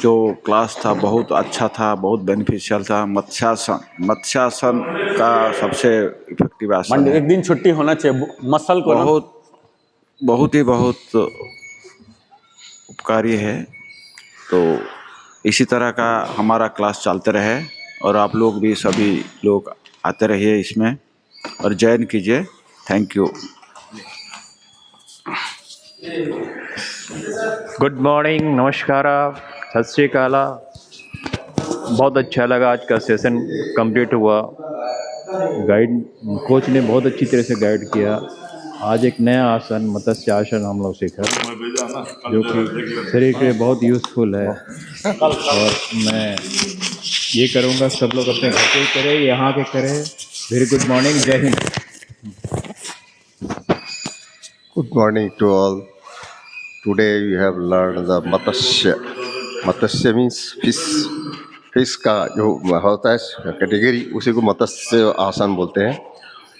जो क्लास था बहुत अच्छा था, बहुत बेनिफिशियल था। मत्स्यासन का सबसे इफेक्टिव आसन मंडे है। एक दिन छुट्टी होना चाहिए मसल को ना। बहुत उपकारी है। तो इसी तरह का हमारा क्लास चलते रहे और आप लोग भी सभी लोग आते रहिए इसमें और ज्वाइन कीजिए। Thank you. गुड मॉर्निंग, नमस्कार, सत श्री अकाल। बहुत अच्छा लगा, आज का सेशन कंप्लीट हुआ। गाइड कोच ने बहुत अच्छी तरह से गाइड किया। आज एक नया आसन मत्स्य आसन हम लोग सीखा, जो कि शरीर के लिए बहुत यूज़फुल है। और मैं ये करूँगा सब लोग अपने घर पे करें, यहाँ के करें। वेरी गुड मॉर्निंग, जय Hind. Good morning to all. Today we have learned the Matsya. Matsya means fish. Fish का जो होता है कैटेगरी, उसी को मत्स्य आसन बोलते हैं।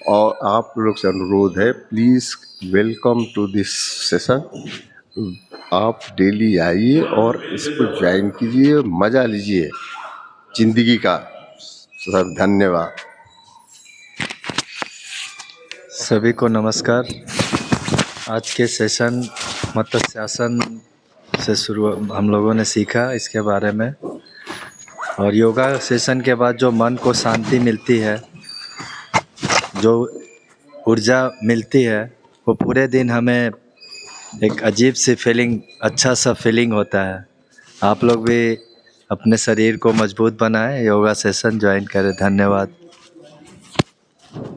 और आप लोग से अनुरोध है, please welcome to this session. आप डेली आइए और इसको ज्वाइन कीजिए, मज़ा लीजिए जिंदगी का। सर धन्यवाद। सभी को नमस्कार। आज के सेशन मत्स्यासन से शुरू हम लोगों ने सीखा इसके बारे में। और योगा सेशन के बाद जो मन को शांति मिलती है, जो ऊर्जा मिलती है, वो पूरे दिन हमें एक अजीब सी फीलिंग, अच्छा सा फीलिंग होता है। आप लोग भी अपने शरीर को मजबूत बनाएं, योगा सेशन ज्वाइन करें। धन्यवाद।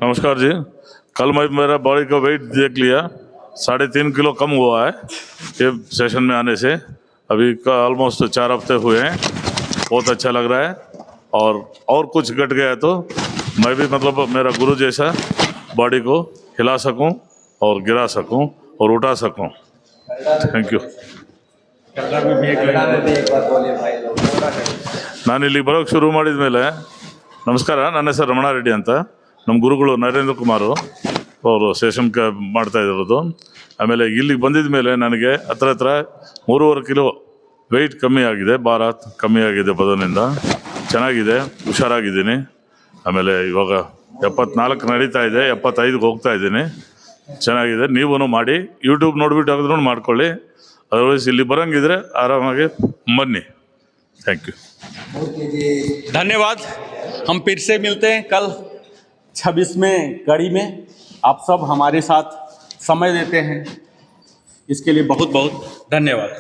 नमस्कार जी। कल मैं मेरा बॉडी का वेट देख लिया, 3.5 किलो कम हुआ है ये सेशन में आने से। अभी का ऑलमोस्ट 4 हफ्ते हुए हैं। बहुत अच्छा लग रहा है। और कुछ घट गया तो मैं भी मतलब मेरा गुरु जैसा बॉडी को हिला सकूं और गिरा सकूं और उठा सकूं। Thank you. ನಾನು ಇಲ್ಲಿ ಬರೋಕ್ಕೆ ಶುರು ಮಾಡಿದ ಮೇಲೆ, ನಮಸ್ಕಾರ, ನನ್ನ ಹೆಸರು ರಮಣಾರೆಡ್ಡಿ ಅಂತ. ನಮ್ಮ ಗುರುಗಳು ನರೇಂದ್ರ ಕುಮಾರ್ ಅವರು ಸೆಷನ್ ಮಾಡ್ತಾ ಇರೋದು. ಆಮೇಲೆ ಇಲ್ಲಿಗೆ ಬಂದಿದ ಮೇಲೆ ನನಗೆ ಹತ್ರ 3.5 ಕಿಲೋ ವೆಯ್ಟ್ ಕಮ್ಮಿ ಆಗಿದೆ, ಭಾರ ಕಮ್ಮಿ ಆಗಿದೆ ಬದನಿಂದ. ಚೆನ್ನಾಗಿದೆ, ಹುಷಾರಾಗಿದ್ದೀನಿ. ಆಮೇಲೆ ಇವಾಗ 74 ನಡೀತಾ ಇದೆ, 75ಗೆ ಹೋಗ್ತಾ ಇದ್ದೀನಿ. ಚೆನ್ನಾಗಿದೆ. ನೀವೂ ಮಾಡಿ, ಯೂಟ್ಯೂಬ್ ನೋಡಿಬಿಟ್ಟು ಆದ್ರೂ ಮಾಡ್ಕೊಳ್ಳಿ. ಅದರ್ವೈಸ್ ಇಲ್ಲಿ ಬರೋಂಗಿದ್ರೆ ಆರಾಮಾಗಿ ಬನ್ನಿ. Thank you. धन्यवाद। हम फिर से मिलते हैं कल 26वें कड़ी में। आप सब हमारे साथ समय देते हैं, इसके लिए बहुत बहुत धन्यवाद।